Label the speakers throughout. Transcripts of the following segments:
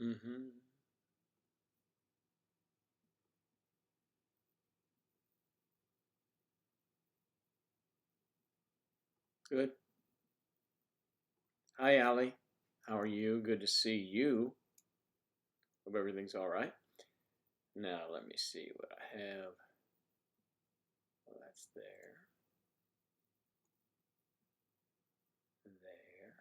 Speaker 1: Mm-hmm. Good. Hi, Allie. How are you? Good to see you. Hope everything's all right. Now, let me see what I have. Well, that's there. There.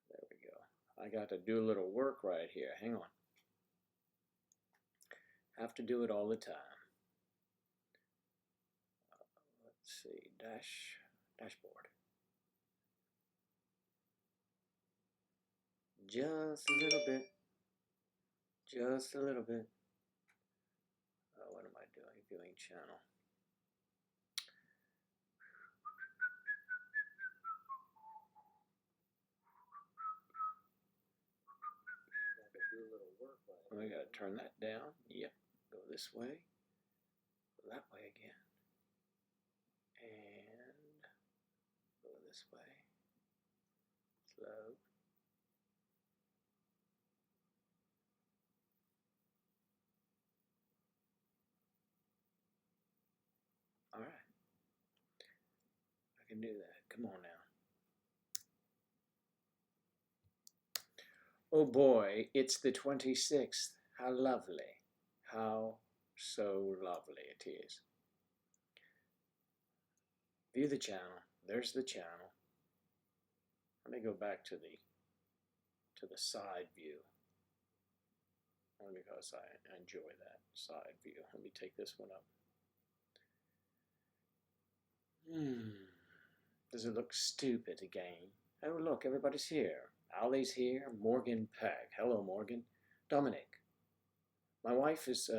Speaker 1: There we go. I got to do a little work right here. Hang on. Have to do it all the time. Let's see. Dashboard. Just a little bit. Just a little bit. What am I doing? Viewing channel. I gotta turn that down. Yep. Go this way. Go that way again. And go this way. Slow. All right. I can do that. Come on now. Oh boy, it's the 26th. How lovely. How so lovely it is. View the channel. There's the channel. Let me go back to the side view. Only because I enjoy that side view. Let me take this one up. Does it look stupid again? Oh look, everybody's here. Allie's here. Morgan Peck. Hello, Morgan. Dominic. My wife is,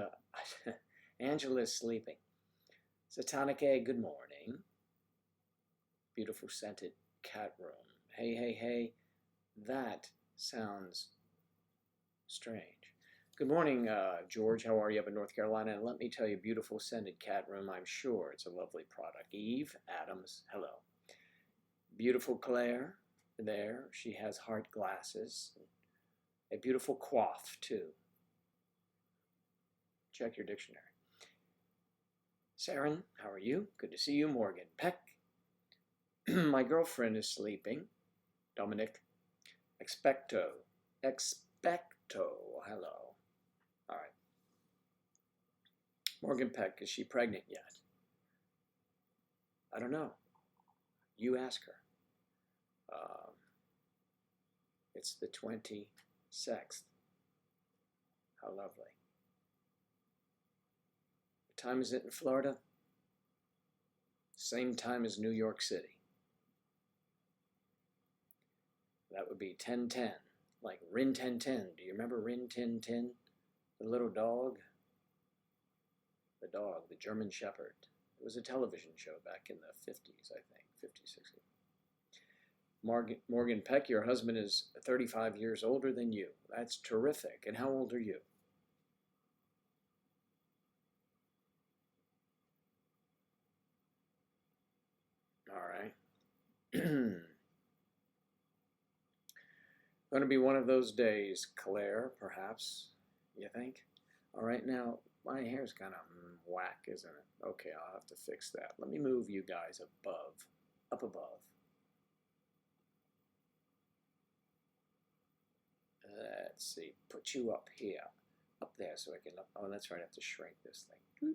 Speaker 1: Angela's sleeping. Satanic Egg, good morning. Beautiful scented cat room. Hey, hey, hey. That sounds strange. Good morning, George. How are you up in North Carolina? And let me tell you, beautiful scented cat room. I'm sure it's a lovely product. Eve Adams, hello. Beautiful Claire, there. She has heart glasses. A beautiful coif, too. Check your dictionary. Saren, how are you? Good to see you. Morgan Peck. My girlfriend is sleeping. Dominic. Expecto. Expecto. Hello. All right. Morgan Peck, is she pregnant yet? I don't know. You ask her. It's the 26th. How lovely. What time is it in Florida? Same time as New York City. That would be 10:10, like Rin Tin Tin. Do you remember Rin Tin Tin? The little dog? The dog, the German Shepherd. It was a television show back in the 50s, I think, 50s, 60s. Morgan Peck, your husband is 35 years older than you. That's terrific. And how old are you? All right. Going to be one of those days, Claire, perhaps, you think? All right, now, my hair's kind of whack, isn't it? Okay, I'll have to fix that. Let me move you guys up above. Let's see, put you up here, up there so I can, oh, that's right, I have to shrink this thing.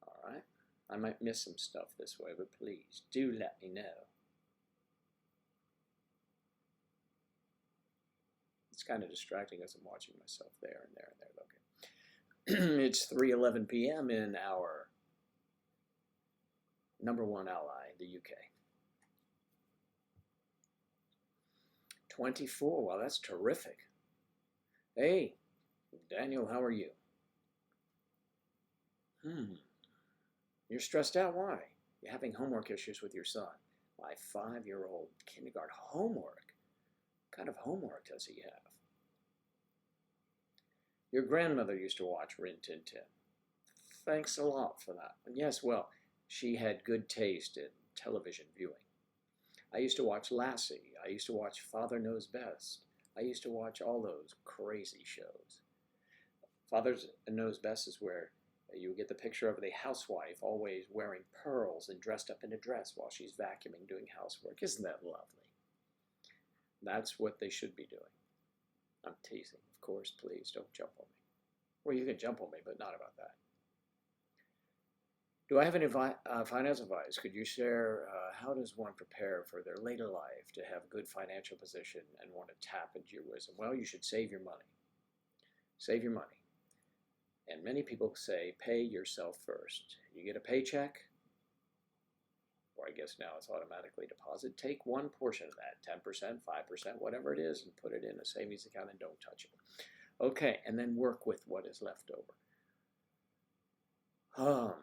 Speaker 1: All right, I might miss some stuff this way, but please do let me know. It's kind of distracting as I'm watching myself there and there and there. Okay. It's 3:11 p.m. in our number one ally, the UK. 24. Wow, that's terrific. Hey, Daniel, how are you? You're stressed out. Why? You're having homework issues with your son. My 5-year-old kindergarten homework. What kind of homework does he have? Your grandmother used to watch Rin Tin Tin. Thanks a lot for that. And yes, well, she had good taste in television viewing. I used to watch Lassie. I used to watch Father Knows Best. I used to watch all those crazy shows. Father Knows Best is where you get the picture of the housewife always wearing pearls and dressed up in a dress while she's vacuuming doing housework. Isn't that lovely? That's what they should be doing. I'm teasing, of course. Please don't jump on me. Well, you can jump on me, but not about that. Do I have any finance advice? Could you share how does one prepare for their later life to have a good financial position and want to tap into your wisdom? Well, you should save your money. Save your money. And many people say, pay yourself first. You get a paycheck, or I guess now it's automatically deposited. Take one portion of that, 10%, 5%, whatever it is, and put it in a savings account and don't touch it. Okay, and then work with what is left over.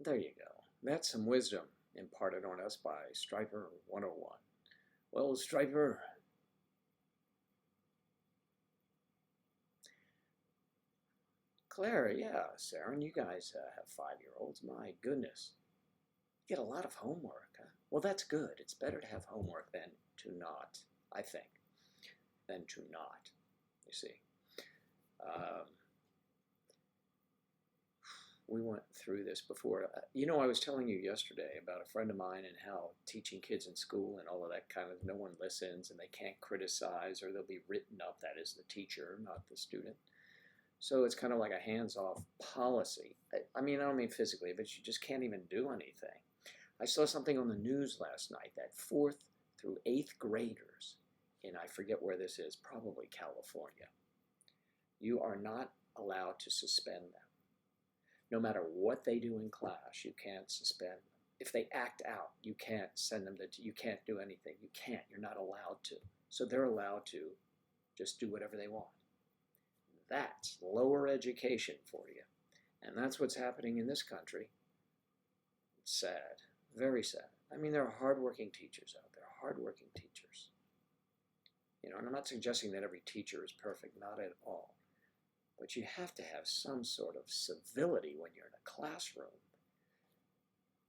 Speaker 1: There you go. That's some wisdom imparted on us by Striper 101. Well, Striper, Claire, yeah, Sarah, you guys have 5-year-olds. My goodness. You get a lot of homework, huh? Well, that's good. It's better to have homework than to not, I think, than to not, you see. We went through this before. You know, I was telling you yesterday about a friend of mine and how teaching kids in school and all of that kind of, no one listens and they can't criticize or they'll be written up, that is the teacher, not the student. So it's kind of like a hands-off policy. I mean, I don't mean physically, but you just can't even do anything. I saw something on the news last night that 4th through 8th graders in, I forget where this is, probably California, you are not allowed to suspend them. No matter what they do in class, you can't suspend them. If they act out, you can't send them to, you can't do anything. You can't, you're not allowed to. So they're allowed to just do whatever they want. That's lower education for you. And that's what's happening in this country. It's sad, very sad. I mean, there are hardworking teachers out there, hardworking teachers. You know, and I'm not suggesting that every teacher is perfect, not at all. But you have to have some sort of civility when you're in a classroom.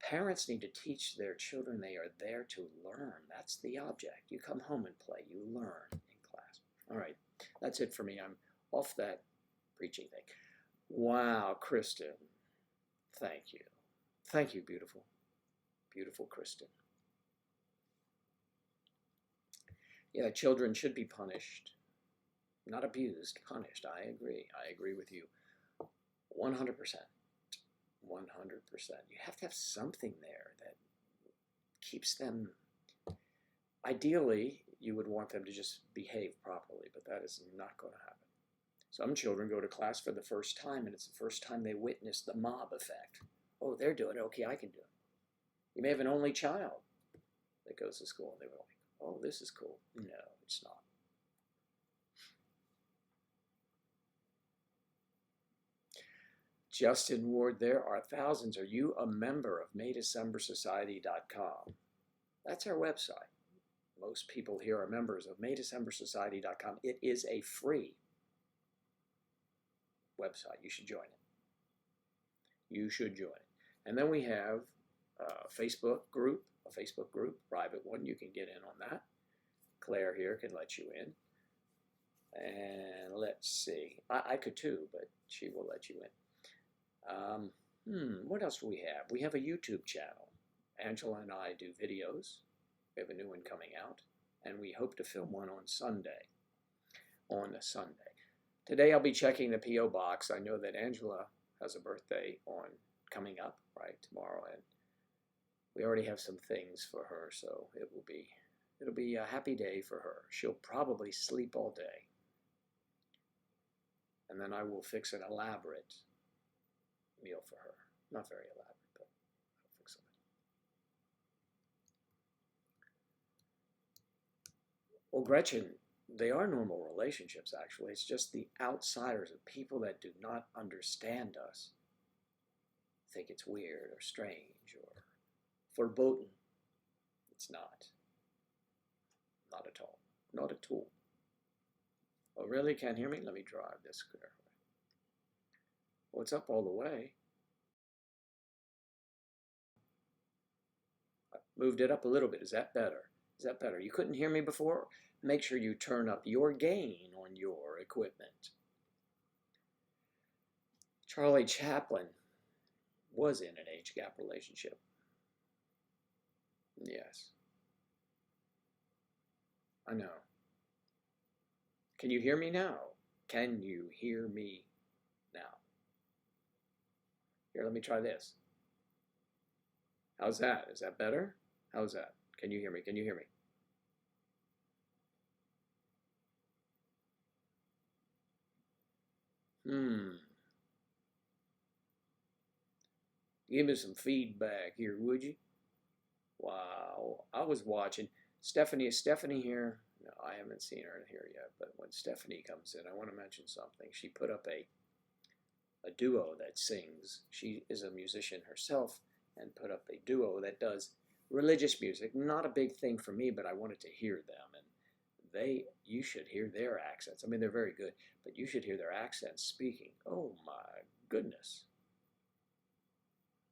Speaker 1: Parents need to teach their children they are there to learn. That's the object. You come home and play. You learn in class. All right, that's it for me. I'm off that preaching thing. Wow, Kristen. Thank you. Thank you, beautiful. Beautiful Kristen. Yeah, children should be punished. Not abused, punished. I agree. I agree with you 100%. 100%. You have to have something there that keeps them. Ideally, you would want them to just behave properly, but that is not going to happen. Some children go to class for the first time, and it's the first time they witness the mob effect. Oh, they're doing it. Okay, I can do it. You may have an only child that goes to school, and they were like, oh, this is cool. No, it's not. Justin Ward, there are thousands. Are you a member of MayDecemberSociety.com? That's our website. Most people here are members of MayDecemberSociety.com. It is a free website. You should join it. You should join it. And then we have a Facebook group, private one. You can get in on that. Claire here can let you in. And let's see. I could too, but she will let you in. What else do we have? We have a YouTube channel. Angela and I do videos. We have a new one coming out, and we hope to film one on Sunday. On a Sunday. Today I'll be checking the P.O. box. I know that Angela has a birthday coming up, right, tomorrow, and we already have some things for her, so it'll be a happy day for her. She'll probably sleep all day. And then I will fix an elaborate meal for her. Not very elaborate, but I'll fix something. Well, Gretchen, they are normal relationships, actually. It's just the outsiders, the people that do not understand us, think it's weird or strange or verboten. It's not. Not at all. Not at all. Oh, really? Can't hear me? Let me drive this carefully. Well, it's up all the way. Moved it up a little bit. Is that better? Is that better? You couldn't hear me before? Make sure you turn up your gain on your equipment. Charlie Chaplin was in an age gap relationship. Yes. I know. Can you hear me now? Can you hear me now? Here, let me try this. How's that? Is that better? How's that? Can you hear me? Can you hear me? Give me some feedback here, would you? Wow. I was watching. Stephanie, is Stephanie here? No, I haven't seen her here yet, but when Stephanie comes in, I want to mention something. She put up a duo that sings. She is a musician herself and put up a duo that does religious music. Not a big thing for me, but I wanted to hear them. And you should hear their accents. I mean, they're very good, but you should hear their accents speaking. Oh my goodness.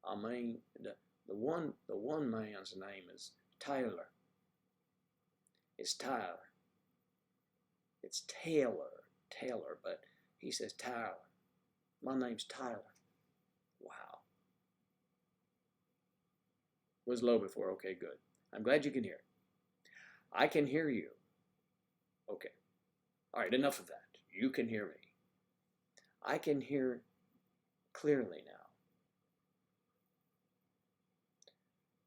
Speaker 1: I mean, the one man's name is Tyler. It's Tyler. It's Taylor, but he says Tyler. My name's Tyler. Wow. Was low before. Okay, good. I'm glad you can hear. I can hear you. Okay. All right, enough of that. You can hear me. I can hear clearly now.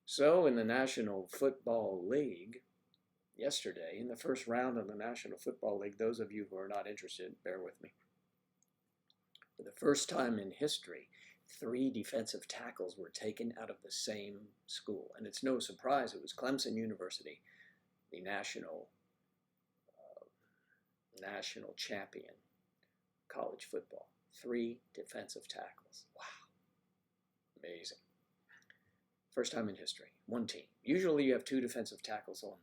Speaker 1: So in the National Football League, yesterday, in the first round of the National Football League, those of you who are not interested, bear with me. For the first time in history, 3 defensive tackles were taken out of the same school. And it's no surprise it was Clemson University, the national champion college football. 3 defensive tackles. Wow. Amazing. First time in history. 1 team. Usually you have 2 defensive tackles on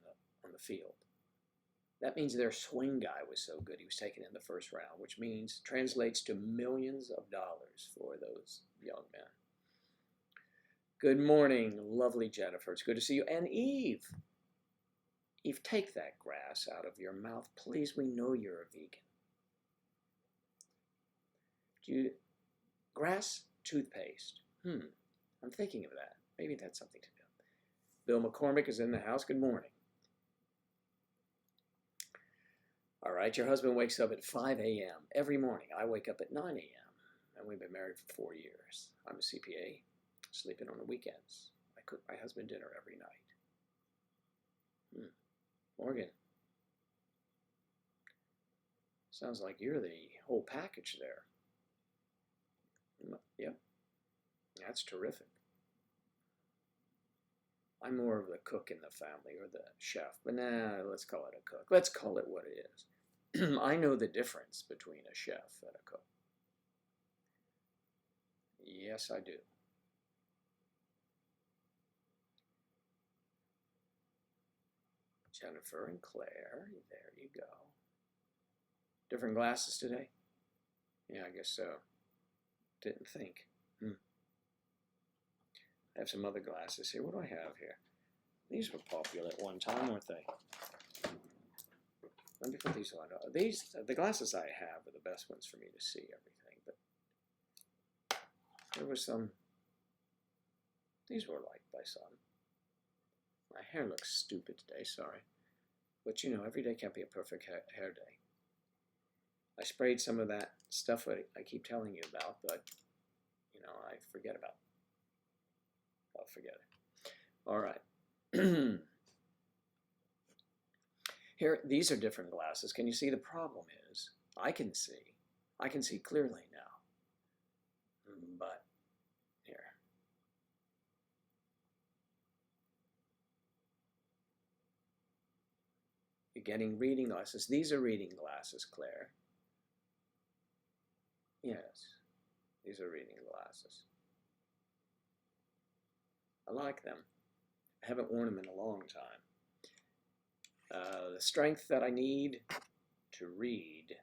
Speaker 1: the field. That means their swing guy was so good he was taken in the first round, which translates to millions of dollars for those young men. Good morning, lovely Jennifer. It's good to see you. And Eve. Eve, take that grass out of your mouth. Please, we know you're a vegan. Grass toothpaste. I'm thinking of that. Maybe that's something to do. Bill McCormick is in the house. Good morning. All right, your husband wakes up at 5 a.m. every morning. I wake up at 9 a.m. and we've been married for 4 years. I'm a CPA, sleeping on the weekends. I cook my husband dinner every night. Morgan, sounds like you're the whole package there. Yep, that's terrific. I'm more of the cook in the family, or the chef, but nah, let's call it a cook. Let's call it what it is. I know the difference between a chef and a cook. Yes, I do. Jennifer and Claire, there you go. Different glasses today? Yeah, I guess so. Didn't think. I have some other glasses here. What do I have here? These were popular at one time, weren't they? Let me put these on. The glasses I have are the best ones for me to see everything, but there was some. These were liked by some. My hair looks stupid today, sorry. But you know, every day can't be a perfect hair day. I sprayed some of that stuff I keep telling you about, but you know, I forget about it. I'll forget it. All right. Here, these are different glasses. Can you see? The problem is I can see clearly now. But here. You're getting reading glasses. These are reading glasses, Claire. Yes, these are reading glasses. I like them. I haven't worn them in a long time. The strength that I need to read,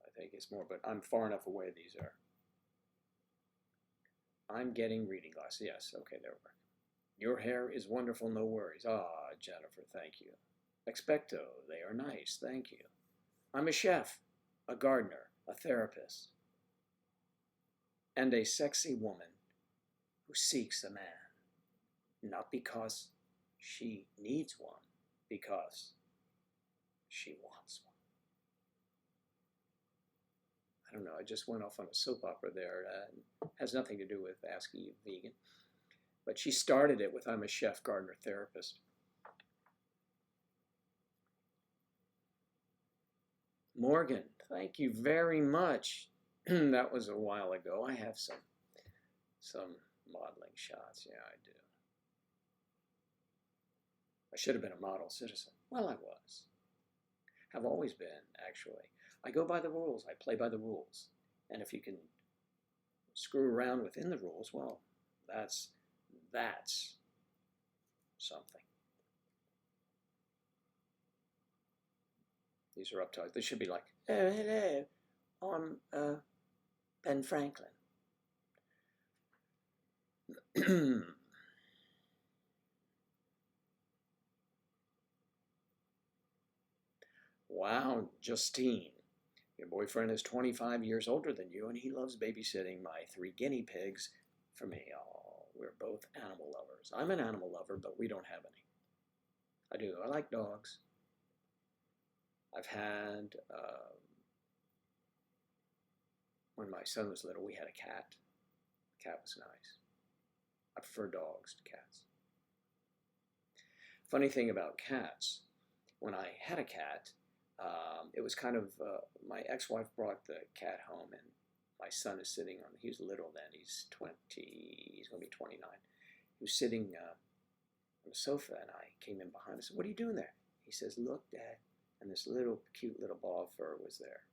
Speaker 1: I think is more, but I'm far enough away these are. I'm getting reading glasses. Yes, okay, there we are. Your hair is wonderful, no worries. Ah, Jennifer, thank you. Expecto, they are nice, thank you. I'm a chef, a gardener, a therapist, and a sexy woman who seeks a man, not because she needs one, because she wants one. I don't know, I just went off on a soap opera there. Has nothing to do with Ask Eve Vegan. But she started it with I'm a chef, gardener, therapist. Morgan, thank you very much. That was a while ago. I have some modeling shots. Yeah, I do. I should have been a model citizen. Well, I was. Have always been, actually. I go by the rules. I play by the rules. And if you can screw around within the rules, well, that's something. These are uptalks. They should be like, oh, hello, I'm Ben Franklin. Wow, Justine. Your boyfriend is 25 years older than you, and he loves babysitting my 3 guinea pigs for me. Oh, we're both animal lovers. I'm an animal lover, but we don't have any. I do. I like dogs. I've had, when my son was little, we had a cat. The cat was nice. I prefer dogs to cats. Funny thing about cats, when I had a cat, it was kind of, my ex-wife brought the cat home, and my son is sitting on, he was little then, he's 20, he's going to be 29. He was sitting on the sofa, and I came in behind him and said, what are you doing there? He says, look, Dad. And this little, cute little ball of fur was there.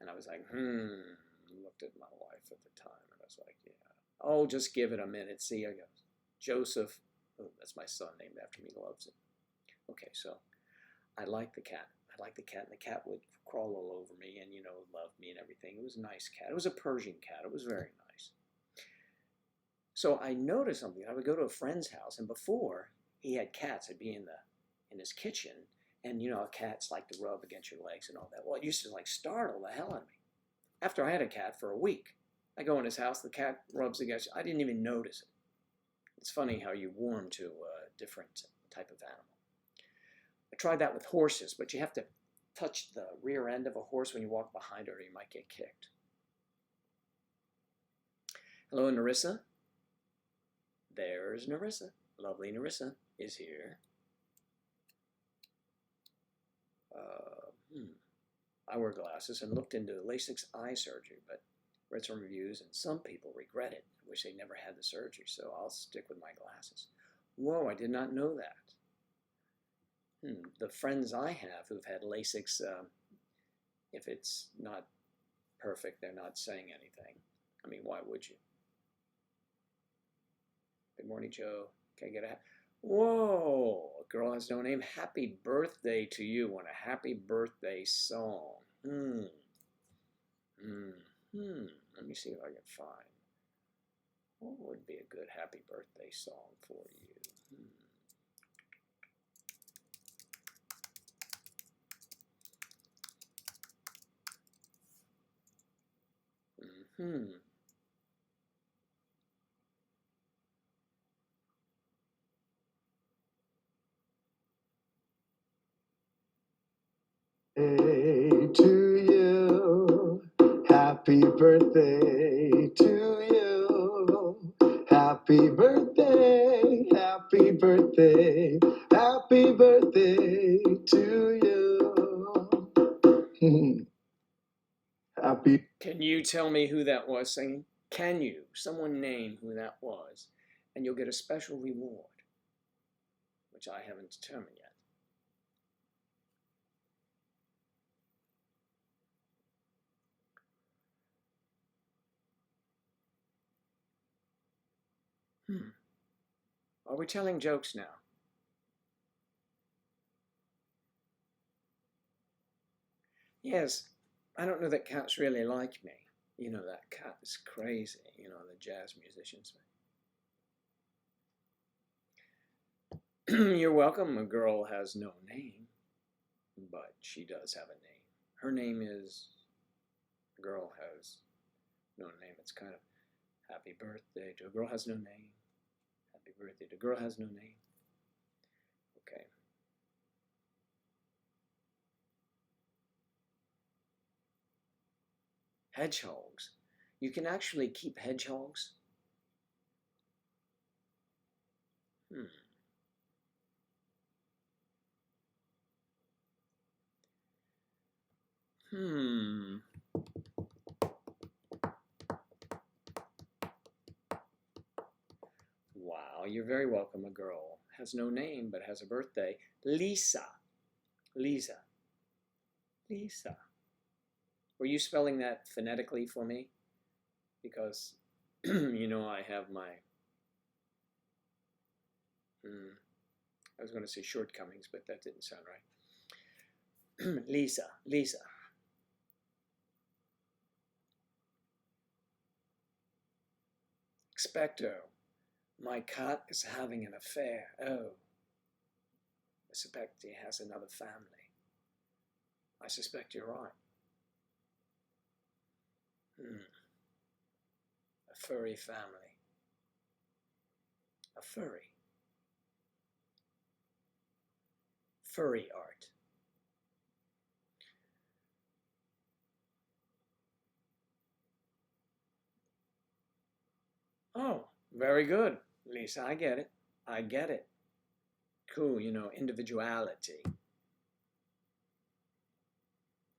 Speaker 1: And I was like, looked at my wife at the time, and I was like, yeah. Oh, just give it a minute. See, I go, Joseph, oh, that's my son named after me, loves it. Okay, so I like the cat. I like the cat, and the cat would crawl all over me and, love me and everything. It was a nice cat. It was a Persian cat. It was very nice. So I noticed something. I would go to a friend's house, and before he had cats, I'd be in his kitchen, and cats like to rub against your legs and all that. Well, it used to startle the hell out of me. After I had a cat for a week, I go in his house, the cat rubs against you. I didn't even notice it. It's funny how you warm to a different type of animal. I tried that with horses, but you have to touch the rear end of a horse when you walk behind it, or you might get kicked. Hello, Narissa. There's Narissa. Lovely Narissa is here. I wear glasses and looked into LASIK eye surgery, but read some reviews, and some people regret it. I wish they never had the surgery, so I'll stick with my glasses. Whoa, I did not know that. The friends I have who've had LASIK, if it's not perfect, they're not saying anything. I mean, why would you? Good morning, Joe. Can I get a... Whoa, a girl has no name. Happy birthday to you. Want a happy birthday song. Let me see if I can find. What would be a good happy birthday song for you? To you, happy birthday to you, happy birthday, happy birthday, happy birthday to you. Happy. Can you tell me who that was singing? Can you? Someone name who that was, and you'll get a special reward, which I haven't determined yet. Are we telling jokes now? Yes, I don't know that cats really like me. That cat is crazy, the jazz musicians. You're welcome. A girl has no name, but she does have a name. Her name is. A girl has no name. It's kind of happy birthday to a girl has no name. Happy birthday to a girl has no name. Okay. Hedgehogs. You can actually keep hedgehogs. Hmm. Hmm. Wow, you're very welcome. A girl has no name but has a birthday. Lisa. Lisa. Lisa. Were you spelling that phonetically for me? Because you know I have my I was going to say shortcomings, but that didn't sound right. Lisa. Lisa. Expecto. My cat is having an affair. Oh. I suspect he has another family. I suspect you're right. A furry family. A furry. Furry art. Oh, very good, Lisa. I get it. I get it. Cool, you know, individuality.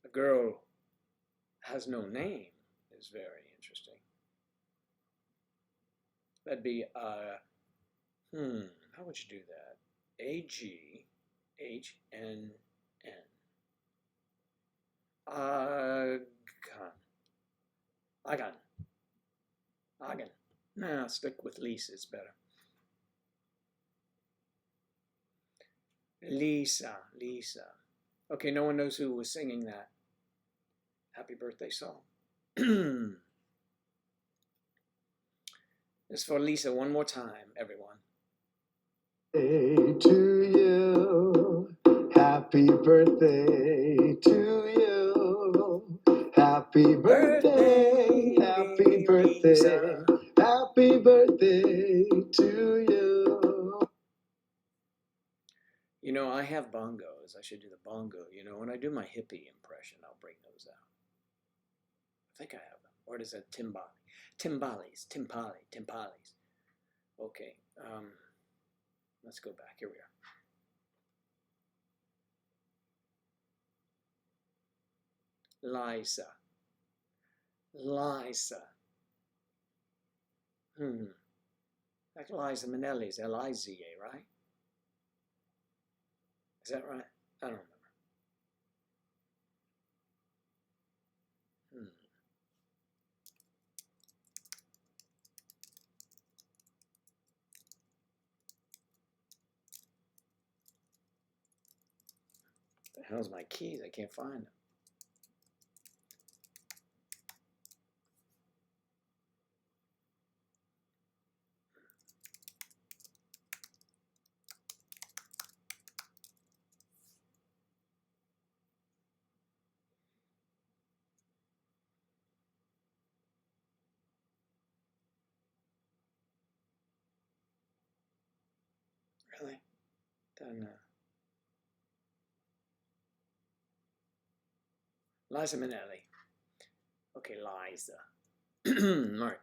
Speaker 1: A girl has no name is very interesting. That'd be, how would you do that? AGHNN. Agan. Agan. Agan. Nah, stick with Lisa, it's better. Lisa. Lisa. Okay, no one knows who was singing that happy birthday song. It's for Lisa one more time, everyone.
Speaker 2: Hey to you, happy birthday to you, happy birthday, happy birthday,
Speaker 1: Lisa.
Speaker 2: happy birthday to you.
Speaker 1: You know, I have bongos. I should do the bongo. You know, when I do my hippie impression, I'll bring those out. I think I have them. Or is that timbali? Timbales, timpali, timpalis. Okay, let's go back. Here we are. Lisa. Lisa. Like Liza Minnelli's L-I-Z-A, right? Is that right? I don't remember. The hell's my keys? I can't find them. Really? Then, Liza Minnelli. Okay, Liza. All right.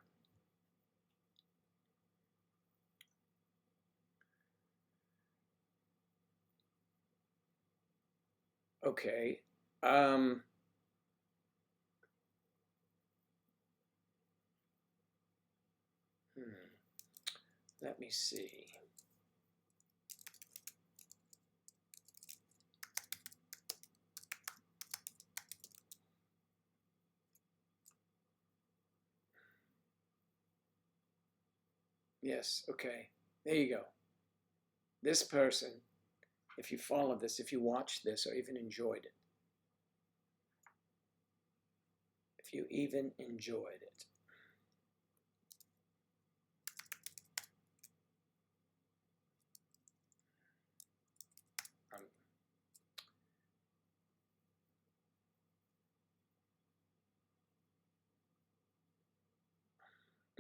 Speaker 1: Okay. Let me see. Yes, okay. There you go. This person, if you follow this, if you watch this, or even enjoyed it, if you even enjoyed it,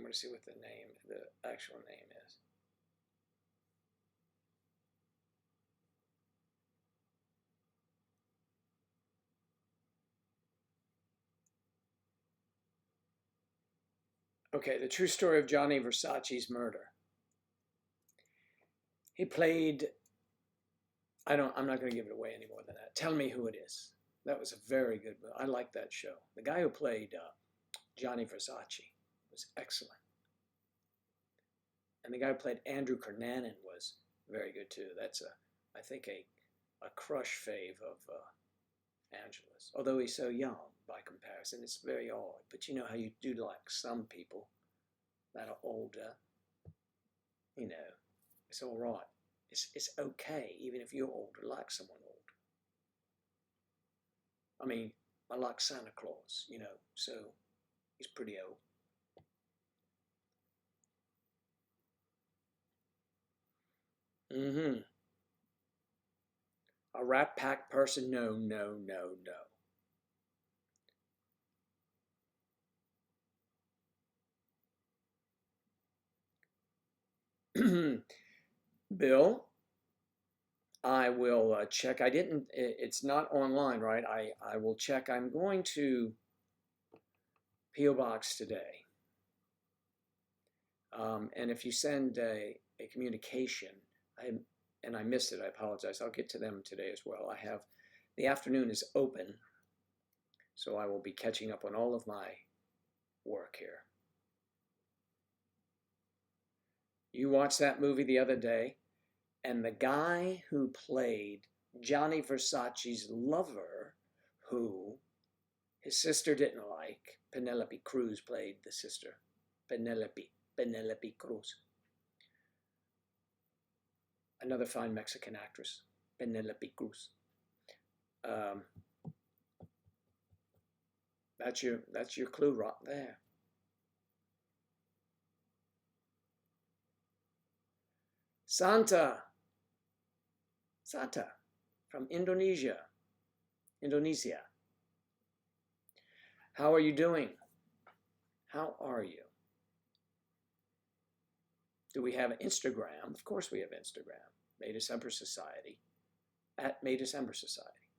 Speaker 1: going to see what the actual name is. Okay, the true story of Gianni Versace's murder. He played, I'm not going to give it away any more than that. Tell Me Who It Is. That was a very good movie. I liked that show. The guy who played Gianni Versace was excellent. And the guy who played Andrew Cunanan was very good too. That's I think a crush fave of Angela's. Although he's so young by comparison, it's very odd. But you know how you do like some people that are older. You know, it's all right. It's okay, even if you're older, like someone old. I mean, I like Santa Claus, you know, so he's pretty old. Mm-hmm. A Rat Pack person? No, no, no, no. Bill, I will check. I didn't, it's not online, right? I will check. I'm going to P.O. Box today. And if you send a communication, and I missed it, I apologize. I'll get to them today as well. The afternoon is open, so I will be catching up on all of my work here. You watched that movie the other day, and the guy who played Gianni Versace's lover, who his sister didn't like, Penelope Cruz played the sister. Penelope Cruz. Another fine Mexican actress, Penelope Cruz. That's your clue right there. Santa from Indonesia. How are you doing? How are you? Do we have Instagram? Of course we have Instagram. May December Society. At May December Society.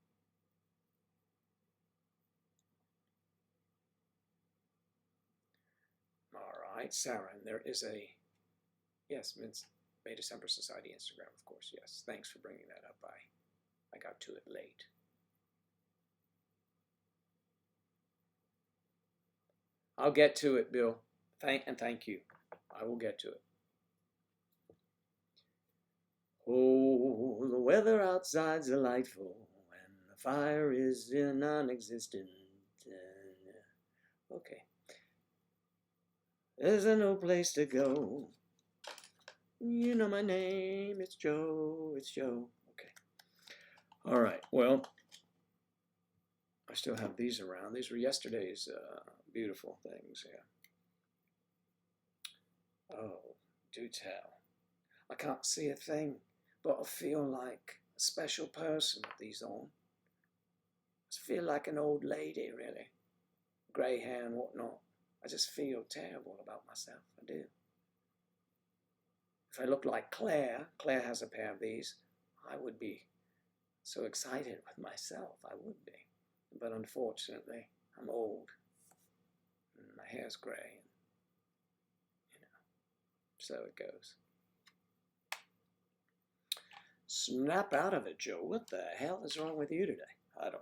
Speaker 1: All right, Sarah, there is yes, May December Society Instagram, of course, yes. Thanks for bringing that up. I got to it late. I'll get to it, Bill. Thank you. I will get to it. Oh, the weather outside's delightful, and the fire is non-existent. Okay. There's no place to go. You know my name. It's Joe. It's Joe. Okay. All right. Well, I still have these around. These were yesterday's beautiful things. Yeah. Oh, do tell. I can't see a thing, but I feel like a special person with these on. I feel like an old lady, really. Grey hair and whatnot. I just feel terrible about myself. I do. If I looked like Claire has a pair of these, I would be so excited with myself. I would be. But unfortunately, I'm old. And my hair's grey. You know, so it goes. Snap out of it, Joe. What the hell is wrong with you today? I don't know.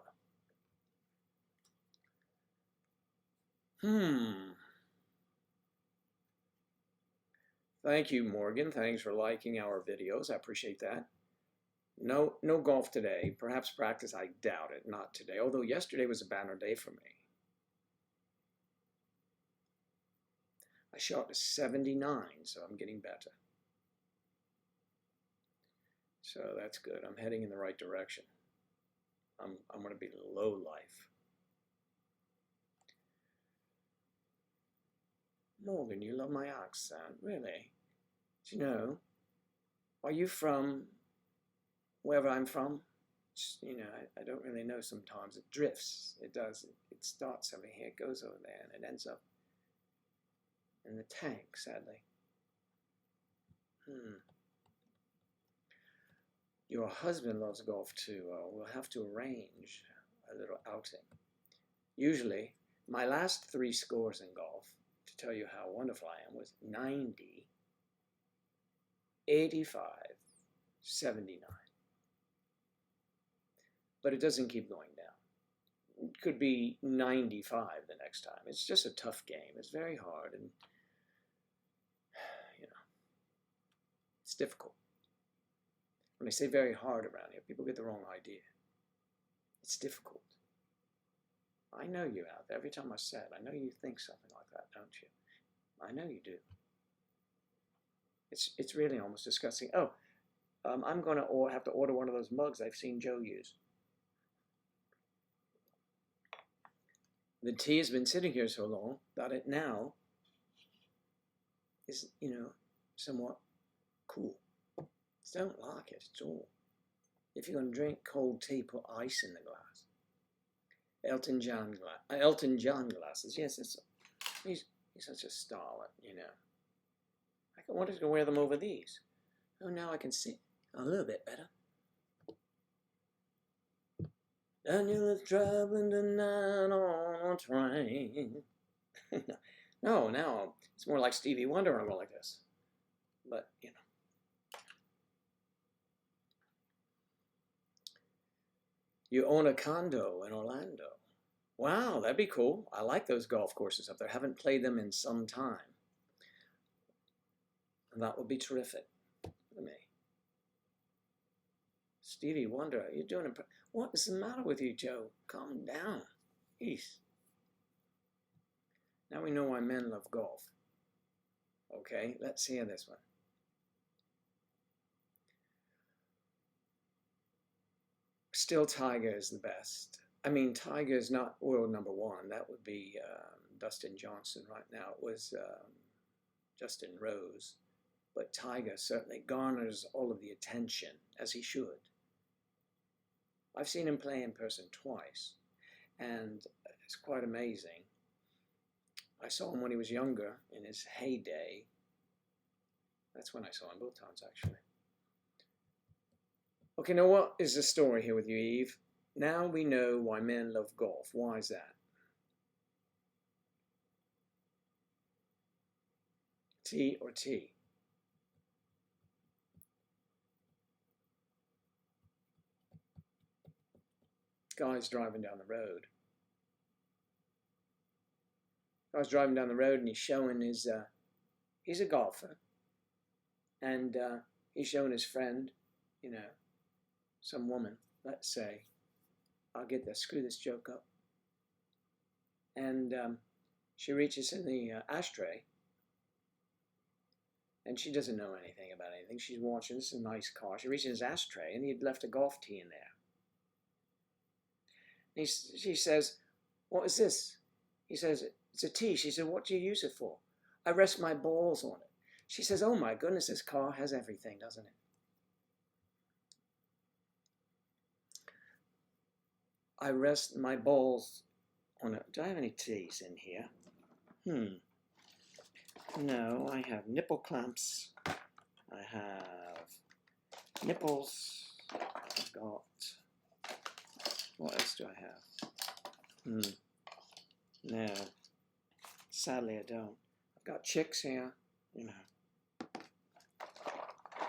Speaker 1: Thank you, Morgan. Thanks for liking our videos. I appreciate that. No golf today. Perhaps practice. I doubt it. Not today. Although yesterday was a banner day for me. I shot a 79, so I'm getting better. So that's good. I'm heading in the right direction. I'm going to be low life. Morgan, you love my accent, really? Do you know? Are you from wherever I'm from? Just, you know, I don't really know sometimes. It drifts. It does. It starts over here, it goes over there, and it ends up in the tank, sadly. Your husband loves golf too. We'll have to arrange a little outing. Usually, my last 3 scores in golf, to tell you how wonderful I am, was 90, 85, 79. But it doesn't keep going down. It could be 95 the next time. It's just a tough game. It's very hard, and it's difficult. When I say very hard around here, people get the wrong idea. It's difficult. I know you out there. Every time I say it, I know you think something like that, don't you? I know you do. It's really almost disgusting. Oh, I'm going to have to order one of those mugs I've seen Joe use. The tea has been sitting here so long that it now is, somewhat cool. Don't like it at all. If you're going to drink cold tea, put ice in the glass. Elton John glasses. Yes, he's such a starlet, I wanted to wear them over these. Oh, now I can see a little bit better. Daniel is traveling tonight on a train. No, now it's more like Stevie Wonder when I go like this. But, You own a condo in Orlando. Wow, that'd be cool. I like those golf courses up there. Haven't played them in some time. And that would be terrific. Look at me. Stevie Wonder, you're doing it. What is the matter with you, Joe? Calm down. Ease. Now we know why men love golf. Okay, let's hear this one. Still, Tiger is the best. I mean, Tiger is not world number 1. That would be Dustin Johnson right now. It was Justin Rose. But Tiger certainly garners all of the attention, as he should. I've seen him play in person twice, and it's quite amazing. I saw him when he was younger, in his heyday. That's when I saw him, both times, actually. Okay, now what is the story here with you, Eve? Now we know why men love golf. Why is that? T or T? Guy's driving down the road. Guy's driving down the road and he's showing his, he's a golfer. And he's showing his friend, some woman, let's say, I'll get this, screw this joke up. And she reaches in the ashtray, and she doesn't know anything about anything. She's watching, this is a nice car. She reaches in his ashtray, and he had left a golf tee in there. And she says, what is this? He says, it's a tee. She said, what do you use it for? I rest my balls on it. She says, oh my goodness, this car has everything, doesn't it? I rest my balls on it. Do I have any teas in here? No, I have nipple clamps. I have nipples. I've got, what else do I have? No, sadly I don't. I've got chicks here,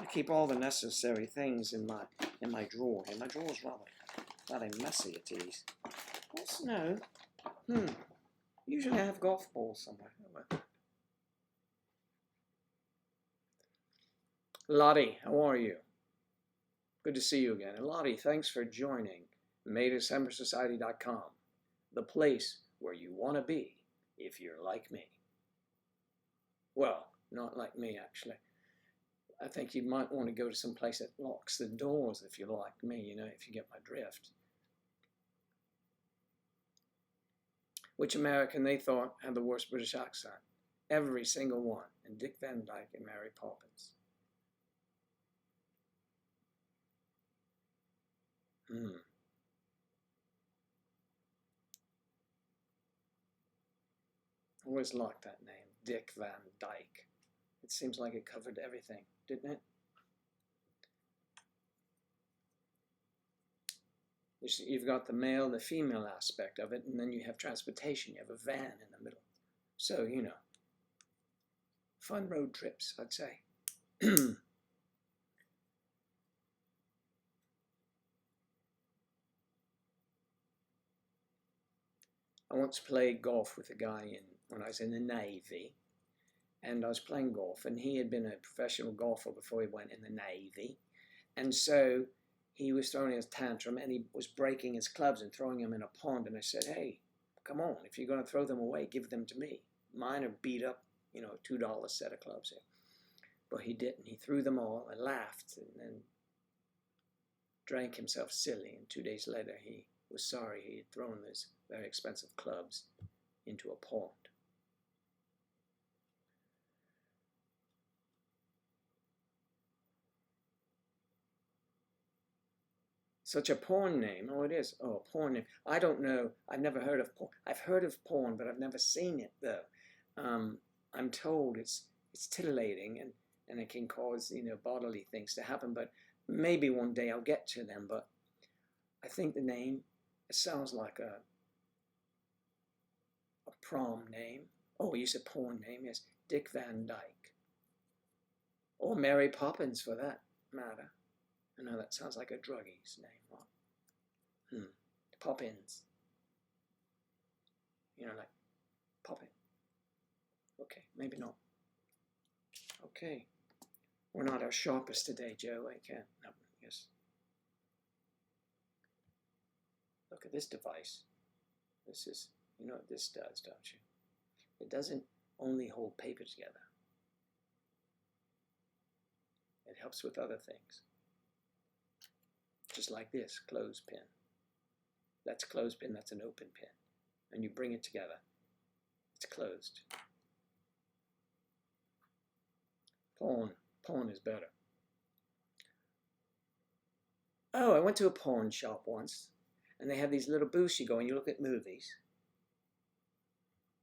Speaker 1: I keep all the necessary things in my drawer. And my drawer's rather messy at ease. What's no? Usually I have golf balls somewhere. Lottie, how are you? Good to see you again. And Lottie, thanks for joining MayDecemberSociety.com, the place where you want to be if you're like me. Well, not like me, actually. I think you might want to go to some place that locks the doors if you're like me, if you get my drift. Which American they thought had the worst British accent? Every single one. And Dick Van Dyke and Mary Poppins. Always liked that name. Dick Van Dyke. It seems like it covered everything, didn't it? You've got the male, the female aspect of it, and then you have transportation. You have a van in the middle. So, you know, fun road trips, I'd say. I once played golf with a guy when I was in the Navy, and I was playing golf, and he had been a professional golfer before he went in the Navy, and so he was throwing his tantrum, and he was breaking his clubs and throwing them in a pond, and I said, hey, come on, if you're going to throw them away, give them to me. Mine are beat up, you know, $2 set of clubs here. But he didn't. He threw them all and laughed, and then drank himself silly, and 2 days later he was sorry he had thrown those very expensive clubs into a pond. Such a porn name. Oh, it is. Oh, a porn name. I don't know. I've never heard of porn. I've heard of porn, but I've never seen it, though. I'm told it's titillating, and it can cause, you know, bodily things to happen, but maybe one day I'll get to them. But I think the name, it sounds like a prom name. Oh, you said porn name, yes. Dick Van Dyke. Or Mary Poppins, for that matter. I know that sounds like a druggie's name. What? Poppins. You know, like Poppin. Okay, maybe not. Okay. We're not our sharpest today, Joe. I can't. No, yes. Look at this device. This is, you know what this does, don't you? It doesn't only hold paper together. It helps with other things. Just like this, clothespin. That's clothespin, that's an open pin. And you bring it together. It's closed. Porn is better. Oh, I went to a pawn shop once, and they have these little booths you go and you look at movies.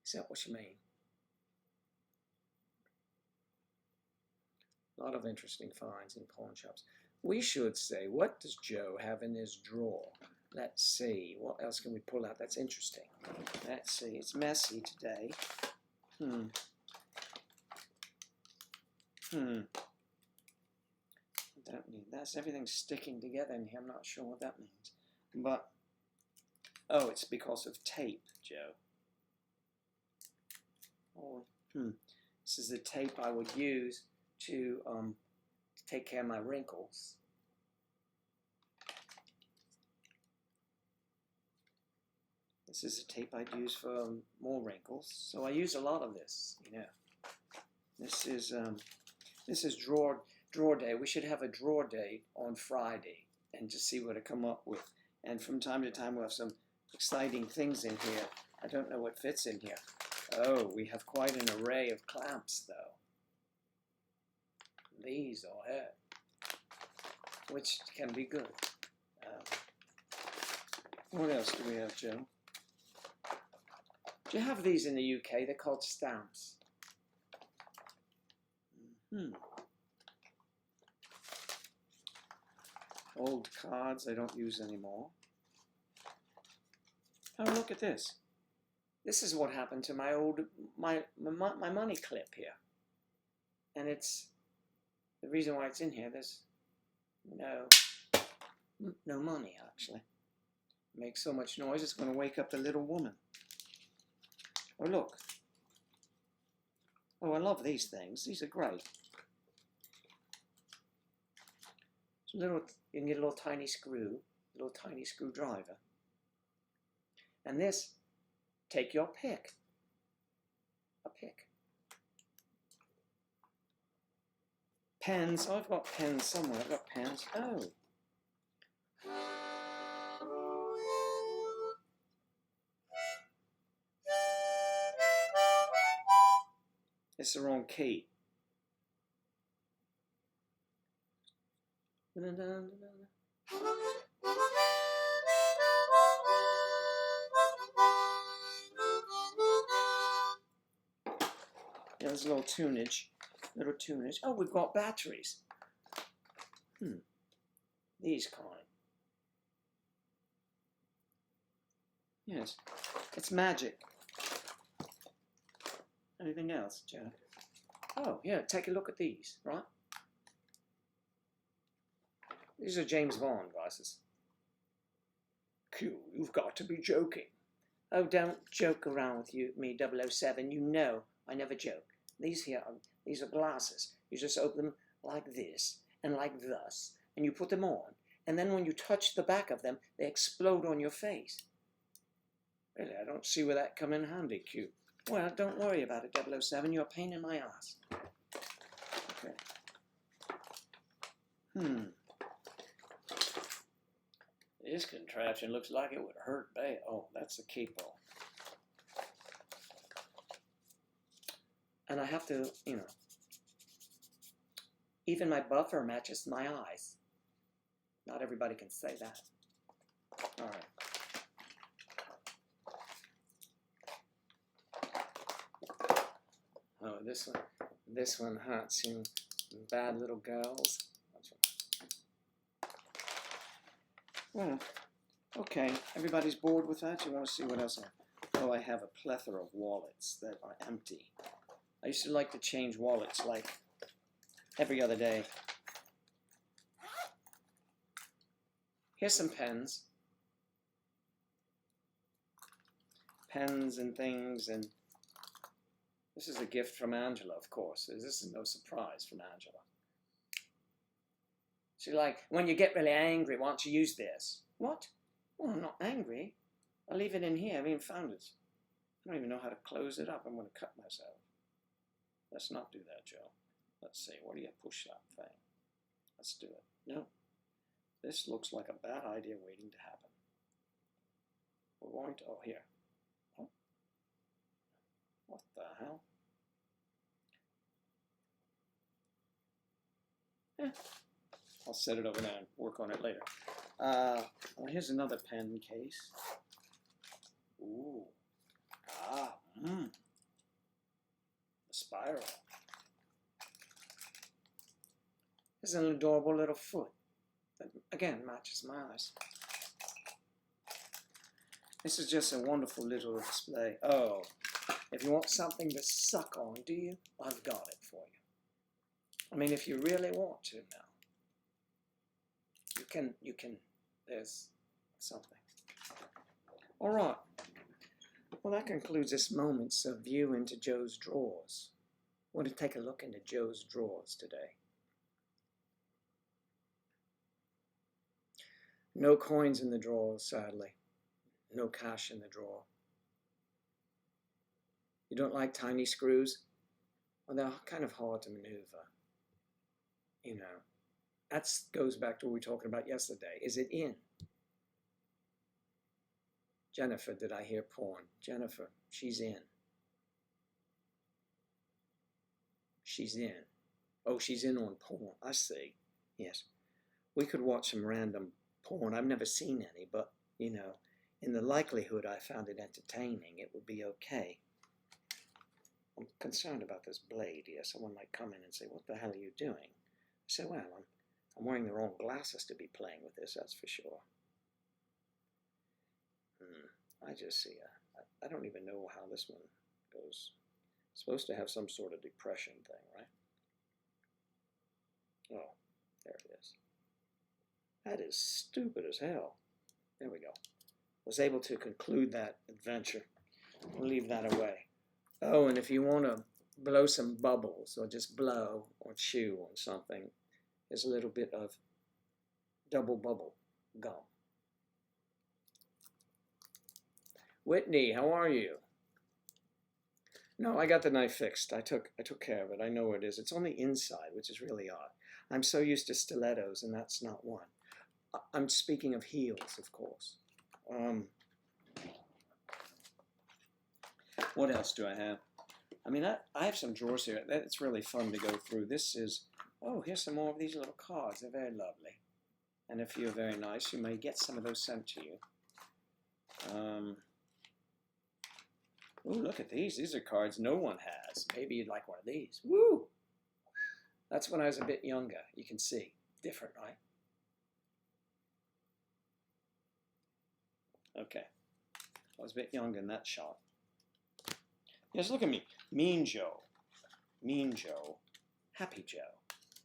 Speaker 1: Is that what you mean? A lot of interesting finds in pawn shops. We should say, what does Joe have in his drawer? Let's see. What else can we pull out that's interesting? Let's see. It's messy today. That's everything sticking together in here. I'm not sure what that means. But, oh, it's because of tape, Joe. Oh, This is the tape I would use to take care of my wrinkles. This is the tape I'd use for more wrinkles. So I use a lot of this, you know. This is drawer day. We should have a drawer day on Friday and just see what to come up with. And from time to time we'll have some exciting things in here. I don't know what fits in here. Oh, we have quite an array of clamps, though. These are it, which can be good. What else do we have, Joe? Do you have these in the UK? They're called stamps. Old cards I don't use anymore. Oh, look at this. This is what happened to my money clip here. And it's the reason why it's in here. There's no money, actually. It makes so much noise it's going to wake up the little woman. Oh, look. Oh, I love these things. These are great. You can get a little tiny screwdriver. And this, take your pick. A pick. Pens. Oh, I've got pens somewhere. I've got pens. Oh. It's the wrong key. Yeah, there's a little tunage. Oh, we've got batteries. These kind. Yes, it's magic. Anything else, Jack? Oh, yeah, take a look at these, right? These are James Bond glasses. Q, you've got to be joking. Oh, don't joke around with me, 007. You know I never joke. These are glasses. You just open them like this and like thus, and you put them on. And then when you touch the back of them, they explode on your face. Really, I don't see where that come in handy, Q. Well, don't worry about it, 007. You're a pain in my ass. Okay. This contraption looks like it would hurt bad. Oh, that's the capo. And I have to, even my buffer matches my eyes. Not everybody can say that. All right. Oh, this one hurts you bad little girls. Well, okay, everybody's bored with that? You want to see what else I have? Oh, I have a plethora of wallets that are empty. I used to like to change wallets like every other day. Here's some pens. Pens and things, and this is a gift from Angela, of course. This is no surprise from Angela. She's like, when you get really angry, why don't you use this? What? Well, I'm not angry. I'll leave it in here. I haven't even found it. I don't even know how to close it up. I'm going to cut myself. Let's not do that, Joe. Let's see. What do you push that thing? Let's do it. No. This looks like a bad idea waiting to happen. We're going to... Oh, here. Oh. What the hell? I'll set it over there and work on it later. Well, here's another pen case. Ooh. The spiral. This is an adorable little foot that, again, matches my eyes. This is just a wonderful little display. Oh, if you want something to suck on, do you? I've got it for you. I mean, if you really want to now. You can, there's something. All right. Well, that concludes this moment's view into Joe's drawers. I want to take a look into Joe's drawers today. No coins in the drawers, sadly. No cash in the drawer. You don't like tiny screws? Well, they're kind of hard to maneuver. You know. That goes back to what we were talking about yesterday. Is it in? Jennifer, did I hear porn? Jennifer, she's in. She's in. Oh, she's in on porn. I see. Yes. We could watch some random porn. I've never seen any, but, in the likelihood I found it entertaining, it would be okay. I'm concerned about this blade here. Someone might come in and say, what the hell are you doing? I say, well, I'm wearing the wrong glasses to be playing with this, that's for sure. I just see I don't even know how this one goes. It's supposed to have some sort of depression thing, right? Oh, there it is. That is stupid as hell. There we go. Was able to conclude that adventure. We'll leave that away. Oh, and if you want to blow some bubbles, or just blow or chew on something, there's a little bit of double bubble gum. Whitney, how are you? No, I got the knife fixed. I took care of it. I know where it is. It's on the inside, which is really odd. I'm so used to stilettos, and that's not one. I'm speaking of heels, of course. What else do I have? I mean, I have some drawers here. It's really fun to go through. This is, oh, here's some more of these little cards. They're very lovely. And if you're very nice, you may get some of those sent to you. Ooh, look at these. These are cards no one has. Maybe you'd like one of these. Woo! That's when I was a bit younger. You can see. Different, right? Okay. I was a bit younger in that shot. Just look at me. Mean Joe. Mean Joe. Happy Joe.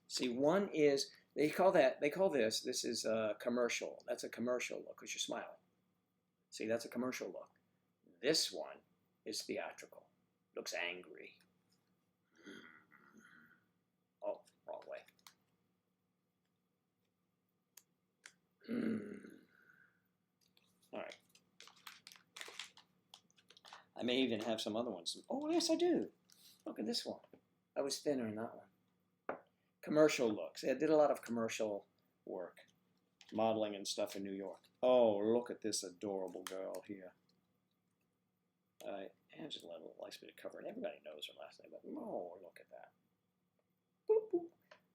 Speaker 1: See, one is, they call this is a commercial. That's a commercial look because you're smiling. See, that's a commercial look. This one is theatrical. Looks angry. Oh, wrong way. All right. I may even have some other ones. Oh, yes, I do. Look at this one. I was thinner in that one. Commercial looks. I did a lot of commercial work, modeling and stuff in New York. Oh, look at this adorable girl here. Angela likes me to cover it. Everybody knows her last name, but oh, look at that. Boop, boop.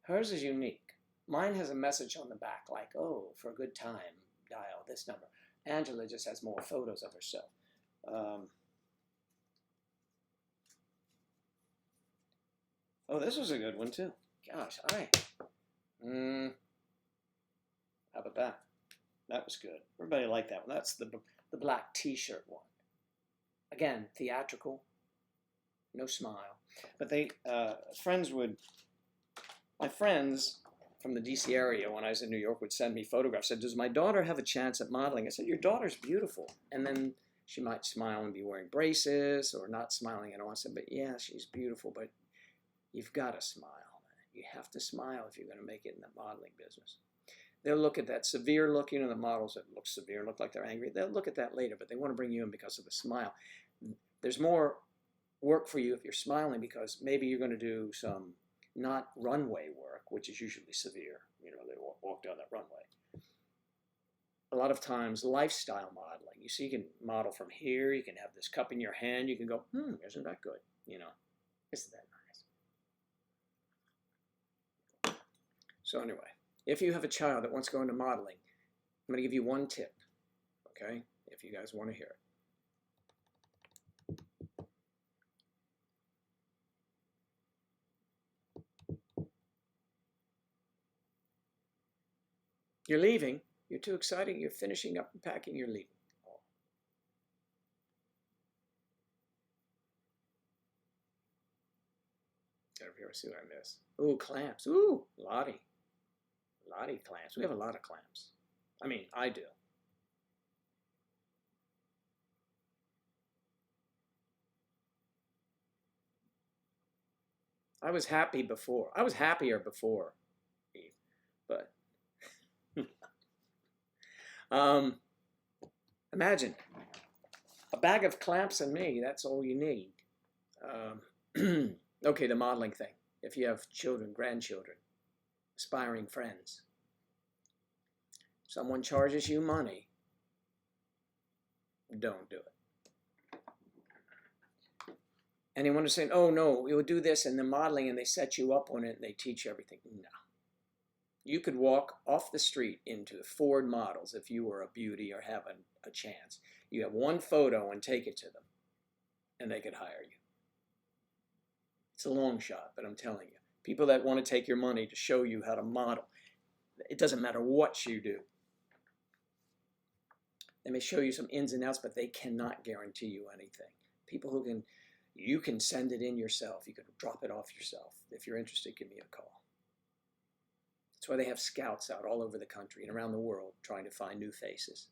Speaker 1: Hers is unique. Mine has a message on the back like, oh, for a good time, dial this number. Angela just has more photos of herself. Oh, this was a good one, too. Gosh, all right. How about that? That was good. Everybody liked that one. That's the black T-shirt one. Again, theatrical, no smile. But my friends from the DC area when I was in New York would send me photographs. Said, does my daughter have a chance at modeling? I said, your daughter's beautiful. And then she might smile and be wearing braces or not smiling at all. I said, but yeah, she's beautiful, but you've got to smile. You have to smile if you're going to make it in the modeling business. They'll look at that severe look, the models that look severe, look like they're angry. They'll look at that later, but they want to bring you in because of the smile. There's more work for you if you're smiling because maybe you're going to do some not runway work, which is usually severe. They walk down that runway. A lot of times, lifestyle modeling. You see, you can model from here. You can have this cup in your hand. You can go, isn't that good? Isn't that nice? So anyway. If you have a child that wants to go into modeling, I'm going to give you one tip, okay, if you guys want to hear it. You're leaving. You're too excited. You're finishing up and packing. You're leaving. Oh. Over here, see what I miss. Ooh, clamps. Ooh, Lottie clamps. We have a lot of clamps. I mean, I do. I was happy before. I was happier before, Eve. But imagine a bag of clamps and me. That's all you need. Okay, the modeling thing. If you have children, grandchildren, aspiring friends, someone charges you money, don't do it. Anyone is saying, oh no, we will do this and the modeling and they set you up on it and they teach you everything. No. You could walk off the street into Ford models if you were a beauty or have a chance. You have one photo and take it to them and they could hire you. It's a long shot, but I'm telling you. People that want to take your money to show you how to model, it doesn't matter what you do. They may show you some ins and outs, but they cannot guarantee you anything. People who you can send it in yourself. You can drop it off yourself. If you're interested, give me a call. That's why they have scouts out all over the country and around the world trying to find new faces.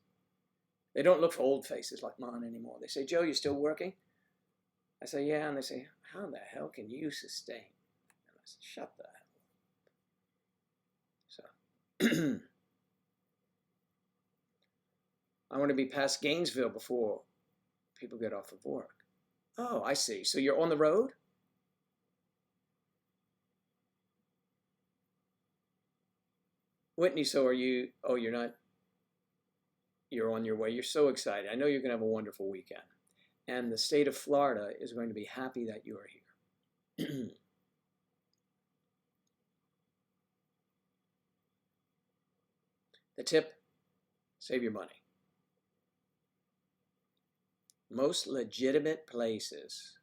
Speaker 1: They don't look for old faces like mine anymore. They say, Joe, you still working? I say, yeah. And they say, how the hell can you sustain? And I said, shut the hell up. So, I want to be past Gainesville before people get off of work. Oh, I see. So you're on the road? Whitney, so are you? Oh, you're not? You're on your way. You're so excited. I know you're going to have a wonderful weekend. And the state of Florida is going to be happy that you are here. The tip, save your money. Most legitimate places,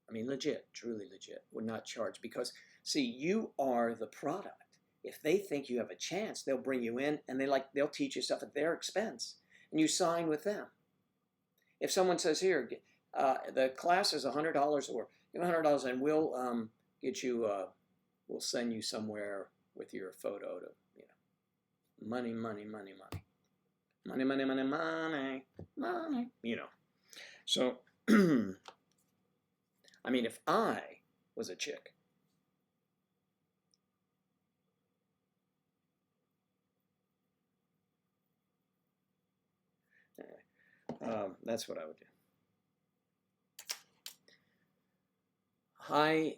Speaker 1: I mean legit, truly legit, would not charge because, see, you are the product. If they think you have a chance, they'll bring you in and they'll teach you stuff at their expense and you sign with them. If someone says, here, the class is $100 or give $100 and we'll get you, we'll send you somewhere with your photo to, money, money, money, money. Money, money, money, money, money, So, I mean, if I was a chick, that's what I would do. I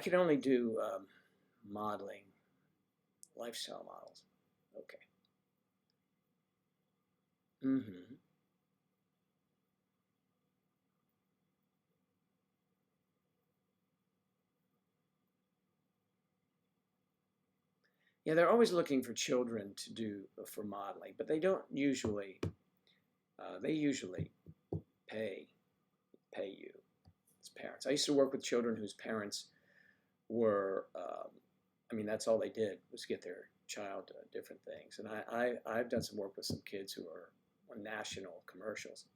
Speaker 1: could only do modeling, lifestyle models. Okay. Mm-hmm. Yeah, they're always looking for children to do for modeling, but they don't usually. They usually pay you as parents. I used to work with children whose parents were. I mean, that's all they did was get their child different things, and I've done some work with some kids who are on national commercials.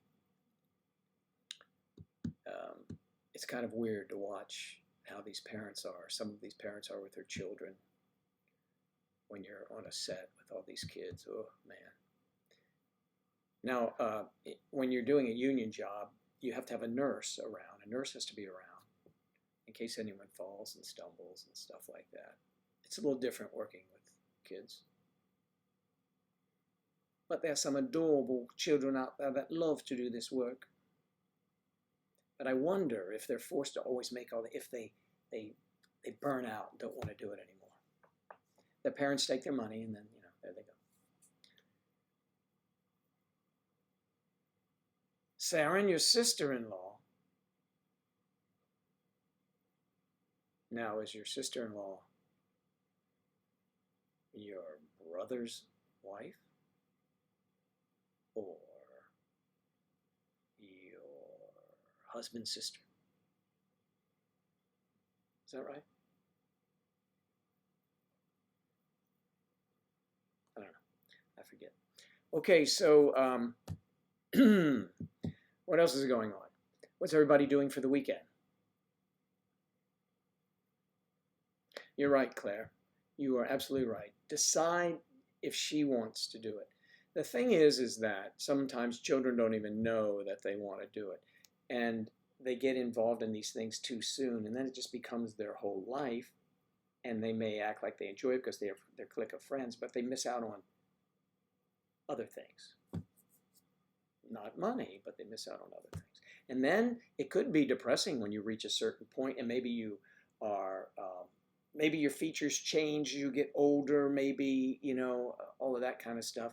Speaker 1: It's kind of weird to watch how these parents are. Some of these parents are with their children when you're on a set with all these kids. Oh, man. Now, when you're doing a union job, you have to have a nurse around. A nurse has to be around in case anyone falls and stumbles and stuff like that. It's a little different working with kids. But there are some adorable children out there that love to do this work. But I wonder if they're forced to always make if they burn out and don't want to do it anymore. Their parents take their money and then, there they go. Saren, your sister-in-law. Now, is your sister-in-law your brother's wife? Or your husband's sister? Is that right? I don't know. I forget. Okay, so what else is going on? What's everybody doing for the weekend? You're right, Claire. You are absolutely right. Decide if she wants to do it. The thing is that sometimes children don't even know that they want to do it. And they get involved in these things too soon, and then it just becomes their whole life. And they may act like they enjoy it because they're their clique of friends, but they miss out on other things. Not money, but they miss out on other things. And then it could be depressing when you reach a certain point, and maybe you are, maybe your features change as you get older, maybe, all of that kind of stuff.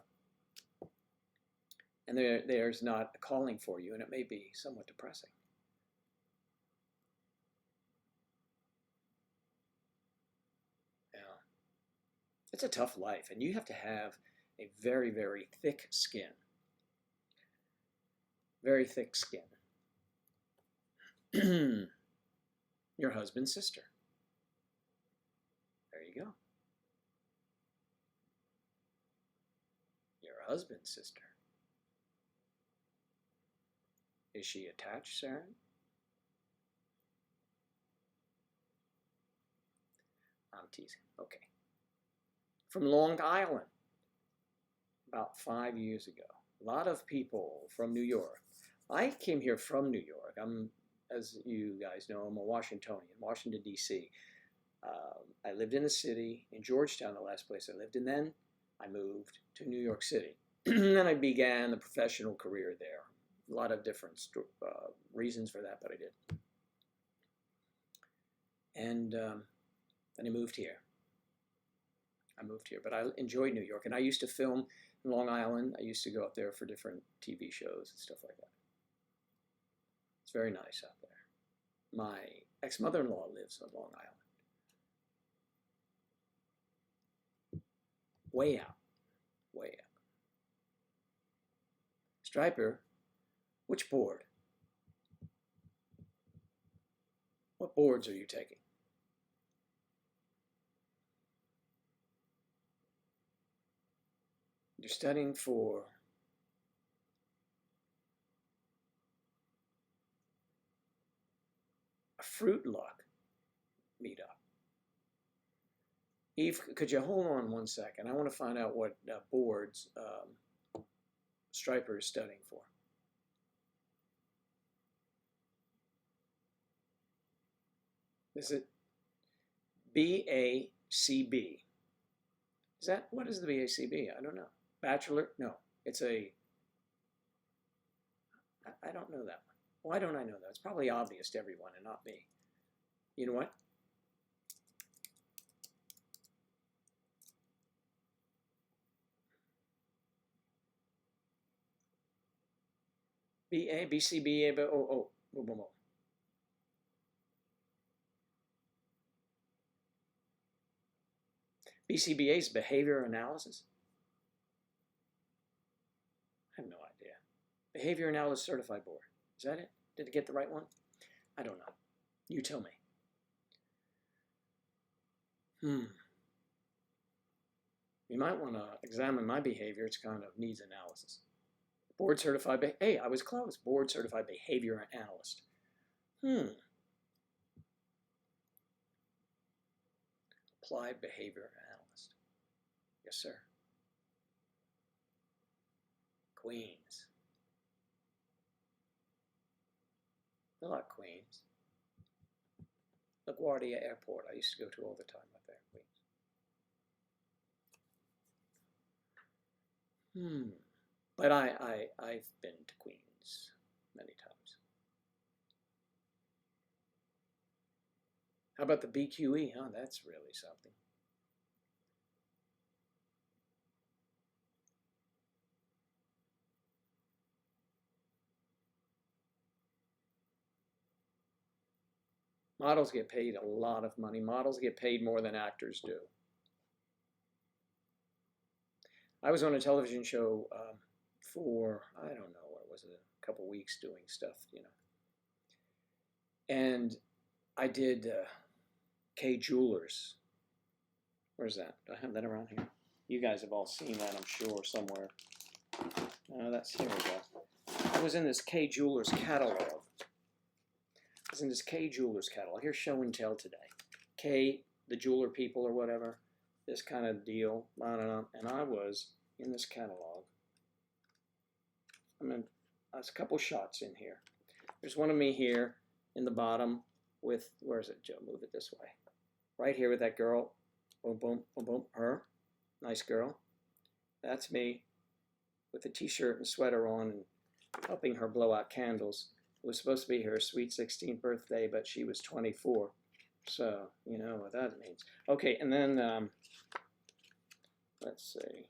Speaker 1: And there's not a calling for you, and it may be somewhat depressing. Yeah. It's a tough life, and you have to have a very, very thick skin. Very thick skin. Your husband's sister. There you go. Your husband's sister. Is she attached, Sarah? I'm teasing. Okay. From Long Island, about 5 years ago. A lot of people from New York. I came here from New York. As you guys know, I'm a Washingtonian, Washington, D.C. I lived in the city, in Georgetown, the last place I lived, and then I moved to New York City. And then I began the professional career there. A lot of different reasons for that, but I did. And then I moved here. But I enjoyed New York, and I used to film in Long Island. I used to go up there for different TV shows and stuff like that. It's very nice out there. My ex-mother-in-law lives on Long Island. Way out. Way out. Striper, Which board? What boards are you taking? You're studying for a fruit luck meetup. Eve, could you hold on 1 second? I want to find out what boards Striper is studying for. Is it BACB? Is that, what is the BACB? I don't know. Bachelor? No, it's a, I don't know that one. Why don't I know that? It's probably obvious to everyone and not me. You know what? BA, BCBA, boom, boom, boom. BCBA's behavior analysis? I have no idea. Behavior Analysis Certified Board. Is that it? Did it get the right one? I don't know. You tell me. You might want to examine my behavior. It's kind of needs analysis. Board certified, hey, I was close. Board certified behavior analyst. Applied behavior analyst. Yes, sir. Queens. I like Queens. LaGuardia Airport. I used to go to all the time up there, Queens. But I've been to Queens many times. How about the BQE? Huh? That's really something. Models get paid a lot of money. Models get paid more than actors do. I was on a television show for, I don't know, what was it, a couple weeks doing stuff, you know. And I did K Jewelers. Where's that? Do I have that around here? You guys have all seen that, I'm sure, somewhere. Here we go. I was in this K Jewelers catalog. Here's show and tell today. K, the jeweler people or whatever, this kind of deal, and I was in this catalog. There's a couple shots in here. There's one of me here in the bottom with, where is it, Joe? Move it this way. Right here with that girl. Boom, boom, boom, boom. Her. Nice girl. That's me with a t-shirt and sweater on and helping her blow out candles. It was supposed to be her sweet 16th birthday, but she was 24. So, you know what that means. Okay, and then, let's see.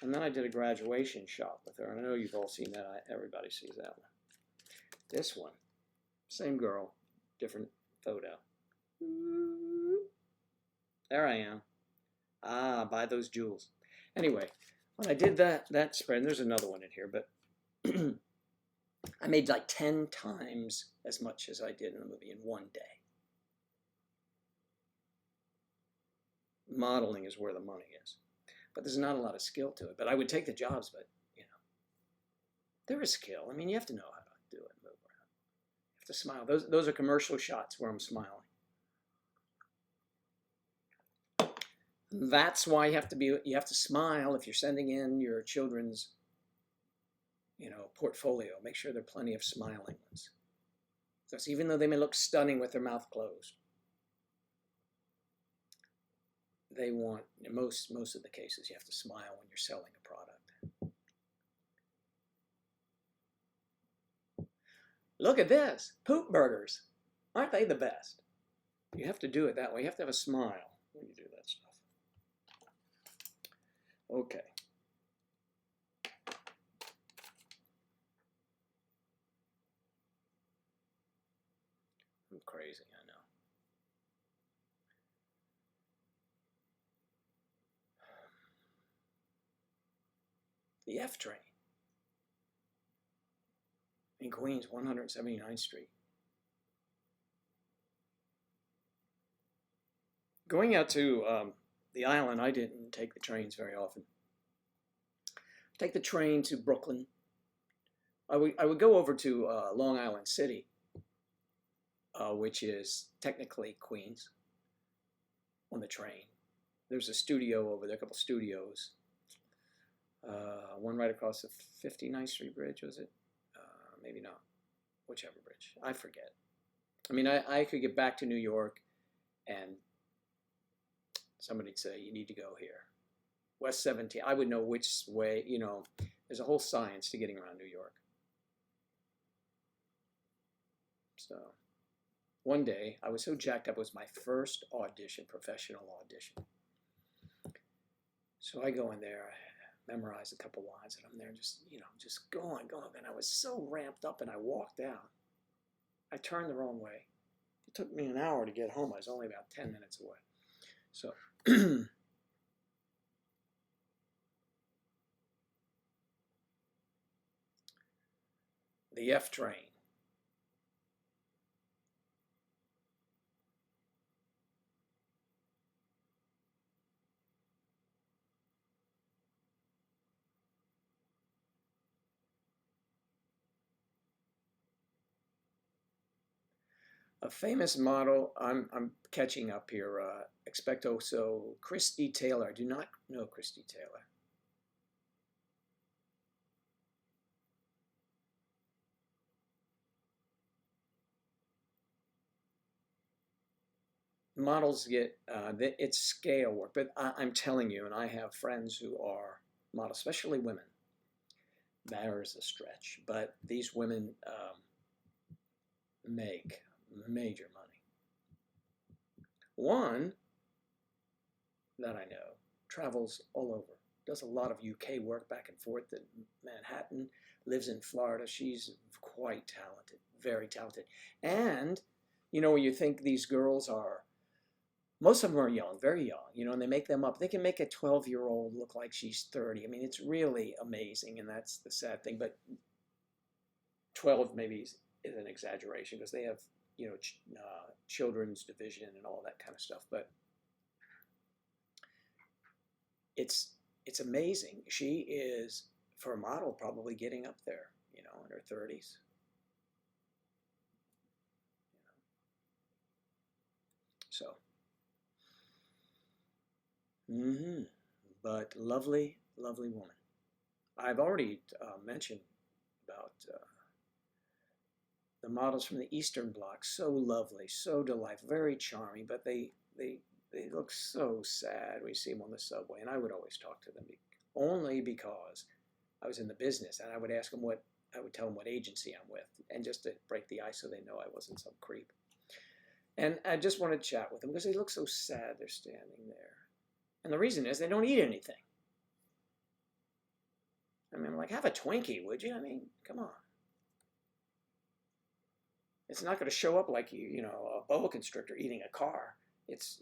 Speaker 1: And then I did a graduation shot with her. I know you've all seen that. Everybody sees that one. This one, same girl, different photo. There I am. Ah, buy those jewels. Anyway, when I did that spread, and there's another one in here, but I made like 10 times as much as I did in the movie in one day. Modeling is where the money is. But there's not a lot of skill to it. But I would take the jobs, but, you know, there is skill. I mean, you have to know how to do it and move around. You have to smile. Those are commercial shots where I'm smiling. That's why you have to smile if you're sending in your children's, you know, portfolio. Make sure there are plenty of smiling ones. Because even though they may look stunning with their mouth closed, they want, in most of the cases, you have to smile when you're selling a product. Look at this, poop burgers. Aren't they the best? You have to do it that way. You have to have a smile when you do that stuff. Okay. I'm crazy, I know. The F train. in Queens, 179th Street. Going out to the island, I didn't take the trains very often. Take the train to Brooklyn. I would go over to Long Island City, which is technically Queens, on the train. There's a studio over there, a couple studios. One right across the 59th Street Bridge, was it? Maybe not. Whichever bridge. I forget. I mean, I could get back to New York and somebody'd say, you need to go here. West 17. I would know which way, there's a whole science to getting around New York. So one day, I was so jacked up. It was my first audition, professional audition. So I go in there, I memorize a couple lines, and I'm there just going. And I was so ramped up, and I walked out. I turned the wrong way. It took me an hour to get home. I was only about 10 minutes away. So the F train. A famous model, I'm catching up here, expecto, so Christy Taylor. I do not know Christy Taylor. Models get, it's scale work, but I'm telling you, and I have friends who are models, especially women. There's a stretch, but these women make major money. One that I know travels all over, does a lot of UK work back and forth in Manhattan, lives in Florida. She's quite talented, very talented. And, when you think these girls are, most of them are young, very young, and they make them up. They can make a 12-year-old look like she's 30. I mean, it's really amazing, and that's the sad thing. But 12 maybe is an exaggeration because they have, children's division and all that kind of stuff. But it's amazing. She is, for a model, probably getting up there, in her 30s. So. But lovely, lovely woman. I've already mentioned about the models from the Eastern Bloc. So lovely, so delightful, very charming, but they look so sad when you see them on the subway. And I would always talk to them only because I was in the business, and I would ask them I would tell them what agency I'm with, and just to break the ice so they know I wasn't some creep. And I just wanted to chat with them because they look so sad they're standing there. And the reason is they don't eat anything. I mean, like, have a Twinkie, would you? I mean, come on. It's not going to show up like a boa constrictor eating a car. It's,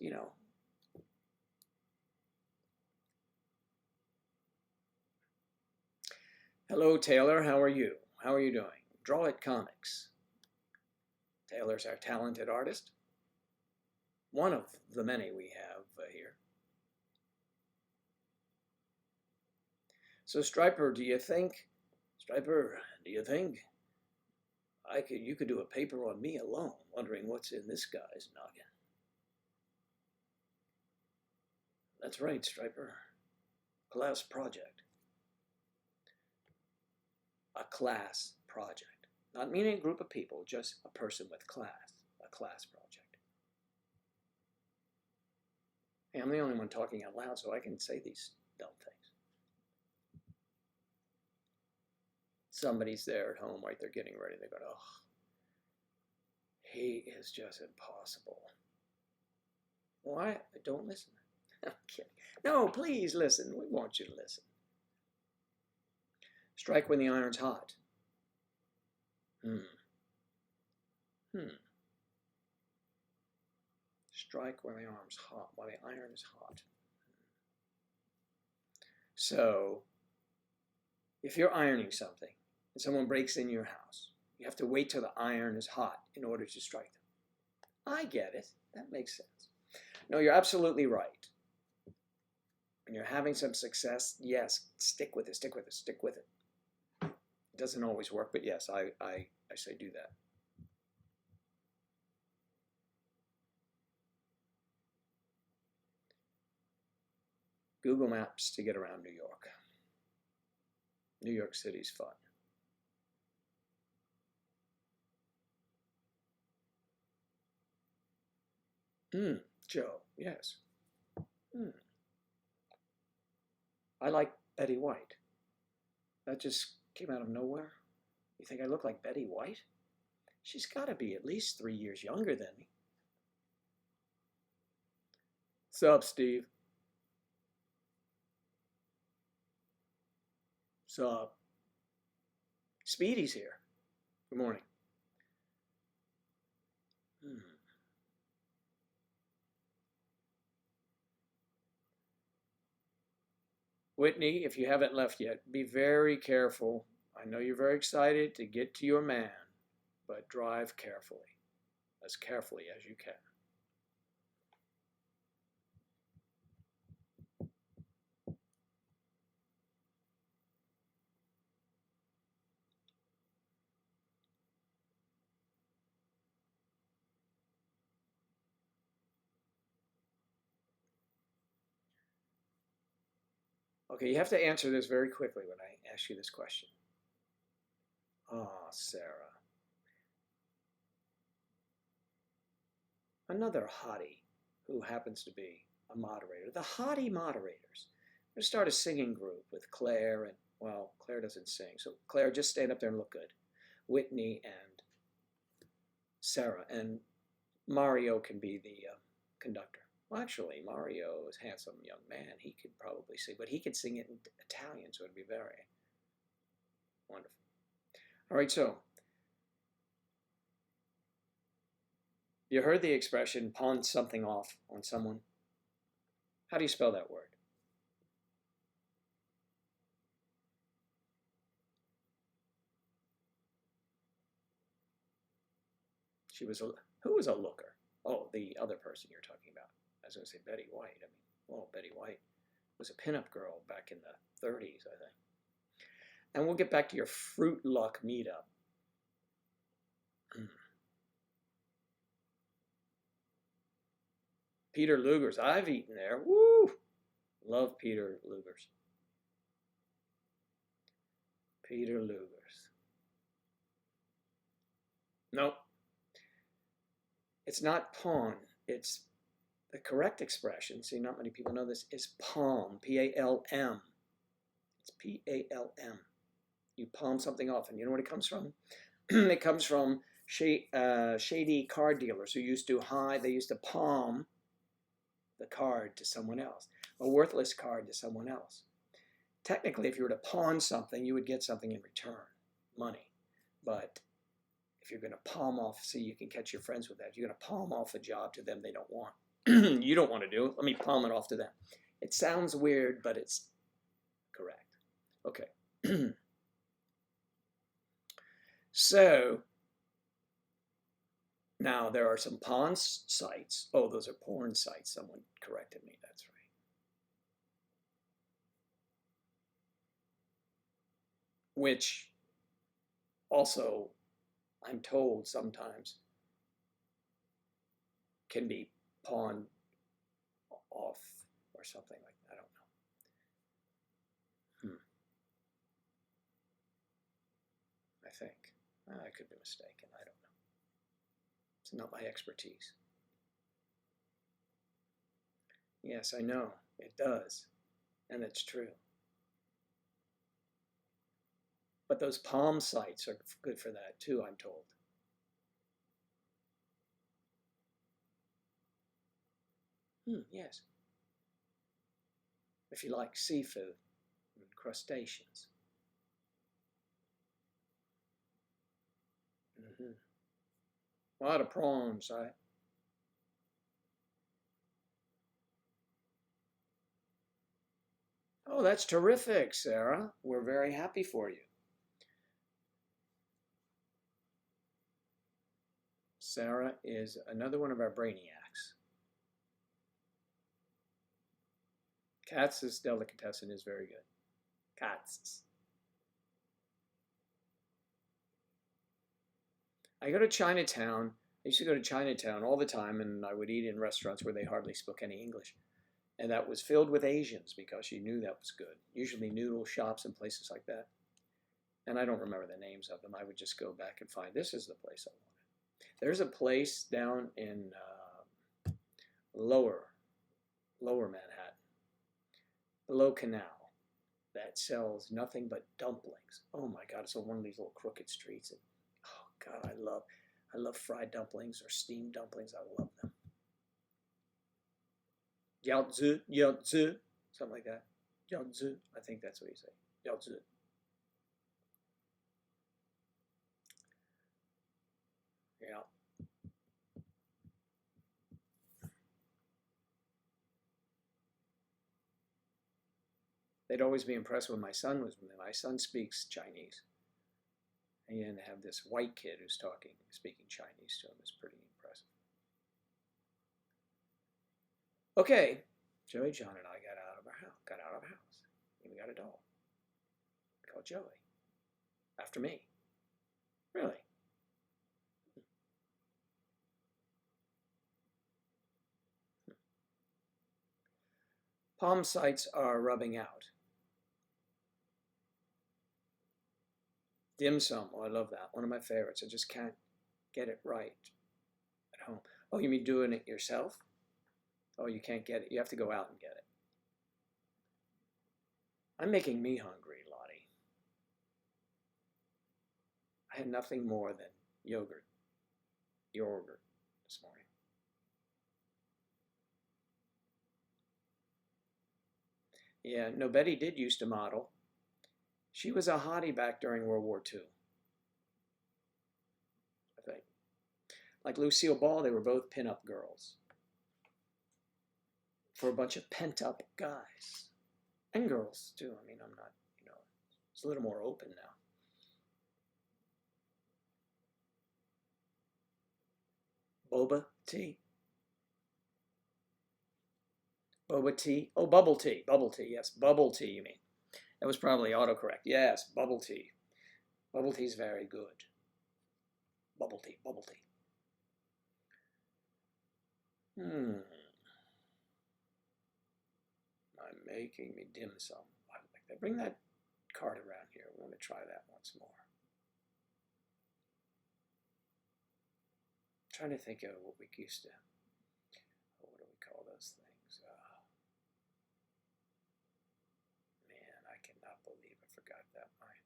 Speaker 1: Hello, Taylor. How are you? How are you doing? Draw It Comics. Taylor's our talented artist. One of the many we have here. So Striper, do you think you could do a paper on me alone, wondering what's in this guy's noggin? That's right, Striper. Class project. A class project. Not meaning a group of people, just a person with class. A class project. Hey, I'm the only one talking out loud, so I can say these dumb things. Somebody's there at home, right? They're getting ready. They go, oh, he is just impossible. Why? Don't listen. I'm kidding. No, please listen. We want you to listen. Strike when the iron's hot. Strike when the iron's hot. While the iron is hot. So, if you're ironing something and someone breaks in your house, You have to wait till the iron is hot in order to strike them. I get it. That makes sense. No, you're absolutely right. When you're having some success, yes, stick with it, stick with it, stick with it. It doesn't always work, but yes, I say do that. Google Maps to get around New York. New York City's fun. Joe, yes. I like Betty White. That just came out of nowhere. You think I look like Betty White? She's got to be at least 3 years younger than me. Sup, Steve? Sup? Speedy's here. Good morning. Whitney, if you haven't left yet, be very careful. I know you're very excited to get to your man, but drive carefully, as carefully as you can. Okay, you have to answer this very quickly when I ask you this question. Ah, Sarah. Another hottie who happens to be a moderator. The hottie moderators. I'm going to start a singing group with Claire and, well, Claire doesn't sing. So Claire, just stand up there and look good. Whitney and Sarah. And Mario can be the conductor. Well, actually, Mario is a handsome young man. He could probably sing, but he could sing it in Italian, so it'd be very wonderful. All right, so you heard the expression pawn something off on someone. How do you spell that word? Who was a looker? Oh, the other person you're talking about. I was going to say Betty White. I mean, well, Betty White was a pinup girl back in the 30s, I think. And we'll get back to your Fruit Luck meetup. Peter Luger's. I've eaten there. Woo! Love Peter Luger's. Peter Luger's. Nope. It's not pawn. It's the correct expression. See, not many people know this. Is palm. P-A-L-M. It's P-A-L-M. You palm something off, and you know what it comes from? It comes from shady card dealers who used to they used to palm the card to someone else, a worthless card to someone else. Technically, if you were to pawn something, you would get something in return, money. But if you're going to palm off, see, you can catch your friends with that. If you're going to palm off a job to them they don't want. You don't want to do it. Let me palm it off to them. It sounds weird, but it's correct. Okay. So now there are some pawn sites. Oh, those are porn sites. Someone corrected me. That's right. Which also, I'm told sometimes, can be pawned off or something like that. I don't know. I think. I could be mistaken. I don't know. It's not my expertise. Yes, I know. It does. And it's true. But those palm sites are good for that too, I'm told. Yes. If you like seafood and crustaceans. A lot of prawns, Oh, that's terrific, Sarah. We're very happy for you. Sarah is another one of our brainiacs. Katz's delicatessen is very good. Katz's. I go to Chinatown. I used to go to Chinatown all the time, and I would eat in restaurants where they hardly spoke any English. And that was filled with Asians because you knew that was good. Usually noodle shops and places like that. And I don't remember the names of them. I would just go back and find, this is the place I wanted. There's a place down in lower Manhattan, below Canal, that sells nothing but dumplings. Oh my God, it's on one of these little crooked streets. And, oh God, I love fried dumplings or steamed dumplings. I love them. Yaozi, yaozi, something like that. Yaozi, I think that's what you say. Yaozi. Yeah. They'd always be impressed when my son was with me. My son speaks Chinese. And have this white kid who's speaking Chinese to him is pretty impressive. Okay, Joey, John, and I got out of our house. And we got a dog called Joey. After me. Really? Palm sites are rubbing out. Dim sum, oh, I love that. One of my favorites. I just can't get it right at home. Oh, you mean doing it yourself? Oh, you can't get it. You have to go out and get it. I'm making me hungry, Lottie. I had nothing more than yogurt this morning. Yeah, no, Betty did used to model. She was a hottie back during World War II, I think. Like Lucille Ball, they were both pin-up girls for a bunch of pent-up guys. And girls, too. I mean, I'm not, it's a little more open now. Boba tea. Boba tea. Oh, bubble tea. Bubble tea. Yes, bubble tea, you mean. That was probably autocorrect. Yes, bubble tea. Bubble tea is very good. Bubble tea, bubble tea. I'm making me dim sum. I like that. Bring that card around here. We want to try that once more. I'm trying to think of what we used to. What do we call those things? Man, I cannot believe I forgot that line.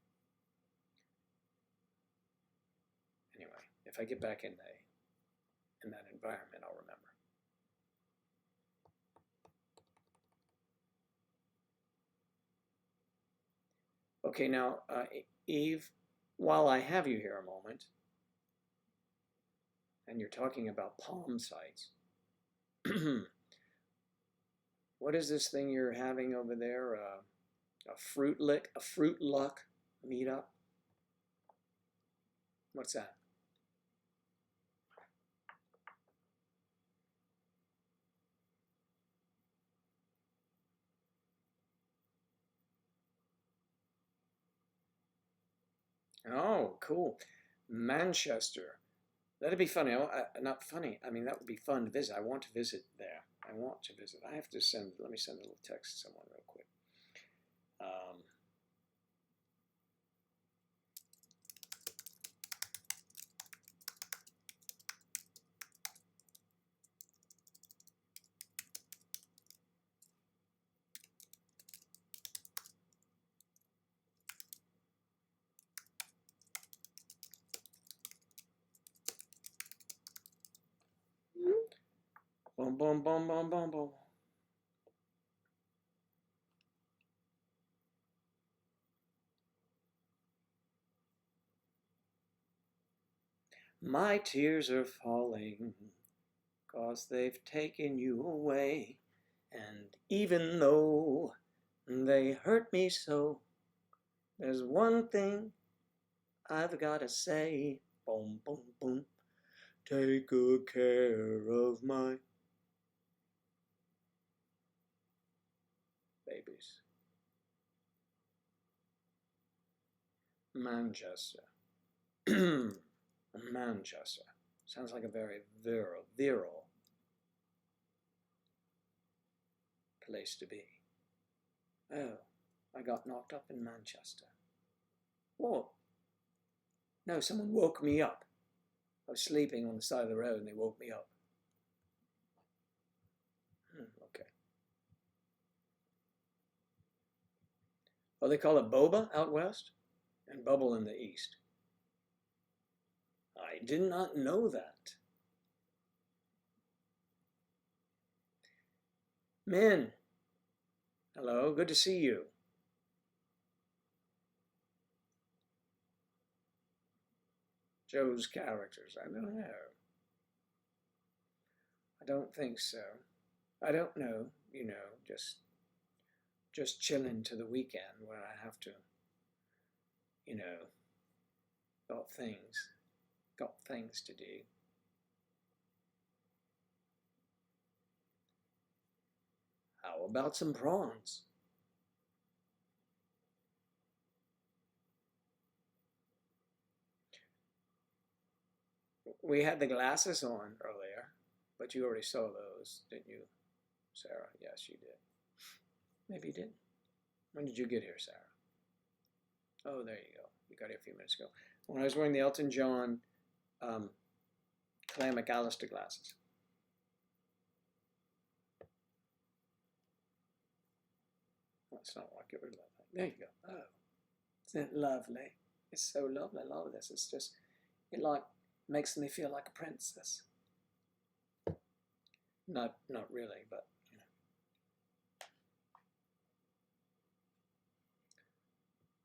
Speaker 1: Anyway, if I get back in that environment, I'll remember. Okay, now, Eve, while I have you here a moment, and you're talking about palm sites, what is this thing you're having over there? A fruit luck meetup? What's that? Oh, cool. Manchester. That'd be funny. Not funny. I mean, that would be fun to visit. I want to visit there. I want to visit. I have to let me send a little text to someone real quick. Boom, boom, boom, boom, boom, boom. My tears are falling, 'cause they've taken you away. And even though they hurt me so, there's one thing I've gotta say. Boom, boom, boom. Take good care of my babies. Manchester. Manchester. Sounds like a very virile place to be. Oh, I got knocked up in Manchester. What? No, someone woke me up. I was sleeping on the side of the road and they woke me up. Okay. Oh, they call it boba out west and bubble in the east. I did not know that. Men, hello, good to see you. Joe's characters, I don't know. I don't think so. I don't know, just chilling to the weekend where I have to, got things to do. How about some prawns? We had the glasses on earlier, but you already saw those, didn't you, Sarah? Yes, you did. Maybe you didn't. When did you get here, Sarah? Oh, there you go. You got here a few minutes ago. When I was wearing the Elton John Claire McAllister glasses. That's not what I get rid of that thing. There you go. Oh, isn't it lovely? It's so lovely. I love this. It's just, it like makes me feel like a princess. Not really, but you know.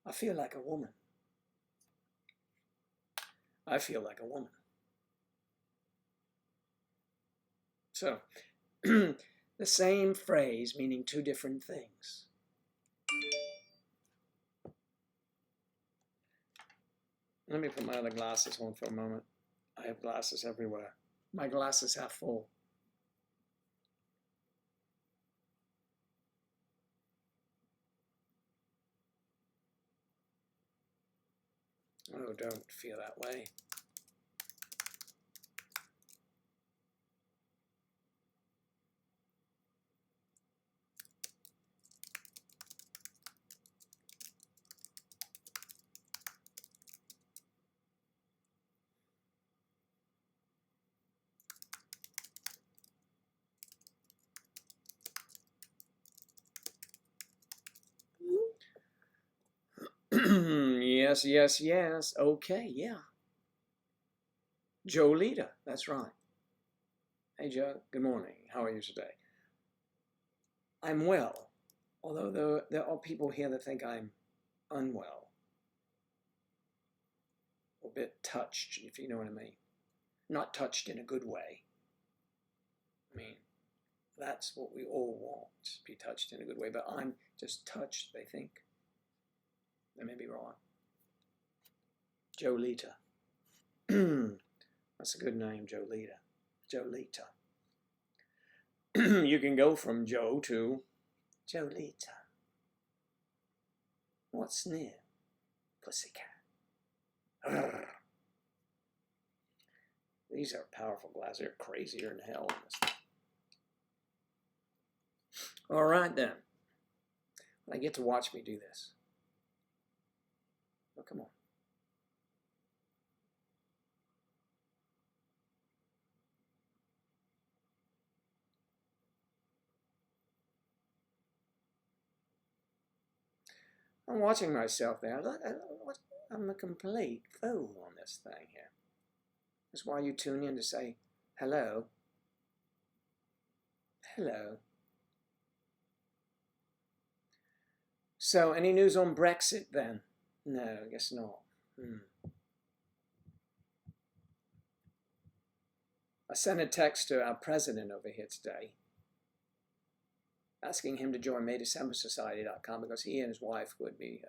Speaker 1: I feel like a woman. I feel like a woman. So, the same phrase meaning two different things. Let me put my other glasses on for a moment. I have glasses everywhere. My glass is half full. Oh, don't feel that way. Yes, yes, yes. Okay, yeah. Jolita, that's right. Hey, Joe. Good morning. How are you today? I'm well, although there are people here that think I'm unwell. A bit touched, if you know what I mean. Not touched in a good way. I mean, that's what we all want, be touched in a good way, but I'm just touched, they think. They may be wrong. Jolita. That's a good name, Jolita. Jolita. You can go from Joe to Jolita. What's new, pussycat? Urgh. These are powerful glasses. They're crazier than hell. All right, then. I get to watch me do this. Oh, come on. I'm watching myself there. I'm a complete fool on this thing here. That's why you tune in to say hello. Hello. So, any news on Brexit then? No, I guess not. I sent a text to our president over here today asking him to join MayDecemberSociety.com because he and his wife would be,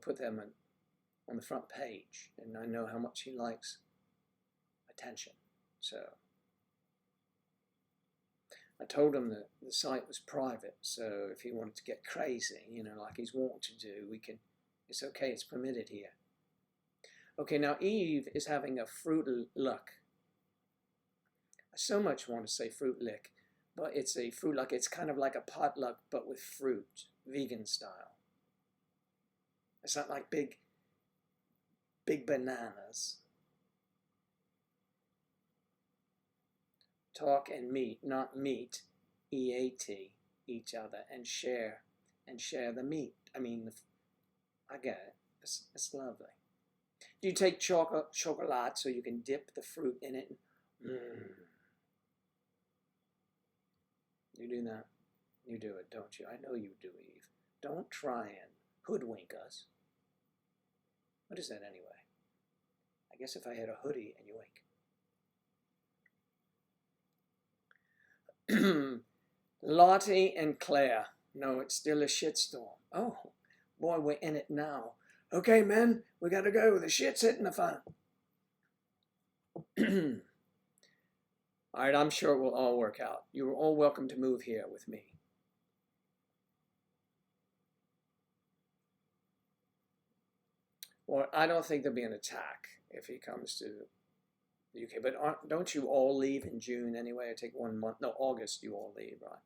Speaker 1: put them on the front page, and I know how much he likes attention. So I told him that the site was private, so if he wanted to get crazy, you know, like he's wanting to do, we can, it's okay, it's permitted here. Okay, now Eve is having a fruit luck. I so much want to say fruit lick, but it's a fruit luck. It's kind of like a potluck, but with fruit, vegan style. It's not like big bananas. Talk and meet, not meet, E-A-T, each other, and share the meat. I mean, I get it. It's lovely. Do you take chocolate so you can dip the fruit in it? You do that? You do it, don't you? I know you do, Eve. Don't try and hoodwink us. What is that anyway? I guess if I had a hoodie and you wink. Lottie and Claire. No, it's still a shitstorm. Oh, boy, we're in it now. Okay, men, we gotta go. The shit's hitting the fan. All right, I'm sure it will all work out. You're all welcome to move here with me. Well, I don't think there'll be an attack if he comes to the UK. But don't you all leave in June anyway? I take 1 month. No, August you all leave, right?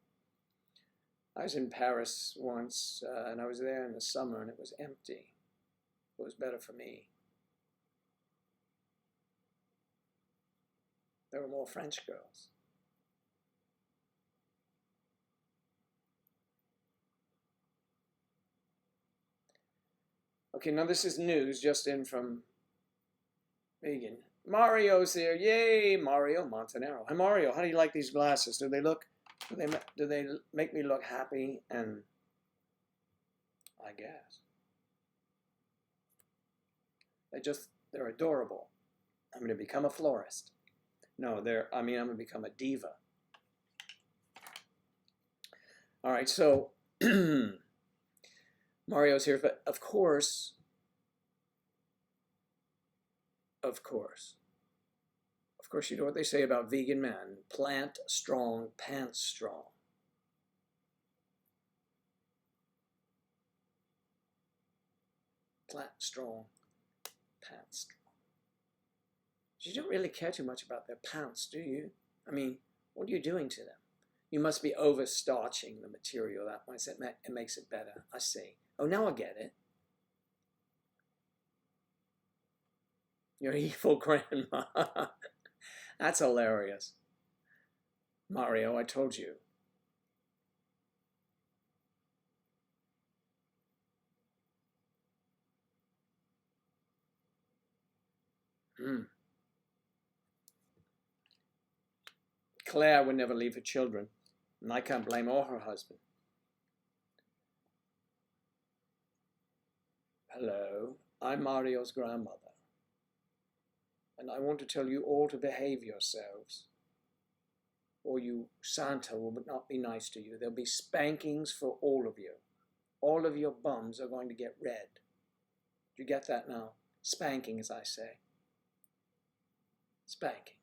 Speaker 1: I was in Paris once, and I was there in the summer, and it was empty. It was better for me. There were more French girls. Okay, now this is news just in from Vegan. Mario's here. Yay, Mario Montanaro. Hi, Mario. How do you like these glasses? Do they make me look happy? And I guess they're adorable. I'm going to become a florist. No, I'm going to become a diva. All right, so Mario's here, but of course, you know what they say about vegan men: plant strong, pants strong. Plant strong, pants strong. You don't really care too much about their pants, do you? I mean, what are you doing to them? You must be over-starching the material that way. It makes it better. I see. Oh, now I get it. Your evil grandma. That's hilarious. Mario, I told you. Claire would never leave her children, and I can't blame her husband. Hello, I'm Mario's grandmother, and I want to tell you all to behave yourselves, or Santa will not be nice to you. There'll be spankings for all of you. All of your bums are going to get red. Do you get that now? Spanking, as I say. Spankings.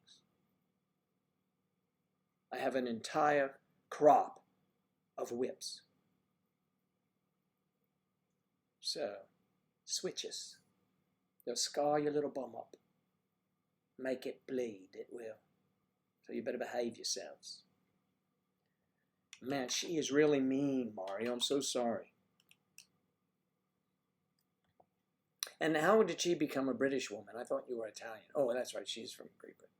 Speaker 1: I have an entire crop of whips. So, switches. They'll scar your little bum up. Make it bleed, it will. So you better behave yourselves. Man, she is really mean, Mario. I'm so sorry. And how did she become a British woman? I thought you were Italian. Oh, that's right. She's from Great Britain.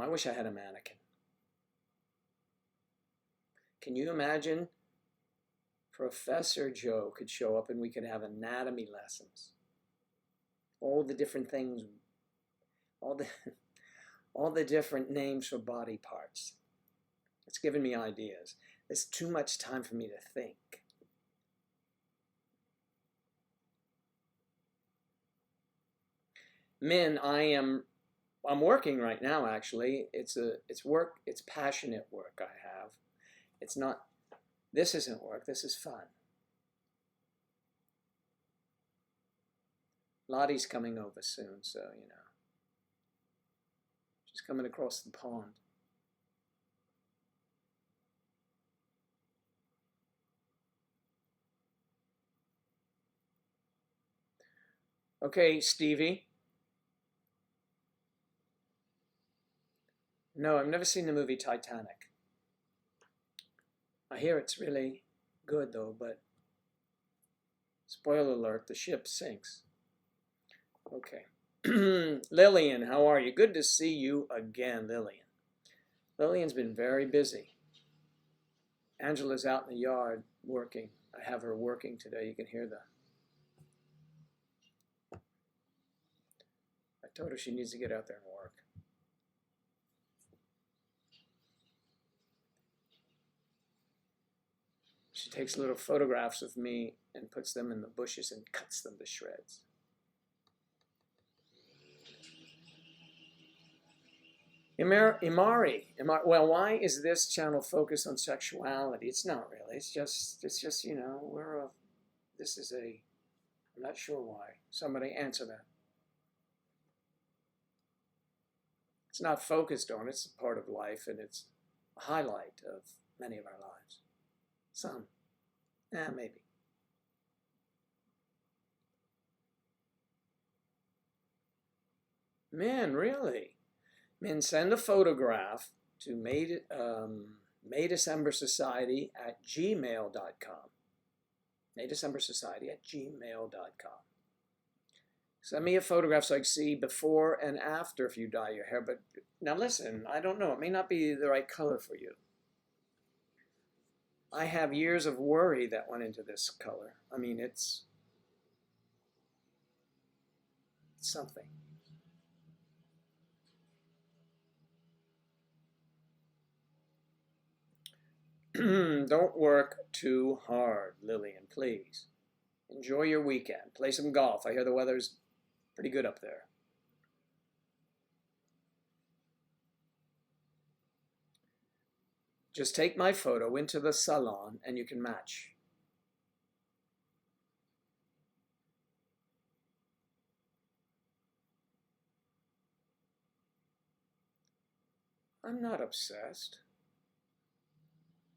Speaker 1: I wish I had a mannequin. Can you imagine? Professor Joe could show up and we could have anatomy lessons. All the different things, all the different names for body parts. It's given me ideas. There's too much time for me to think. Min, I'm working right now actually. It's work, it's passionate work I have. It's not, this isn't work, this is fun. Lottie's coming over soon, so you know. She's coming across the pond. Okay, Stevie. No, I've never seen the movie Titanic. I hear it's really good though, but spoiler alert, the ship sinks. Okay. Lillian, how are you? Good to see you again, Lillian. Lillian's been very busy. Angela's out in the yard working. I have her working today. You can hear I told her she needs to get out there and work. She takes little photographs of me and puts them in the bushes and cuts them to shreds. Imari, well, why is this channel focused on sexuality? It's not really. It's just you know, I'm not sure why. Somebody answer that. It's not focused on, it's a part of life, and it's a highlight of many of our lives. Some. Maybe. Man, really? Man, send a photograph to maydecembersociety@gmail.com. maydecembersociety@gmail.com. Send me a photograph so I can see before and after if you dye your hair. But now listen, I don't know. It may not be the right color for you. I have years of worry that went into this color. I mean, it's something. Don't work too hard, Lillian, please. Enjoy your weekend. Play some golf. I hear the weather's pretty good up there. Just take my photo into the salon and you can match. I'm not obsessed.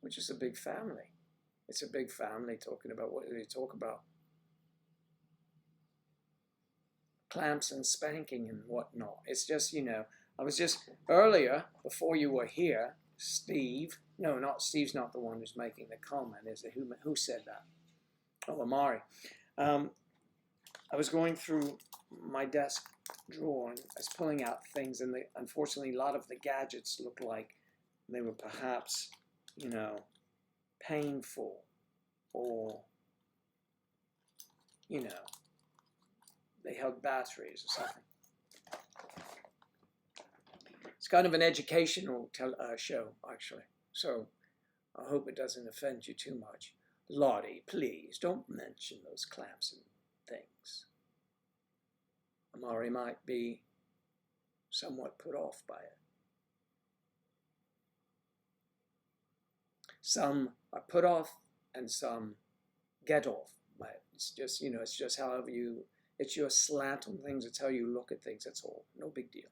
Speaker 1: We're just a big family. It's a big family talking about what do they talk about? Clamps and spanking and whatnot. It's just, you know, I was just earlier, before you were here, Steve, no, not Steve's not the one who's making the comment, is it? Who said that? Oh, Amari. I was going through my desk drawer and I was pulling out things, and unfortunately a lot of the gadgets looked like they were perhaps, you know, painful, or, you know, they held batteries or something. It's kind of an educational show, actually, so I hope it doesn't offend you too much. Lottie, please don't mention those clamps and things. Amari might be somewhat put off by it. Some are put off and some get off by it. It's just, you know, it's just however you, it's your slant on things. It's how you look at things. That's all. No big deal.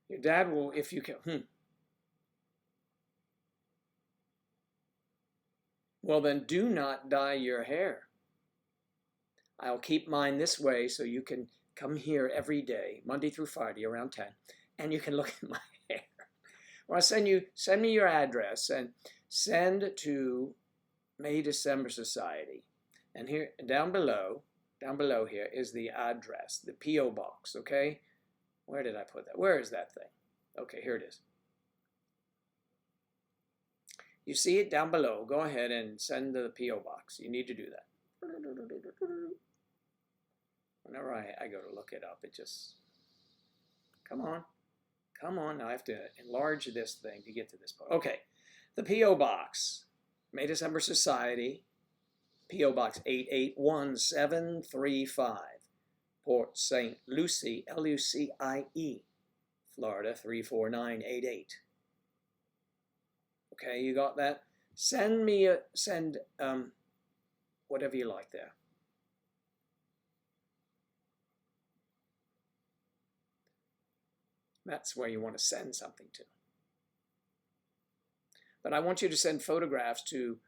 Speaker 1: Your dad will, if you can, Well, then do not dye your hair. I'll keep mine this way so you can come here every day, Monday through Friday around 10, and you can look at my hair. Or I'll send me your address and send to May December Society. And here, down below here is the address, the P.O. box, okay? Where did I put that? Where is that thing? Okay, here it is. You see it down below. Go ahead and send to the P.O. box. You need to do that. Whenever I go to look it up, it just, come on. Come on. Now I have to enlarge this thing to get to this part. Okay, the P.O. box, May December Society, P.O. Box 881735, Port St Lucie, Lucie, Florida 34988. Okay, you got that? Send whatever you like there. That's where you want to send something to. But I want you to send photographs to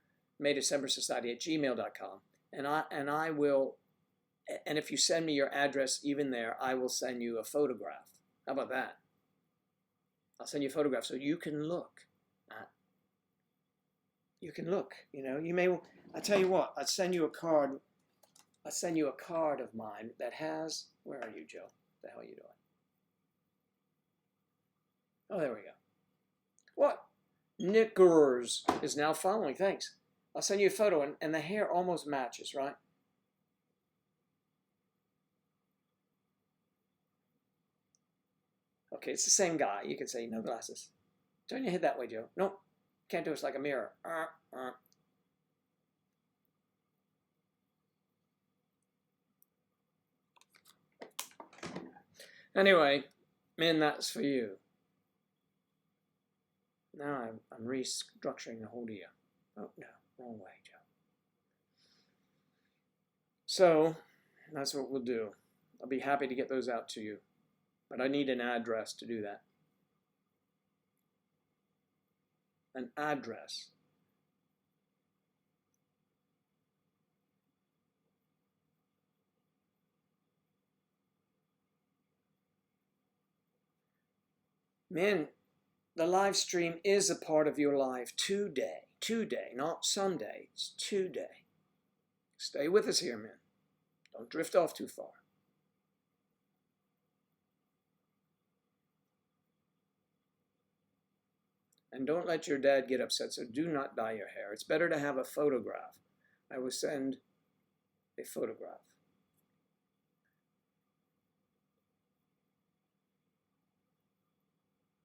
Speaker 1: maydecembersociety@gmail.com, and I will, and if you send me your address even there, I will send you a photograph. How about that? I'll send you a photograph so you can look. You can look. You know, you may. I tell you what. I'll send you a card. I'll send you a card of mine that has. Where are you, Joe? What the hell are you doing? Oh, there we go. What? Knickers is now following. Thanks. I'll send you a photo, and the hair almost matches, right? Okay, it's the same guy. You could say no glasses. Turn your head that way, Joe. No, can't do it. It's like a mirror. Anyway, Min, that's for you. Now I'm restructuring the whole deal. Oh, no, wrong way, Joe. So, that's what we'll do. I'll be happy to get those out to you. But I need an address to do that. An address. Man, the live stream is a part of your life today. Today, not someday. It's today. Stay with us here, man. Don't drift off too far. And don't let your dad get upset, so do not dye your hair. It's better to have a photograph. I will send a photograph.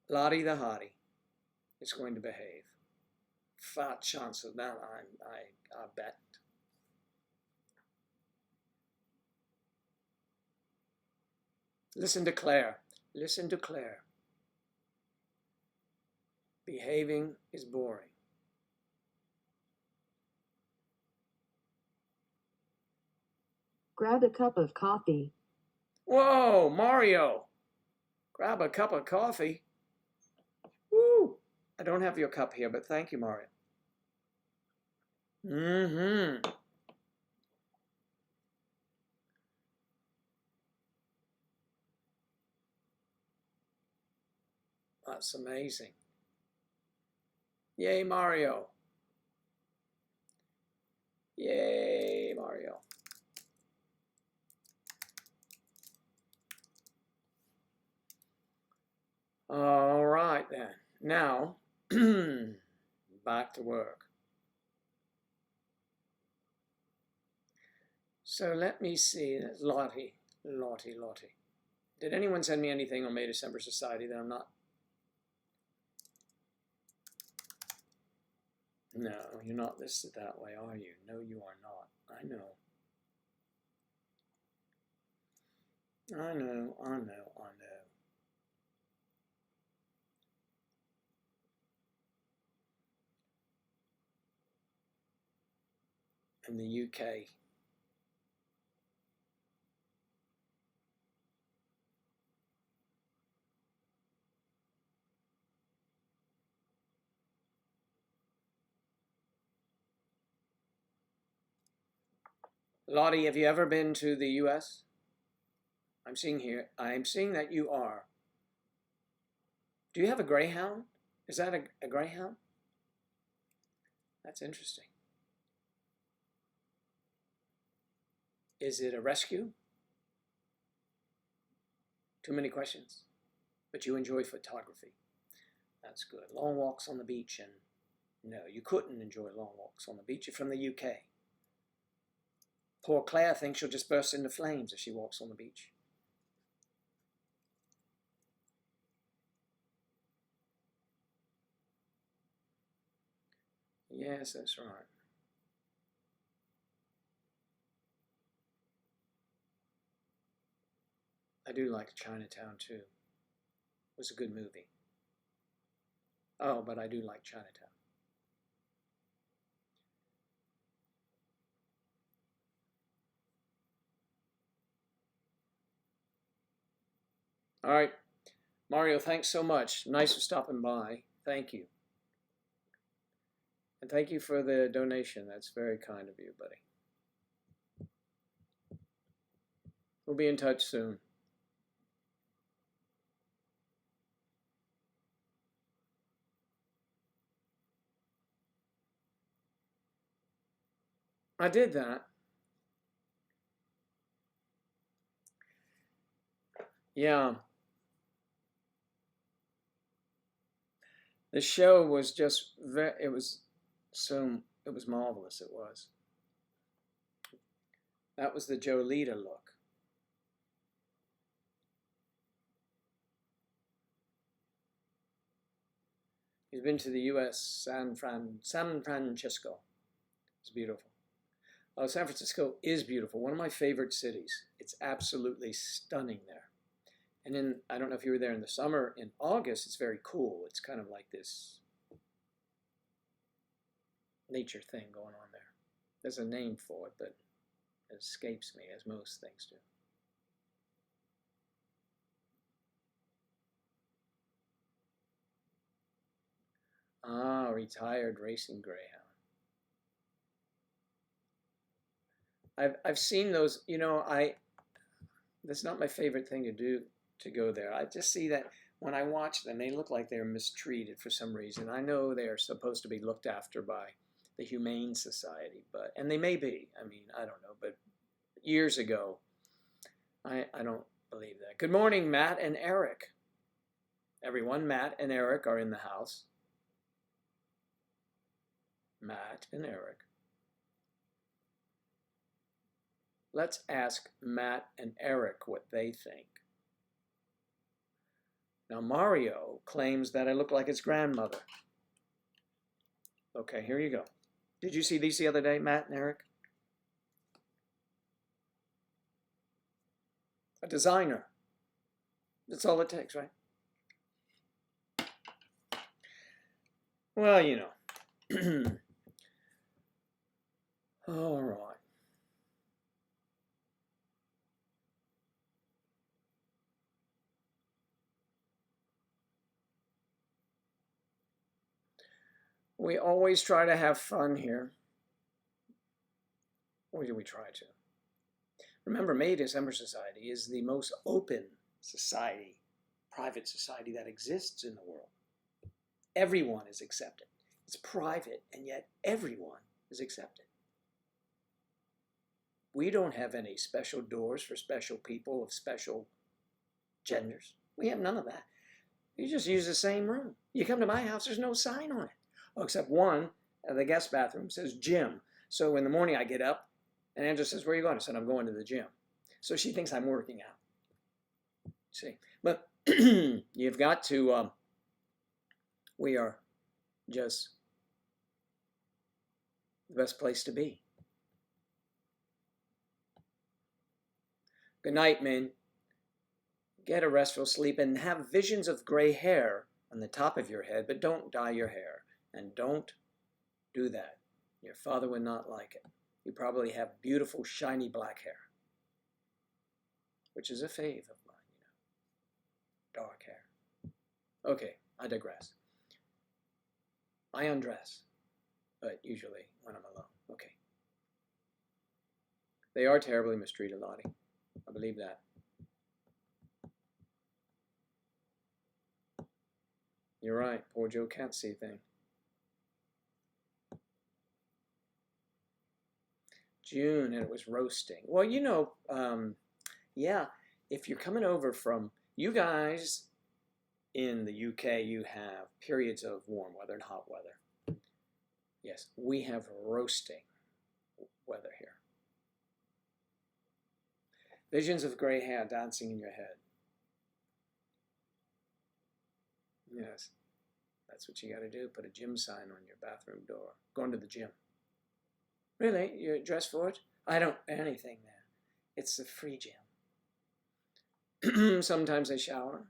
Speaker 1: Lottie the Hottie is going to behave. Fat chance of that, I bet. Listen to Claire. Listen to Claire. Behaving is boring.
Speaker 3: Grab a cup of coffee.
Speaker 1: Whoa, Mario! Grab a cup of coffee. Woo! I don't have your cup here, but thank you, Mario. That's amazing. Yay, Mario. Yay, Mario. All right, then. Now, back to work. So let me see. That's Lottie. Did anyone send me anything on May December Society that I'm not? No, you're not listed that way, are you? No, you are not. I know. In the UK. Lottie, have you ever been to the US? I'm seeing that you are. Do you have a greyhound? Is that a greyhound? That's interesting. Is it a rescue? Too many questions. But you enjoy photography. That's good. Long walks on the beach, and no, you couldn't enjoy long walks on the beach. You're from the UK. Poor Claire thinks she'll just burst into flames if she walks on the beach. Yes, that's right. I do like Chinatown too. It was a good movie. Oh, but I do like Chinatown. All right, Mario, thanks so much. Nice for stopping by. Thank you. And thank you for the donation. That's very kind of you, buddy. We'll be in touch soon. I did that. Yeah. The show was just it was marvelous. It was. That was the Jolita look. He's been to the U.S. San Francisco. It's beautiful. Oh, San Francisco is beautiful. One of my favorite cities. It's absolutely stunning there. And then I don't know if you were there in the summer. In August, it's very cool. It's kind of like this nature thing going on there. There's a name for it, but it escapes me, as most things do. Ah, retired racing greyhound. I've seen those. You know, that's not my favorite thing to do, to go there. I just see that when I watch them, they look like they're mistreated for some reason. I know they're supposed to be looked after by the Humane Society, and they may be. I mean, I don't know, but years ago, I don't believe that. Good morning, Matt and Eric. Everyone, Matt and Eric are in the house. Matt and Eric. Let's ask Matt and Eric what they think. Now, Mario claims that I look like his grandmother. Okay, here you go. Did you see these the other day, Matt and Eric? A designer. That's all it takes, right? Well, you know. All right. We always try to have fun here. Or do we try to? Remember, May December Society is the most open society, private society that exists in the world. Everyone is accepted. It's private, and yet everyone is accepted. We don't have any special doors for special people of special genders. We have none of that. You just use the same room. You come to my house, there's no sign on it. Oh, except one, the guest bathroom says gym. So in the morning I get up, and Angela says, where are you going? I said, I'm going to the gym. So she thinks I'm working out. See, but you've got to, we are just the best place to be. Good night, men. Get a restful sleep and have visions of gray hair on the top of your head, but don't dye your hair. And don't do that. Your father would not like it. You probably have beautiful, shiny black hair, which is a fave of mine, you know. Dark hair. Okay, I digress. I undress, but usually when I'm alone. Okay. They are terribly mistreated, Lottie. I believe that. You're right. Poor Joe can't see a thing. June, and it was roasting. Well, you know, yeah, if you're coming over from, you guys in the UK, you have periods of warm weather and hot weather. Yes, we have roasting weather here. Visions of gray hair dancing in your head. Yes, that's what you got to do. Put a gym sign on your bathroom door. Going to the gym. Really? You're dressed for it? I don't anything there. It's a free gym. Sometimes I shower.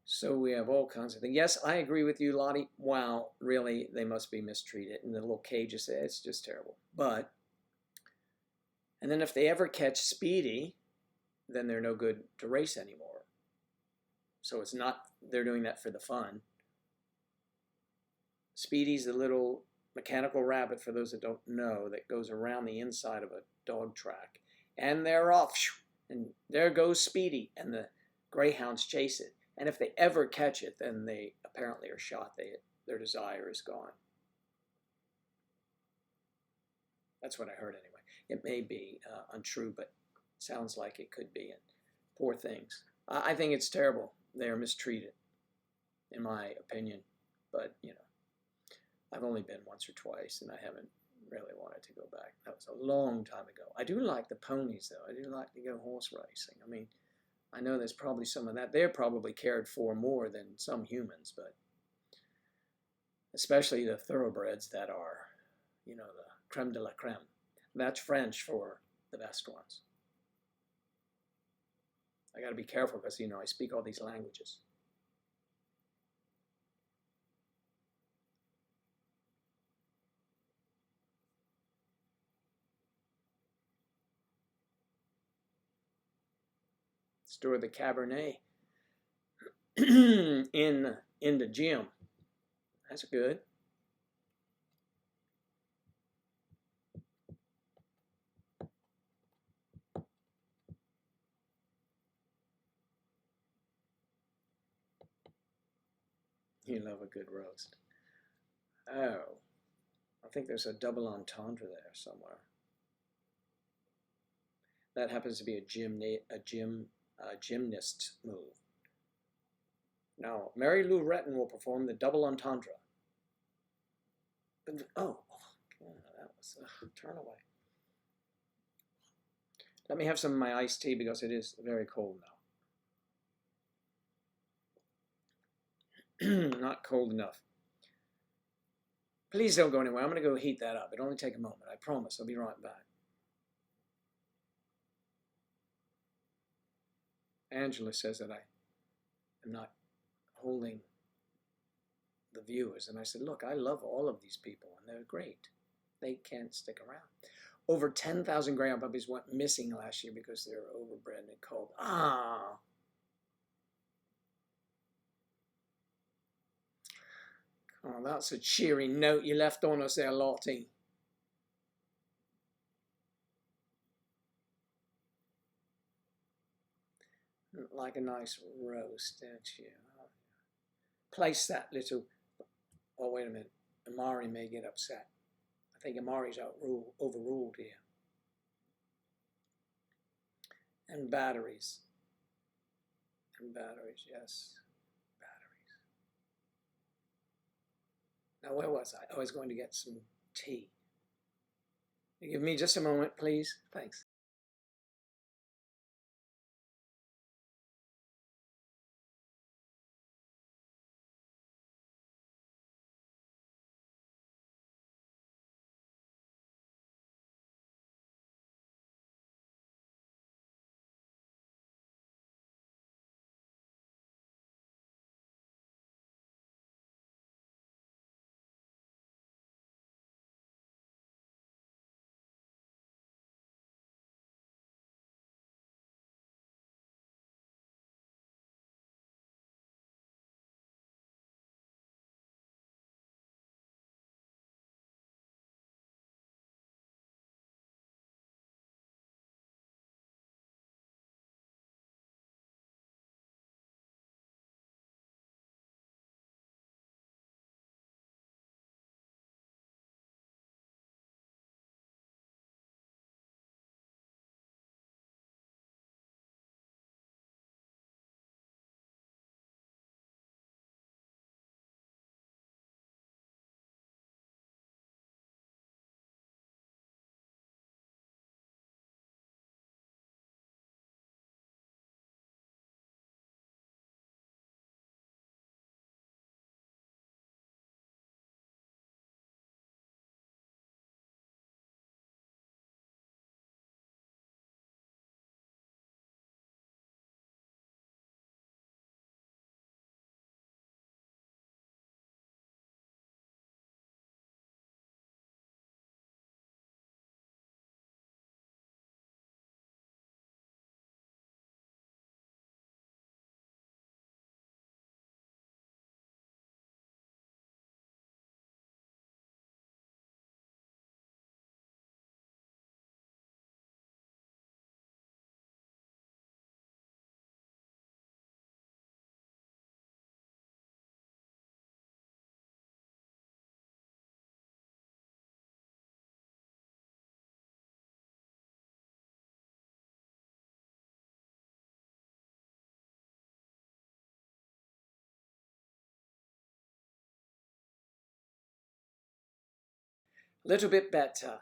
Speaker 1: So we have all kinds of things. Yes, I agree with you, Lottie. Wow, really, they must be mistreated. And the little cages, it's just terrible. But, and then if they ever catch Speedy, then they're no good to race anymore. So it's not, they're doing that for the fun. Speedy's the little mechanical rabbit, for those that don't know, that goes around the inside of a dog track. And they're off. And there goes Speedy. And the greyhounds chase it. And if they ever catch it, then they apparently are shot. Their desire is gone. That's what I heard anyway. It may be untrue, but sounds like it could be. And poor things. I think it's terrible. They are mistreated, in my opinion. But, you know, I've only been once or twice, and I haven't really wanted to go back. That was a long time ago. I do like the ponies, though. I do like to go horse racing. I mean, I know there's probably some of that. They're probably cared for more than some humans, but especially the thoroughbreds that are, you know, the creme de la creme. That's French for the best ones. I got to be careful because, you know, I speak all these languages. Store the Cabernet in the gym. That's good. You love a good roast. Oh, I think there's a double entendre there somewhere. That happens to be a gymnast's move. Now, Mary Lou Retton will perform the double entendre. Oh, God, that was turn away. Let me have some of my iced tea because it is very cold now. Not cold enough. Please don't go anywhere. I'm going to go heat that up. It'll only take a moment. I promise. I'll be right back. Angela says that I am not holding the viewers. And I said, look, I love all of these people, and they're great. They can't stick around. Over 10,000 greyhound puppies went missing last year because they were overbred and cold. Ah. Oh, that's a cheery note you left on us there, Lottie. Like a nice roast, don't you? Place that little... Oh, wait a minute. Amari may get upset. I think Amari's overruled here. And batteries. And batteries, yes. Batteries. Now, where was I? I was going to get some tea. Give me just a moment, please. Thanks. A little bit better.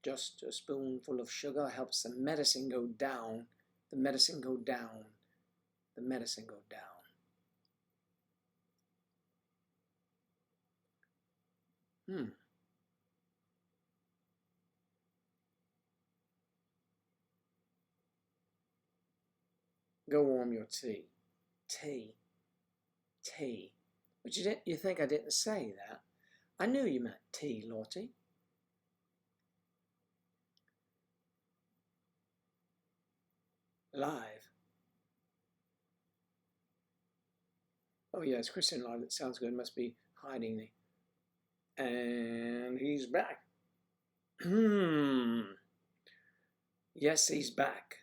Speaker 1: Just a spoonful of sugar helps the medicine go down. The medicine go down. The medicine go down. Go warm your tea. Tea. Tea. But you think I didn't say that? I knew you meant tea, Lottie. Live. Oh yeah, it's Christian live. That sounds good. Must be hiding me. And he's back. Yes, he's back.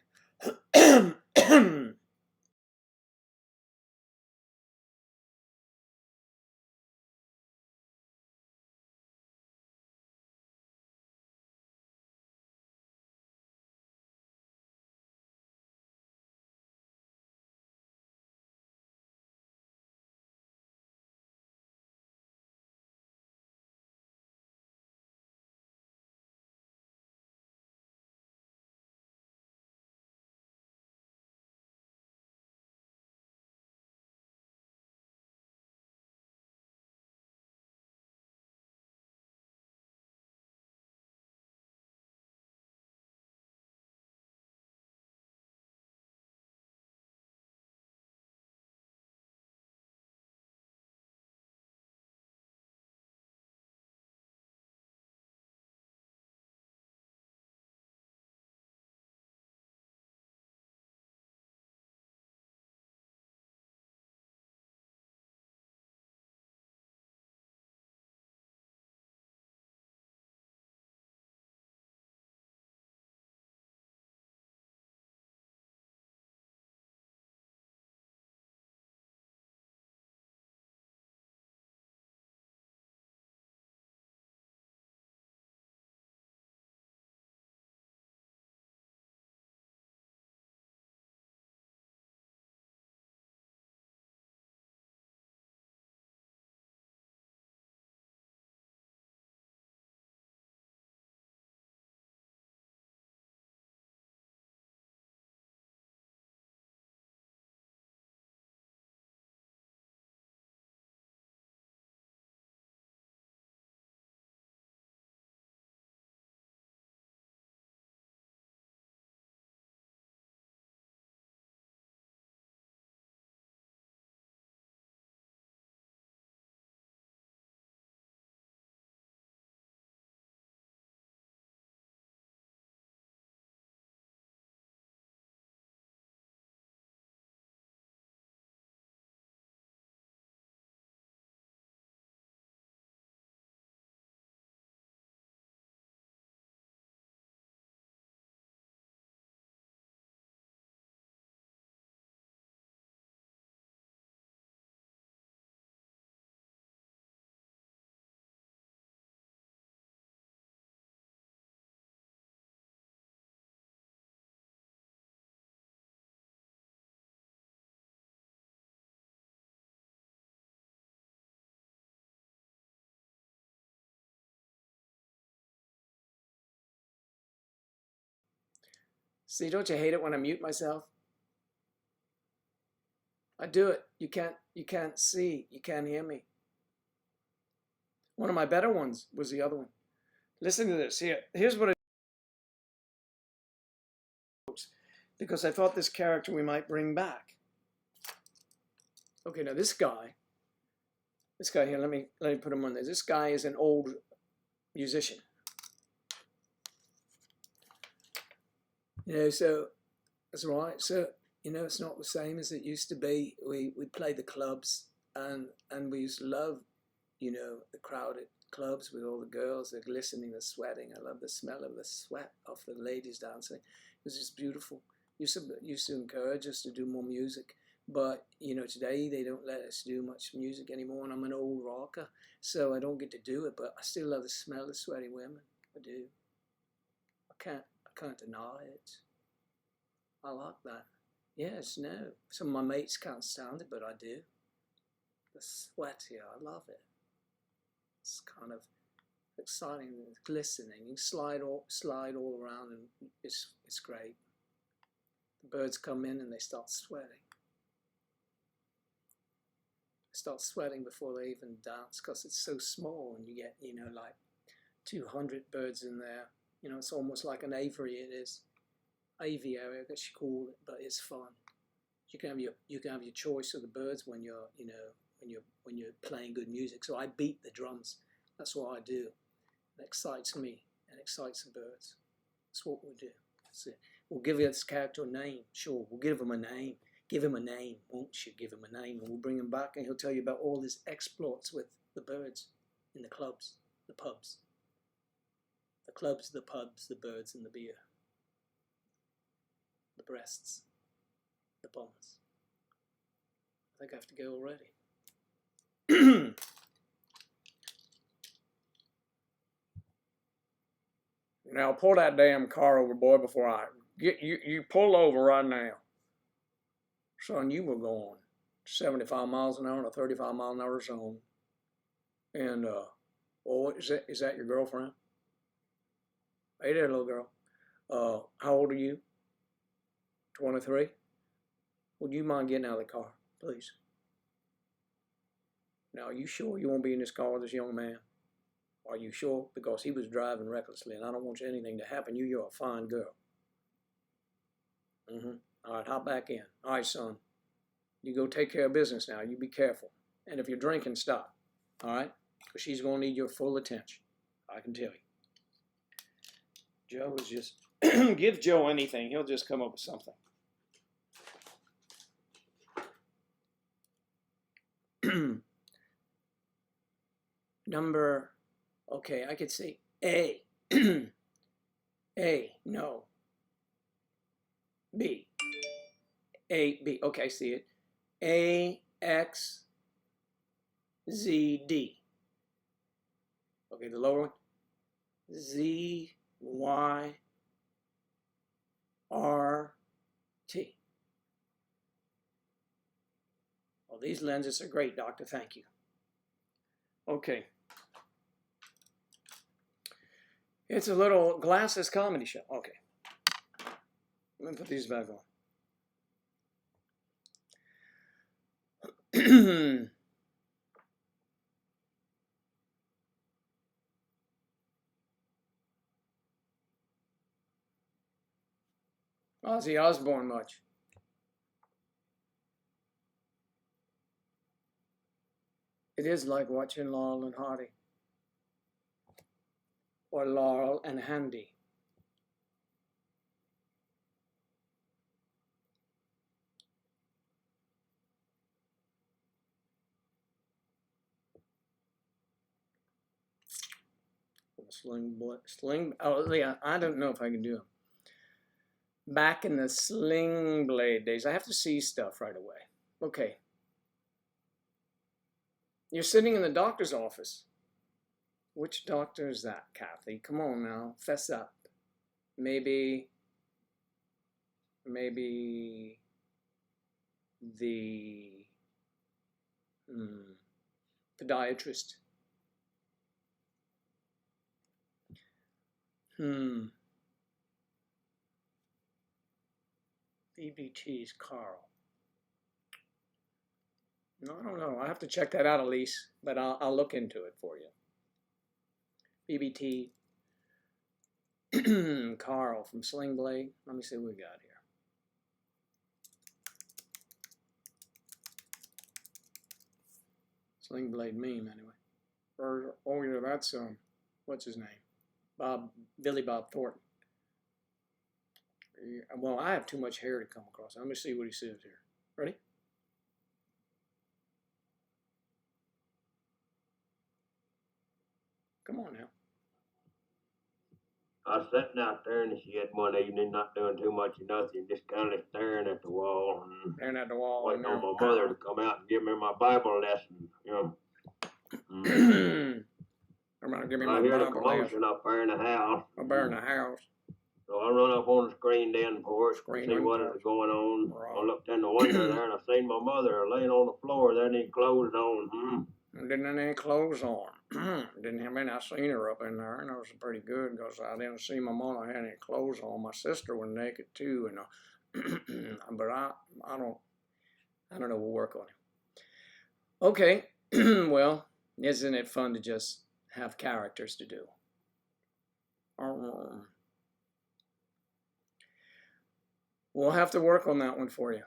Speaker 1: See, don't you hate it when I mute myself? I do it. You can't see. You can't hear me. One of my better ones was the other one. Listen to this. Here's what because I thought this character we might bring back. Okay, now this guy here, let me put him on there. This guy is an old musician. So that's right. So it's not the same as it used to be. We'd play the clubs and we used to love, the crowded clubs with all the girls, they're glistening, they're sweating. I love the smell of the sweat off the ladies dancing. It was just beautiful. Used to encourage us to do more music, but today they don't let us do much music anymore, and I'm an old rocker, so I don't get to do it, but I still love the smell of sweaty women. I do. I can't deny it. I like that. Yes, no. Some of my mates can't stand it, but I do. The sweat here, I love it. It's kind of
Speaker 3: exciting, it's glistening. You slide all around, and it's great. The birds come in and they start sweating. They start sweating before they even dance because it's so small, and you get, like 200 birds in there. It's almost like an aviary. It is aviary, I guess you call it, but it's fun. You can have your choice of the birds when you're playing good music. So I beat the drums. That's what I do. It excites me and excites the birds. That's what we'll do. That's it. We'll give this character a name. Sure, we'll give him a name. Give him a name, won't you? Give him a name, and we'll bring him back, and he'll tell you about all his exploits with the birds in the clubs, the pubs. The clubs, the pubs, the birds, and the beer. The breasts, the bums. I think I have to go already.
Speaker 1: Now pull that damn car over, boy, before I get you. You pull over right now. Son, you were going 75 miles an hour in a 35 mile an hour zone. And, is that your girlfriend? Hey there, little girl. How old are you? 23? Would you mind getting out of the car, please? Now, are you sure you won't be in this car with this young man? Are you sure? Because he was driving recklessly, and I don't want anything to happen to you. You're a fine girl. All right, hop back in. All right, son. You go take care of business now. You be careful. And if you're drinking, stop. All right? Because she's going to need your full attention. I can tell you. Joe is just... give Joe anything. He'll just come up with something.
Speaker 3: Number... Okay, I could say A. A, no. B. A, B. Okay, I see it. A, X, Z, D. Okay, the lower one. Z, Y, R, T. Oh, these lenses are great, Doctor. Thank you.
Speaker 1: Okay. It's a little glasses comedy show. Okay. Let me put these back on. Ozzy Osbourne much. It is like watching Laurel and Hardy. Or Laurel and Handy. Oh yeah, I don't know if I can do them. Back in the Sling Blade days, I have to see stuff right away. Okay. You're sitting in the doctor's office. Which doctor is that, Kathy? Come on now, fess up. Maybe the podiatrist. BBT's Carl. No, I don't know. I have to check that out, Elise, but I'll look into it for you. BBT Carl from Sling Blade. Let me see what we got here. Sling Blade meme, anyway. Oh yeah, that's what's his name? Billy Bob Thornton. Well, I have too much hair to come across. Let me see what he says here. Ready? Come on now.
Speaker 4: I was sitting out there in the shed one evening, not doing too much of nothing, just kind of staring at the wall and
Speaker 1: Staring at the wall.
Speaker 4: waiting on my mother to come out and give me my Bible lesson,
Speaker 1: I'm gonna give me
Speaker 4: I
Speaker 1: my
Speaker 4: hear the
Speaker 1: Bible
Speaker 4: commotion up there in the house.
Speaker 1: Up there in the house.
Speaker 4: So I run up on the screened in porch to see what
Speaker 1: porch.
Speaker 4: was going on.
Speaker 1: Right.
Speaker 4: I looked in the window there and I seen my mother laying on the floor there and he clothes on.
Speaker 1: Didn't have any clothes on. Didn't have any. I seen her up in there, and it was pretty good because I didn't see my mama had any clothes on. My sister was naked too, and but I don't know. We'll work on it. Okay. Well, isn't it fun to just have characters to do? We'll have to work on that one for you.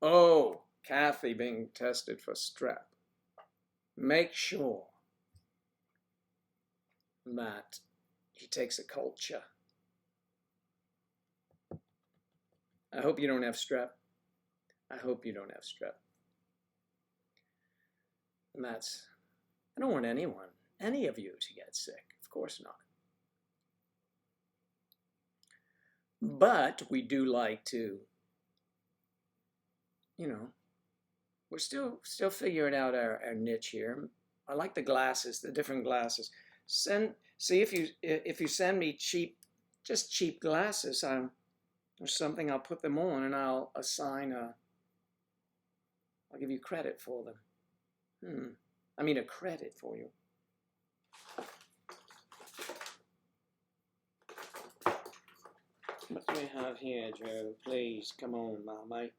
Speaker 1: Oh, Kathy being tested for strep. Make sure that he takes a culture. I hope you don't have strep. I hope you don't have strep. And that's, I don't want any of you to get sick. Of course not. But we do like to, you know, we're still figuring out our niche here. I like the glasses, the different glasses. See if you send me just cheap glasses, or something, I'll put them on and I'll give you credit for them. I mean a credit for you. What do we have here, Joe? Please, come on, mate.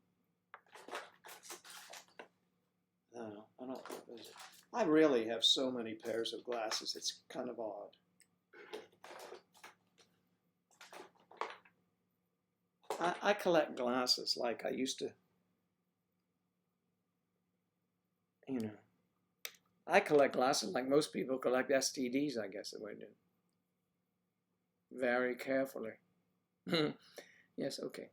Speaker 1: I really have so many pairs of glasses, it's kind of odd. I collect glasses like I used to, you know. I collect glasses like most people collect STDs, I guess it would do. Very carefully. Yes, okay.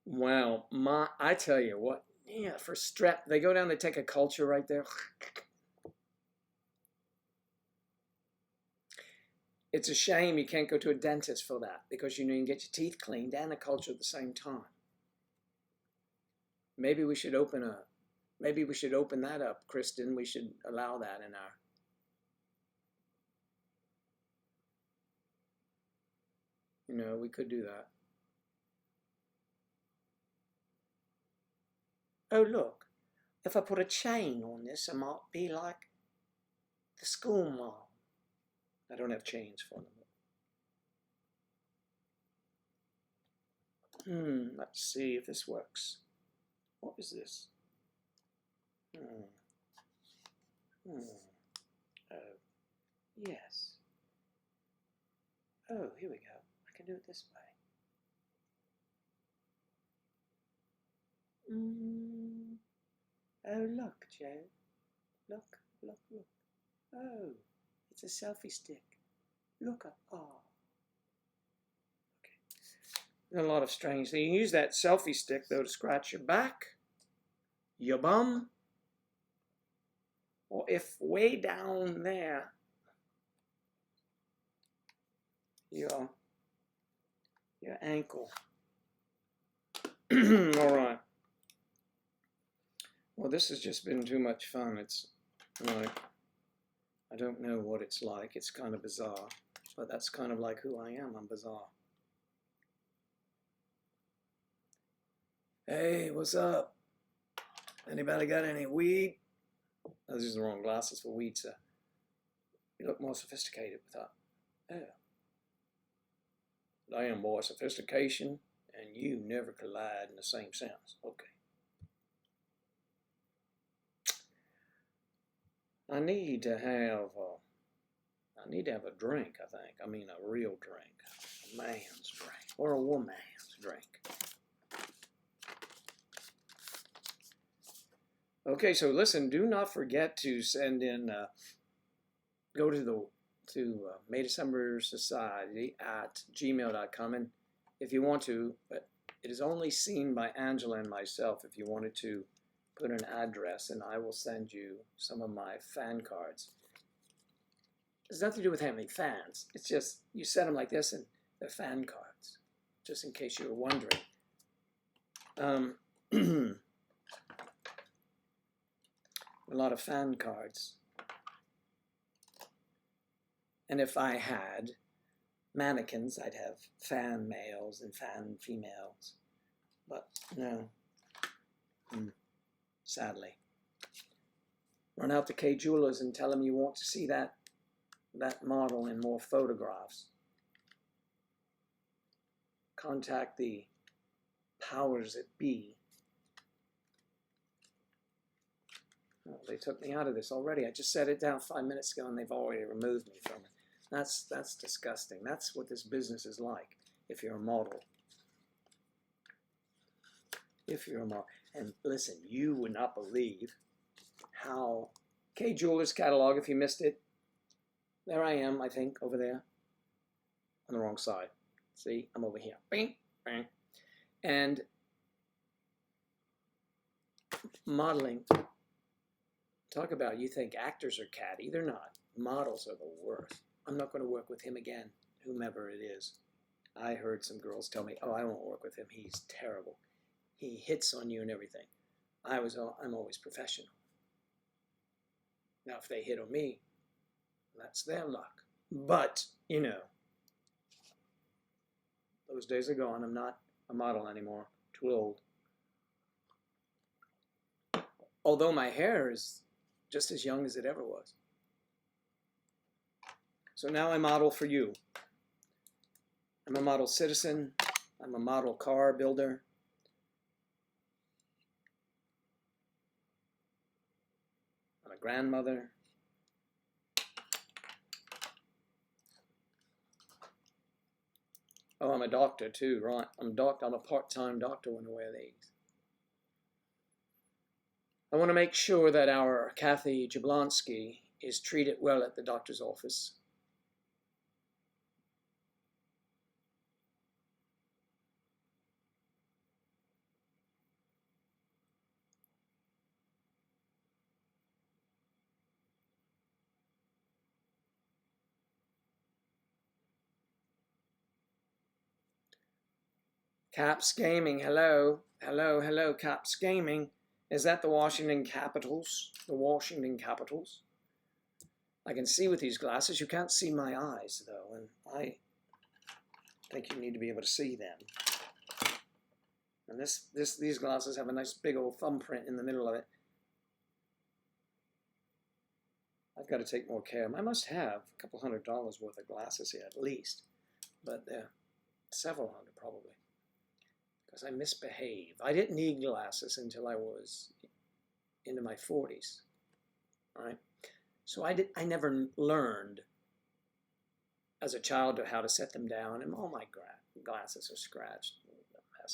Speaker 1: Wow, I tell you what, yeah, for strep, they go down, they take a culture right there. It's a shame you can't go to a dentist for that, because you can get your teeth cleaned and a culture at the same time. Maybe we should open that up, Kristen. We should allow that in our. You know, we could do that. Oh, look, if I put a chain on this, it might be like the school mom. I don't have chains for them. Let's see if this works. What is this? Oh, yes. Oh, here we go. I can do it this way. Oh, look, Joe. Look. Oh, it's a selfie stick. Look up. Oh. Okay. There's a lot of strange things. You can use that selfie stick, though, to scratch your back, your bum, or if way down there, your ankle. All right. Well, this has just been too much fun. It's like, I don't know what it's like. It's kind of bizarre, but that's kind of like who I am. I'm bizarre. Hey, what's up? Anybody got any weed? Oh, these are the wrong glasses for weed, sir. You look more sophisticated with that. Yeah. Damn, boy, sophistication and you never collide in the same sense. Okay. I need to have a drink, I think. I mean, a real drink. A man's drink. Or a woman's drink. Okay, so listen, do not forget to send in, go to May December Society at gmail.com, and if you want to, but it is only seen by Angela and myself, if you wanted to put an address, and I will send you some of my fan cards. It's nothing to do with having fans. It's just, you set them like this, and they're fan cards, just in case you were wondering.
Speaker 3: a lot of fan cards. And if I had mannequins, I'd have fan males and fan females. But no, sadly. Run out to K Jewelers and tell them you want to see that model in more photographs. Contact the powers that be. Oh, they took me out of this already. I just set it down 5 minutes ago and they've already removed me from it. That's disgusting. That's what this business is like if you're a model. If you're a model. And listen, you would not believe how K Jewelers catalog, if you missed it, there I am, I think, over there on the wrong side. See, I'm over here. Bing, bing. And modeling, talk about, you think actors are catty. They're not. Models are the worst. I'm not going to work with him again, whomever it is. I heard some girls tell me, oh, I won't work with him. He's terrible. He hits on you and everything. I'm always professional. Now, if they hit on me, that's their luck. But, you know, those days are gone. I'm not a model anymore. Too old. Although my hair is just as young as it ever was. So now I model for you. I'm a model citizen. I'm a model car builder. I'm a grandmother. Oh, I'm a doctor too, right? I'm a part-time doctor when I wear these. I want to make sure that our Kathy Jablonski is treated well at the doctor's office. Caps Gaming, hello. Hello, hello, Caps Gaming. Is that the Washington Capitals? The Washington Capitals? I can see with these glasses. You can't see my eyes, though, and I think you need to be able to see them. And these glasses have a nice big old thumbprint in the middle of it. I've got to take more care. I must have a couple $100 worth of glasses here, at least. But they're several hundred, probably. Because I misbehave. I didn't need glasses until I was into my 40s. All right? So I never learned as a child how to set them down, and all my glasses are scratched.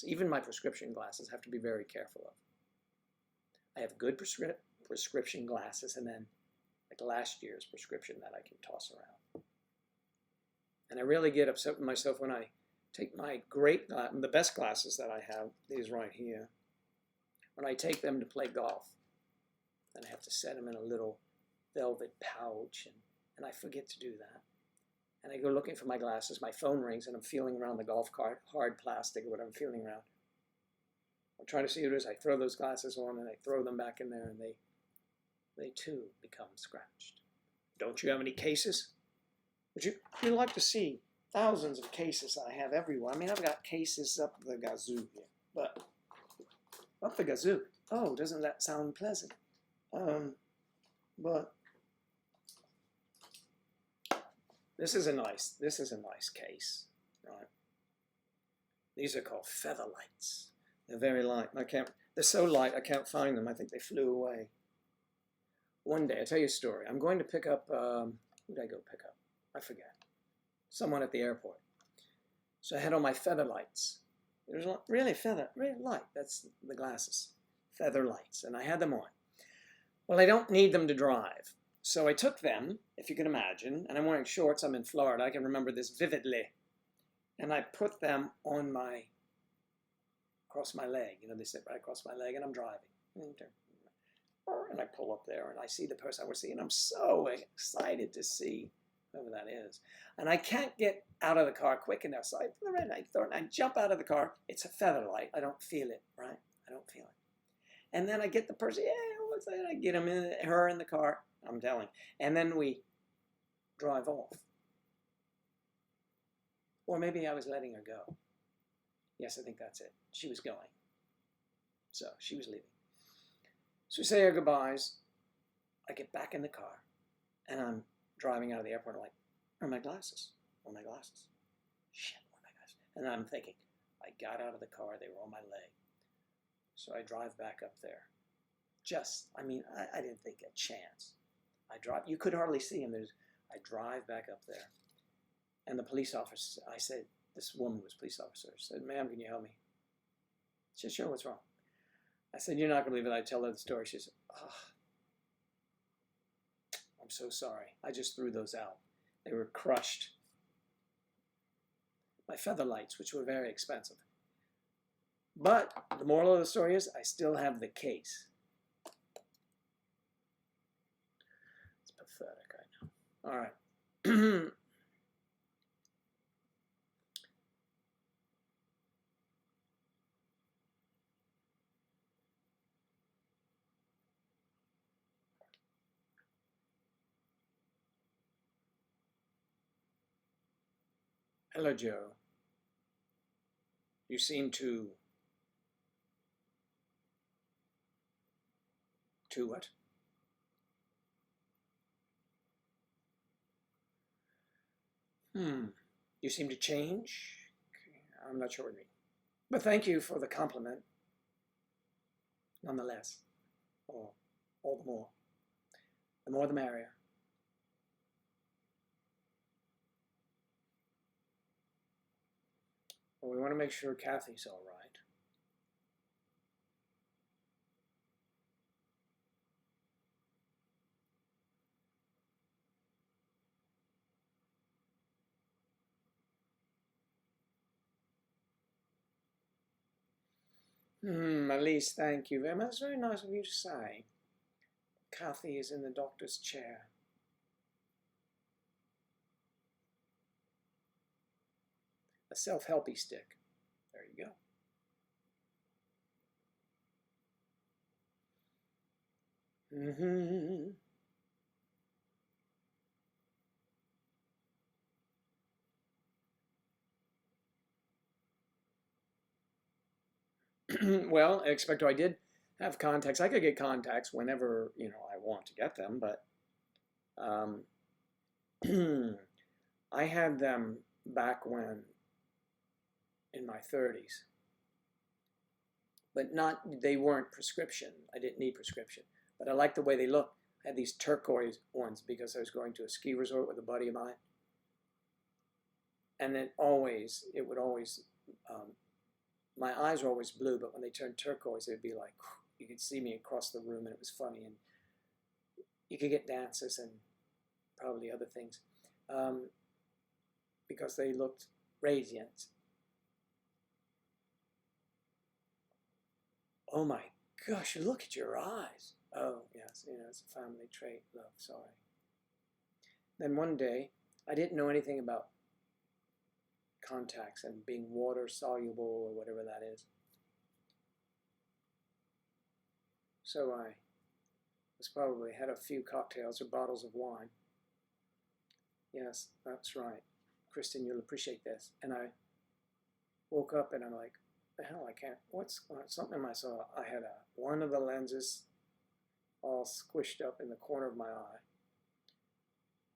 Speaker 3: Even my prescription glasses have to be very careful of. I have good prescription glasses, and then like last year's prescription that I can toss around. And I really get upset with myself when I take my the best glasses that I have, these right here, when I take them to play golf, then I have to set them in a little velvet pouch, and I forget to do that. And I go looking for my glasses, my phone rings, and I'm feeling around the golf cart, hard plastic or whatever I'm feeling around. I'm trying to see what it is. I throw those glasses on, and I throw them back in there, and they too become scratched. Don't you have any cases? You'd like to see thousands of cases I have everywhere. I mean, I've got cases up the gazoo here, but up the gazoo. Oh, doesn't that sound pleasant? But this is a nice case, right? These are called feather lights. They're very light. They're so light I can't find them. I think they flew away. One day, I'll tell you a story. I'm going to pick up, who did I go pick up? I forget. Someone at the airport. So I had on my feather lights. It was really light. That's the glasses. Feather lights. And I had them on. Well, I don't need them to drive. So I took them, if you can imagine, and I'm wearing shorts. I'm in Florida. I can remember this vividly. And I put them on across my leg. You know, they sit right across my leg, and I'm driving. And I pull up there, and I see the person I was seeing. I'm so excited to see whoever that is. And I can't get out of the car quick enough. So I put the red light on. I jump out of the car. It's a feather light. I don't feel it, right? I don't feel it. And then I get the person, yeah, what's that? I get her in the car. I'm telling. And then we drive off. Or maybe I was letting her go. Yes, I think that's it. She was going. So she was leaving. So we say our goodbyes. I get back in the car, and I'm driving out of the airport. I'm like, where are my glasses? Where are my glasses? Shit, where are my glasses? And I'm thinking, I got out of the car. They were on my leg. So I drive back up there. I didn't think a chance. I drive. You could hardly see him. I drive back up there. And the police officer, I said, this woman was police officer, said, ma'am, can you help me? She said, sure, what's wrong? I said, you're not going to believe it. I tell her the story. She said, oh, I'm so sorry. I just threw those out. They were crushed. My feather lights, which were very expensive. But the moral of the story is I still have the case. It's pathetic, I know. All right. Hello, Joe. You seem to what? You seem to change? I'm not sure what you mean. But thank you for the compliment, nonetheless. Or all the more. The more the merrier. Well, we want to make sure Kathy's all right. Elise, thank you very much. That's very nice of you to say. Kathy is in the doctor's chair. A self-helpy stick. There you go. Well, expecto, I did have contacts. I could get contacts whenever, I want to get them, but I had them back when, in my 30s. But they weren't prescription. I didn't need prescription. But I liked the way they looked. I had these turquoise ones because I was going to a ski resort with a buddy of mine. And it would always, my eyes were always blue, but when they turned turquoise, it would be like, you could see me across the room, and it was funny. And you could get dances and probably other things because they looked radiant. Oh my gosh, look at your eyes. Oh, yes, it's a family trait, love, sorry. Then one day, I didn't know anything about contacts and being water soluble or whatever that is. So I had a few cocktails or bottles of wine. Yes, that's right. Kristen, you'll appreciate this. And I woke up and I'm like, the hell, I can't, what's something I saw? I had one of the lenses all squished up in the corner of my eye.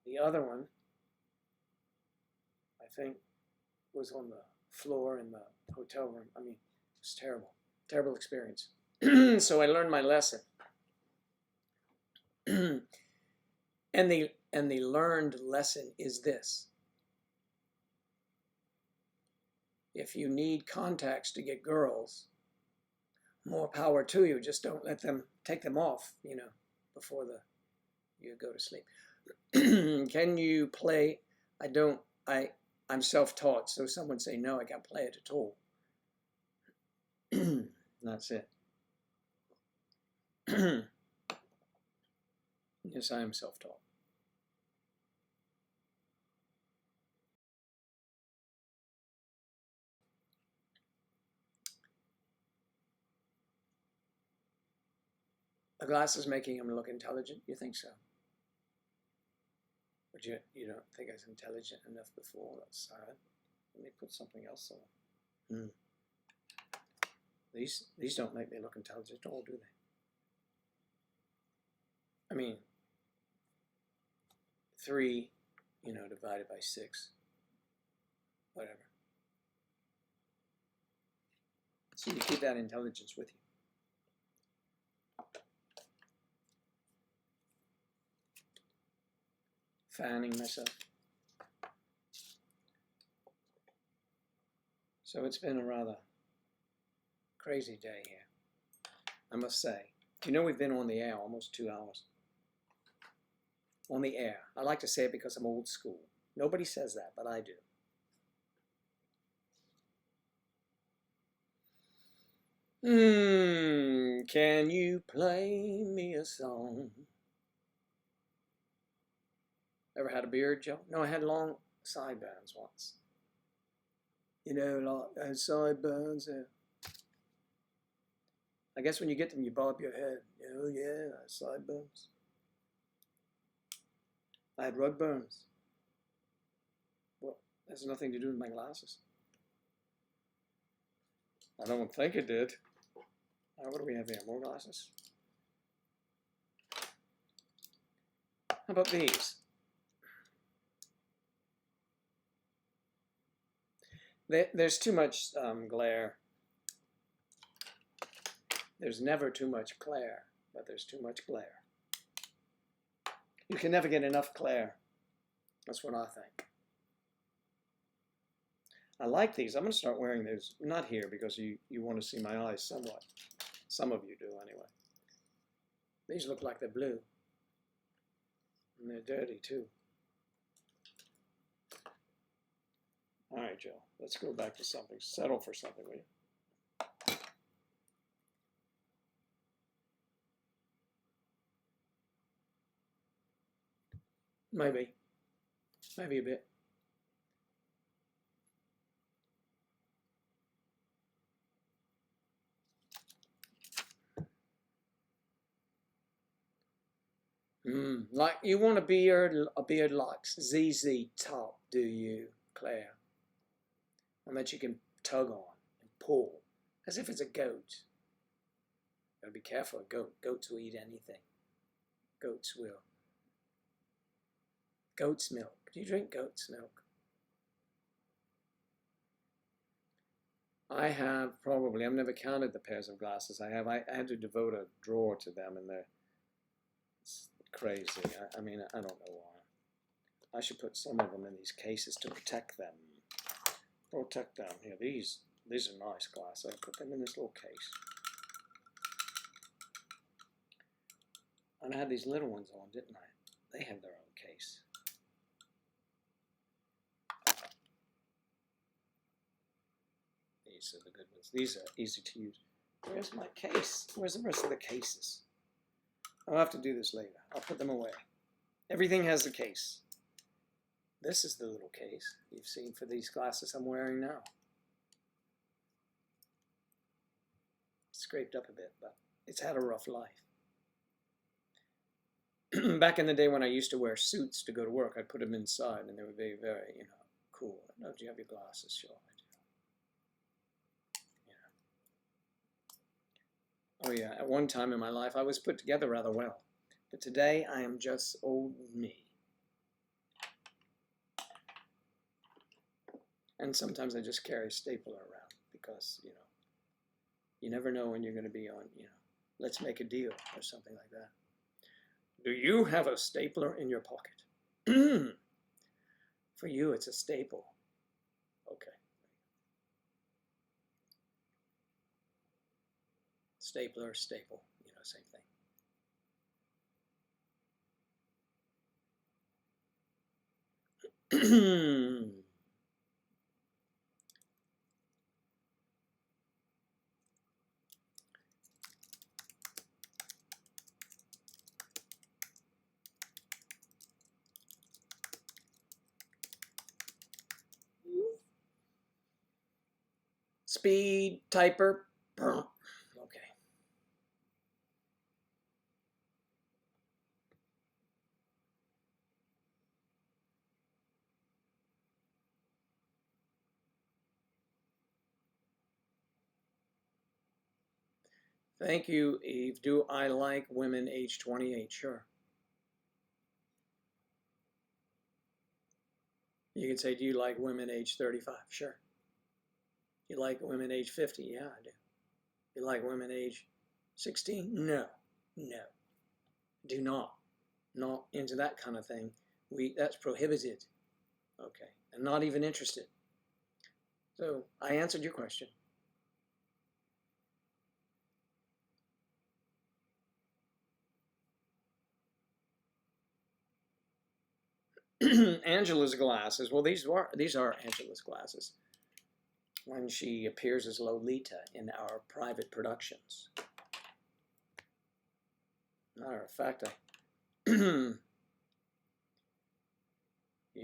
Speaker 3: The other one, I think, was on the floor in the hotel room. I mean, it was terrible. Terrible experience. So I learned my lesson. And the learned lesson is this. If you need contacts to get girls, more power to you. Just don't let them take them off, before you go to sleep. Can you play? I'm self-taught, so someone say, no, I can't play it at all. That's it. Yes, I am self-taught. The glass is making him look intelligent? You think so? But you don't think I was intelligent enough before? That's sad. Let me put something else on. These don't make me look intelligent at all, do they? I mean, 3, divided by 6. Whatever. So you keep that intelligence with you. Fanning myself. So it's been a rather crazy day here, I must say. We've been on the air almost 2 hours. On the air. I like to say it because I'm old school. Nobody says that, but I do. Can you play me a song? Ever had a beard, Joe? No, I had long sideburns once. I had sideburns. I guess when you get them, you bob your head. Oh yeah, I had sideburns. I had rug burns. Well, that's nothing to do with my glasses. I don't think it did. What do we have here? More glasses? How about these? There's too much glare. There's never too much glare, but there's too much glare. You can never get enough glare. That's what I think. I like these. I'm going to start wearing these. Not here because you want to see my eyes somewhat. Some of you do anyway. These look like they're blue. And they're dirty too. All right, Joe. Let's go back to something. Settle for something, will you? Maybe. Maybe a bit. Like you want a beard like ZZ Top, do you, Claire? And that you can tug on and pull, as if it's a goat. Gotta be careful, goats will eat anything. Goats will. Goat's milk. Do you drink goat's milk? I have probably, I've never counted the pairs of glasses I have. I had to devote a drawer to them, and it's crazy. I mean, I don't know why. I should put some of them in these cases to protect them. Protect them. Here, these are nice glasses. I put them in this little case. And I had these little ones on, didn't I? They have their own case. These are the good ones. These are easy to use. Where's my case? Where's the rest of the cases? I'll have to do this later. I'll put them away. Everything has a case. This is the little case you've seen for these glasses I'm wearing now. Scraped up a bit, but it's had a rough life. Back in the day when I used to wear suits to go to work, I'd put them inside and they would be very, cool. Oh, do you have your glasses? Sure, I do. Oh yeah, at one time in my life I was put together rather well. But today I am just old me. And sometimes I just carry a stapler around because, you never know when you're going to be on, let's make a deal or something like that. Do you have a stapler in your pocket? For you, it's a staple. Okay. Stapler, staple, same thing. Speed, typer. Okay. Thank you, Eve. Do I like women age 28? Sure. You could say, do you like women age 35? Sure. You like women age 50? Yeah, I do. You like women age 16? No. No. Do not. Not into that kind of thing. That's prohibited. Okay. And not even interested. So I answered your question. Angela's glasses. Well, these are Angela's glasses when she appears as Lolita in our private productions. Matter of fact, you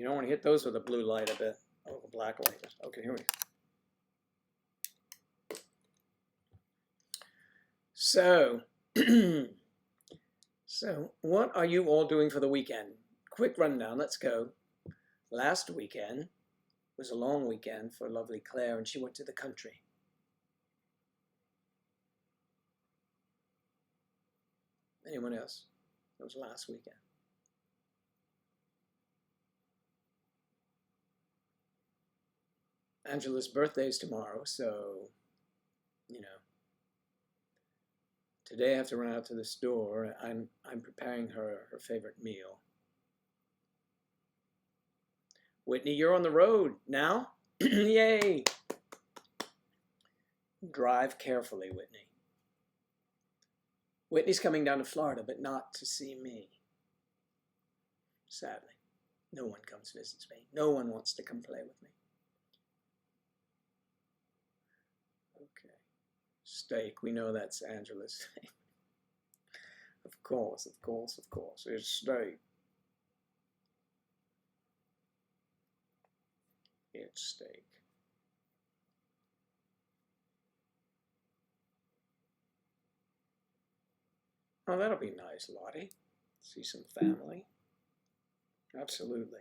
Speaker 3: don't want to hit those with a blue light, I bet. Oh, a black light. Okay, here we go. So, so what are you all doing for the weekend? Quick rundown. Let's go. Last weekend was a long weekend for lovely Claire, and she went to the country. Anyone else? It was last weekend. Angela's birthday is tomorrow, so, you know, today I have to run out to the store. I'm preparing her favorite meal. Whitney, you're on the road now. Yay! Drive carefully, Whitney. Whitney's coming down to Florida, but not to see me. Sadly. No one comes visits me. No one wants to come play with me. Okay. Steak. We know that's Angela's steak. Of course, of course, of course. It's steak. It's steak. Oh, that'll be nice, Lottie. See some family. Absolutely.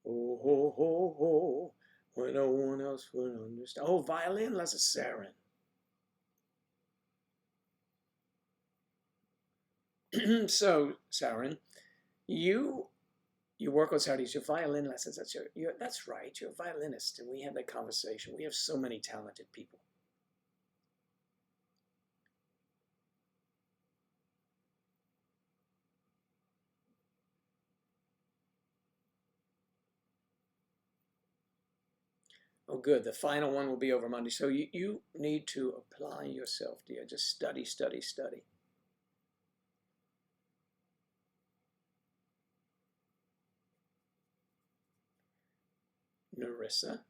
Speaker 3: Oh, ho, ho, ho, when no one else would understand. Oh, violin, that's a sarin. So, Sarin, you work on Saturdays, your violin lessons, that's right, you're a violinist, and we had that conversation. We have so many talented people. Oh, good. The final one will be over Monday. So you need to apply yourself, dear. Just study, study, study. Narissa.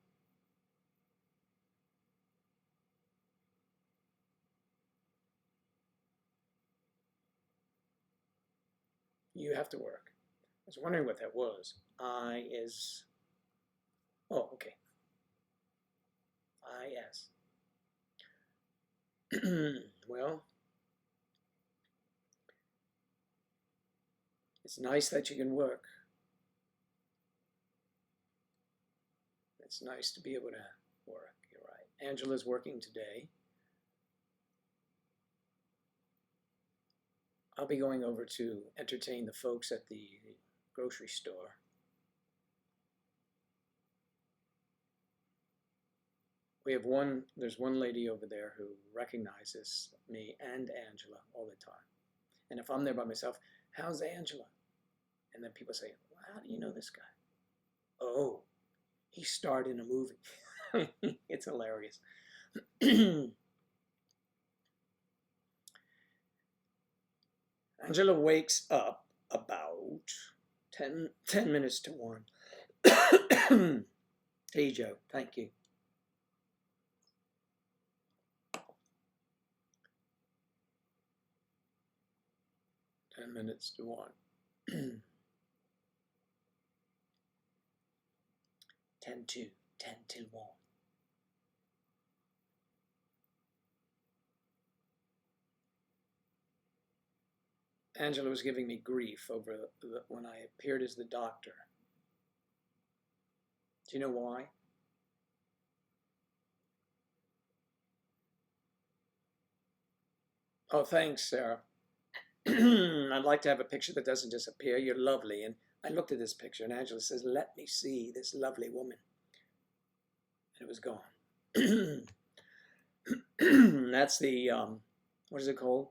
Speaker 3: You have to work. I was wondering what that was. I is... Oh, okay. I-S. Well, it's nice that you can work. It's nice to be able to work. You're right. Angela's working today. I'll be going over to entertain the folks at the grocery store. There's one lady over there who recognizes me and Angela all the time. And if I'm there by myself, how's Angela? And then people say, well, how do you know this guy? Oh, he starred in a movie. It's hilarious. Angela wakes up about 10 minutes to 1. Hey, Joe. Thank you. Minutes to 1. 10 till 1. Angela was giving me grief over when I appeared as the doctor. Do you know why? Oh, thanks, Sarah. I'd like to have a picture that doesn't disappear. You're lovely. And I looked at this picture, and Angela says, let me see this lovely woman. And it was gone. That's the, what is it called?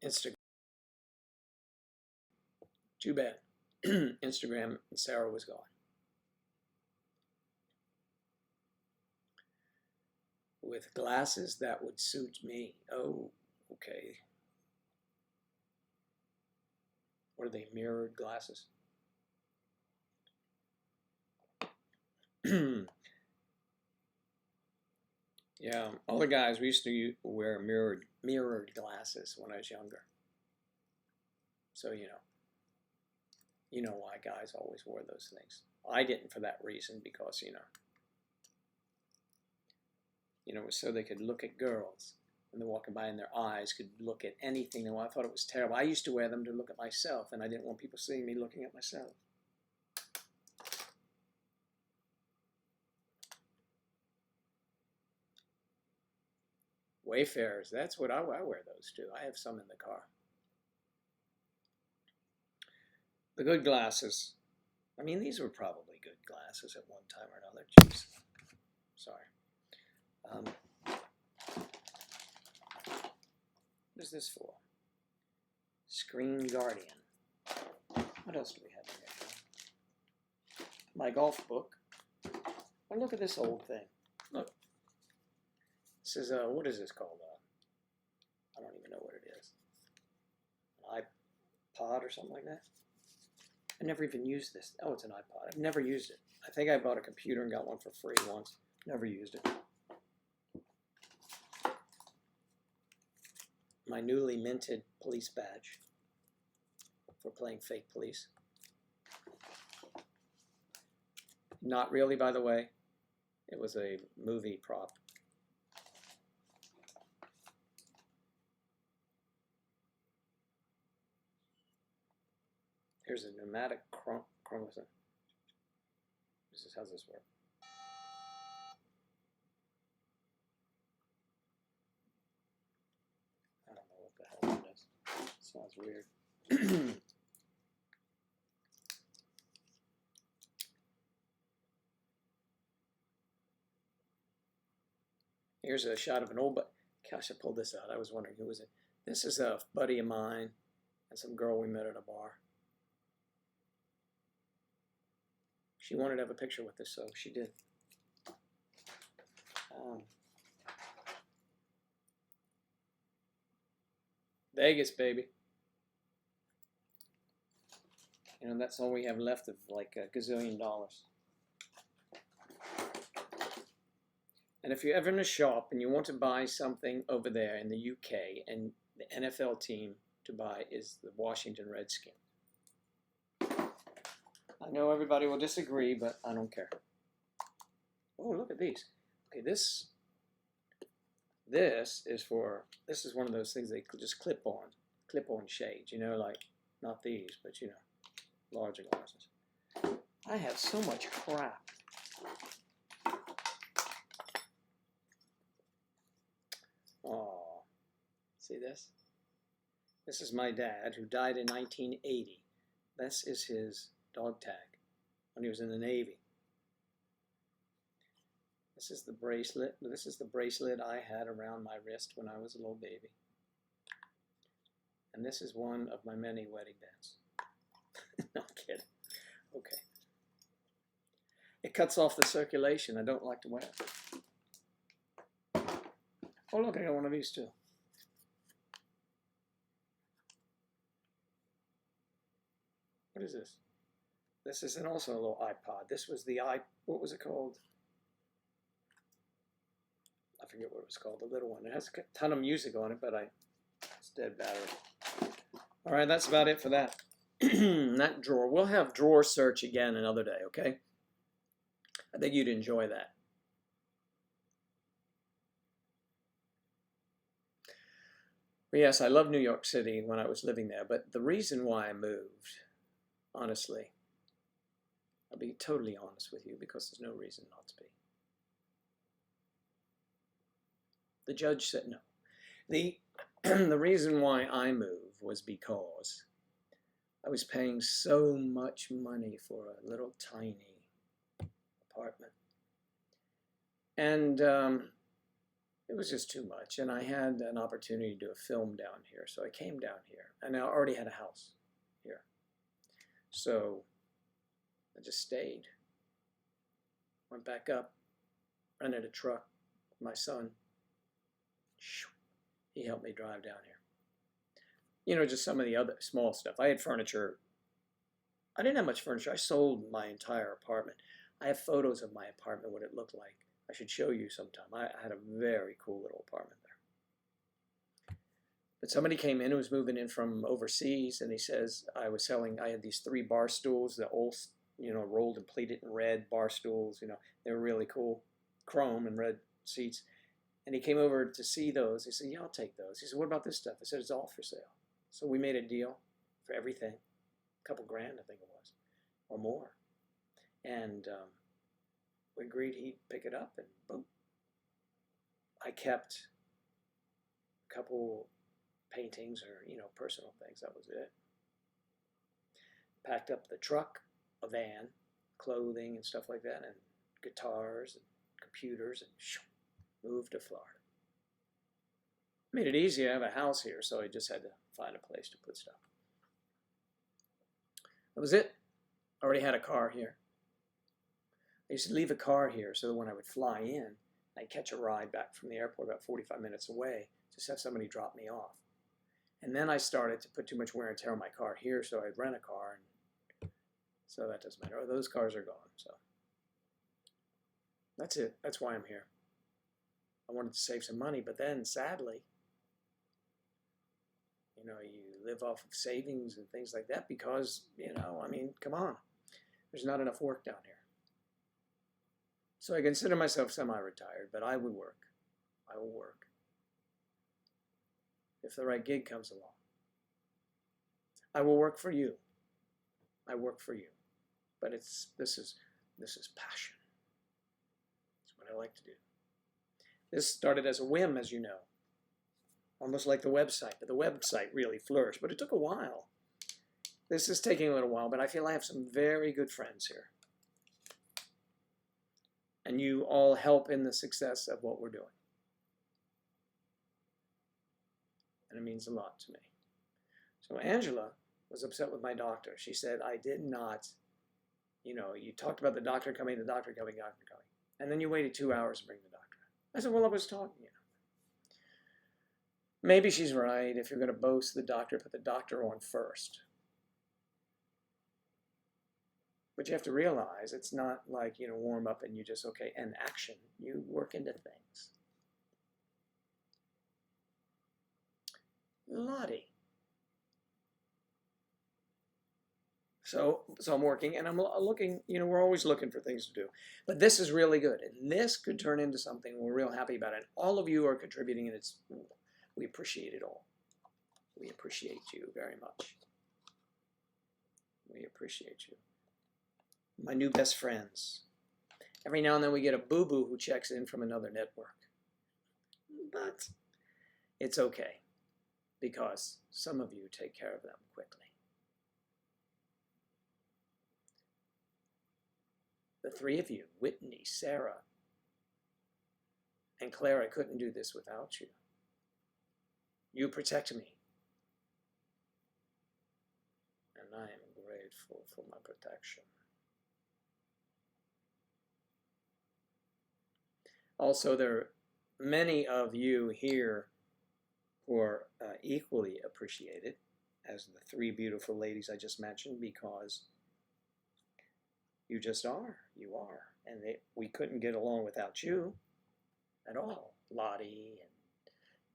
Speaker 3: Instagram. Too bad. Instagram and Sarah was gone. With glasses that would suit me. Oh, okay. What are they, mirrored glasses? Yeah, all the guys, we used to wear mirrored glasses when I was younger. So, you know why guys always wore those things. I didn't for that reason, because, it was so they could look at girls when they're walking by, and their eyes could look at anything. I thought it was terrible. I used to wear them to look at myself, and I didn't want people seeing me looking at myself. Wayfarers, that's what I wear those too. I have some in the car. The good glasses. I mean, these were probably good glasses at one time or another. Jeez. Sorry. What is this for? Screen Guardian. What else do we have here? My golf book. Oh, look at this old thing. Look. This is, what is this called? I don't even know what it is. An iPod or something like that? I never even used this. Oh, it's an iPod. I've never used it. I think I bought a computer and got one for free once. Never used it. My newly minted police badge for playing fake police. Not really, by the way. It was a movie prop. Here's a pneumatic chromosome. How's this work? I don't know what the hell it is. Sounds weird. Here's a shot of an old, gosh, I pulled this out. I was wondering who was it. This is a buddy of mine and some girl we met at a bar. She wanted to have a picture with us, so she did. Vegas, baby. That's all we have left of like a gazillion dollars. And if you're ever in a shop and you want to buy something over there in the UK, and the NFL team to buy is the Washington Redskins. I know everybody will disagree, but I don't care. Oh, look at these. Okay, this is one of those things they just clip on shades, like not these, but larger glasses. I have so much crap. Oh, see this? This is my dad, who died in 1980. This is his dog tag when he was in the Navy. This is the bracelet. This is the bracelet I had around my wrist when I was a little baby. And this is one of my many wedding bands. No kidding. Okay. It cuts off the circulation. I don't like to wear it. Oh, look, I got one of these too. What is this? This is also a little iPod. This was the what was it called? I forget what it was called, the little one. It has a ton of music on it, but it's dead battery. All right, that's about it for that. That drawer. We'll have drawer search again another day, okay? I think you'd enjoy that. But yes, I love New York City when I was living there, but the reason why I moved, honestly, I'll be totally honest with you, because there's no reason not to be.
Speaker 1: The judge said no. The reason why I moved was because I was paying so much money for a little tiny apartment. And it was just too much. And I had an opportunity to do a film down here. So I came down here. And I already had a house here. So I just stayed. Went back up, rented a truck. My son, he helped me drive down here. You know, just some of the other small stuff. I had furniture. I didn't have much furniture. I sold my entire apartment. I have photos of my apartment, what it looked like. I should show you sometime. I had a very cool little apartment there. But somebody came in who was moving in from overseas, and he says I had these 3 bar stools, the old, rolled and pleated in red bar stools. They were really cool, chrome and red seats. And he came over to see those. He said, yeah, I'll take those. He said, what about this stuff? I said, it's all for sale. So we made a deal for everything. A couple grand, I think it was, or more. And we agreed he'd pick it up, and boom. I kept a couple paintings or, personal things. That was it. Packed up the truck, a van, clothing and stuff like that, and guitars and computers, and moved to Florida. Made it easy. I have a house here, so I just had to find a place to put stuff. That was it. I already had a car here. I used to leave a car here so that when I would fly in, I'd catch a ride back from the airport about 45 minutes away, just have somebody drop me off. And then I started to put too much wear and tear on my car here, so I'd rent a car, and so that doesn't matter. Oh, those cars are gone, so that's it. That's why I'm here. I wanted to save some money, but then, sadly, you live off of savings and things like that because, come on. There's not enough work down here. So I consider myself semi-retired, but I will work. I will work. If the right gig comes along. I will work for you. I work for you. But this is passion. It's what I like to do. This started as a whim, as you know. Almost like the website, but the website really flourished. But it took a while. This is taking a little while, but I feel I have some very good friends here. And you all help in the success of what we're doing. And it means a lot to me. So Angela was upset with my doctor. She said, I did not, you talked about the doctor coming. And then you waited 2 hours to bring the doctor. I said, well, I was talking, Maybe she's right. If you're going to boast the doctor, put the doctor on first. But you have to realize it's not like, warm up and you just, okay, and action. You work into things. Lottie. So I'm working and I'm looking, we're always looking for things to do. But this is really good. And this could turn into something we're real happy about. And all of you are contributing, and we appreciate it all. We appreciate you very much. We appreciate you. My new best friends. Every now and then we get a boo-boo who checks in from another network. But it's okay, because some of you take care of them quickly. The 3 of you, Whitney, Sarah, and Clara, couldn't do this without you. You protect me. And I am grateful for my protection. Also, there are many of you here who are equally appreciated as the 3 beautiful ladies I just mentioned, because you just are. You are. And we couldn't get along without you at all. Lottie and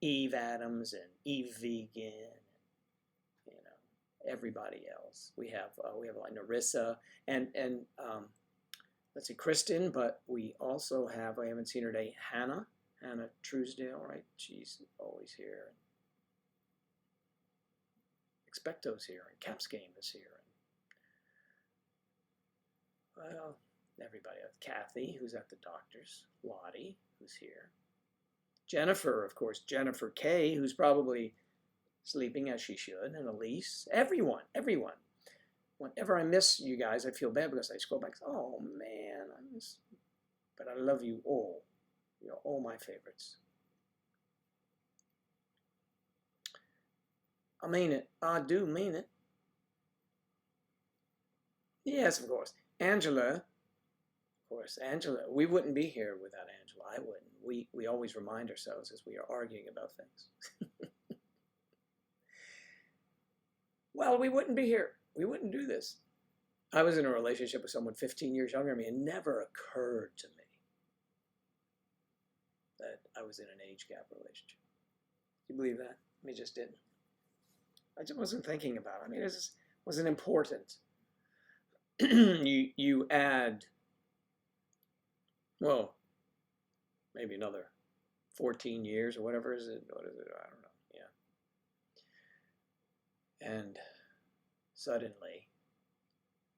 Speaker 1: Eve Adams and Eve Vegan, everybody else. We have like Narissa and let's see, Kristen, but we also have, I haven't seen her today, Hannah Truesdale, right? She's always here. Expecto's here, and Caps Game is here. Well, everybody. Kathy, who's at the doctor's. Lottie, who's here.
Speaker 3: Jennifer, of course, Jennifer K, who's probably sleeping as she should, and Elise, everyone. Whenever I miss you guys, I feel bad because I scroll back. Oh man, but I love you all. You're all my favorites. I mean it. I do mean it. Yes, of course. Angela, of course, Angela. We wouldn't be here without Angela. I wouldn't. We always remind ourselves as we are arguing about things. Well, we wouldn't be here. We wouldn't do this. I was in a relationship with someone 15 years younger than me. It never occurred to me that I was in an age gap relationship. Do you believe that? I mean, just didn't. I just wasn't thinking about it. I mean, it just wasn't important. you add, well, maybe another 14 years or whatever is it? What is it? I don't know. Yeah. And suddenly,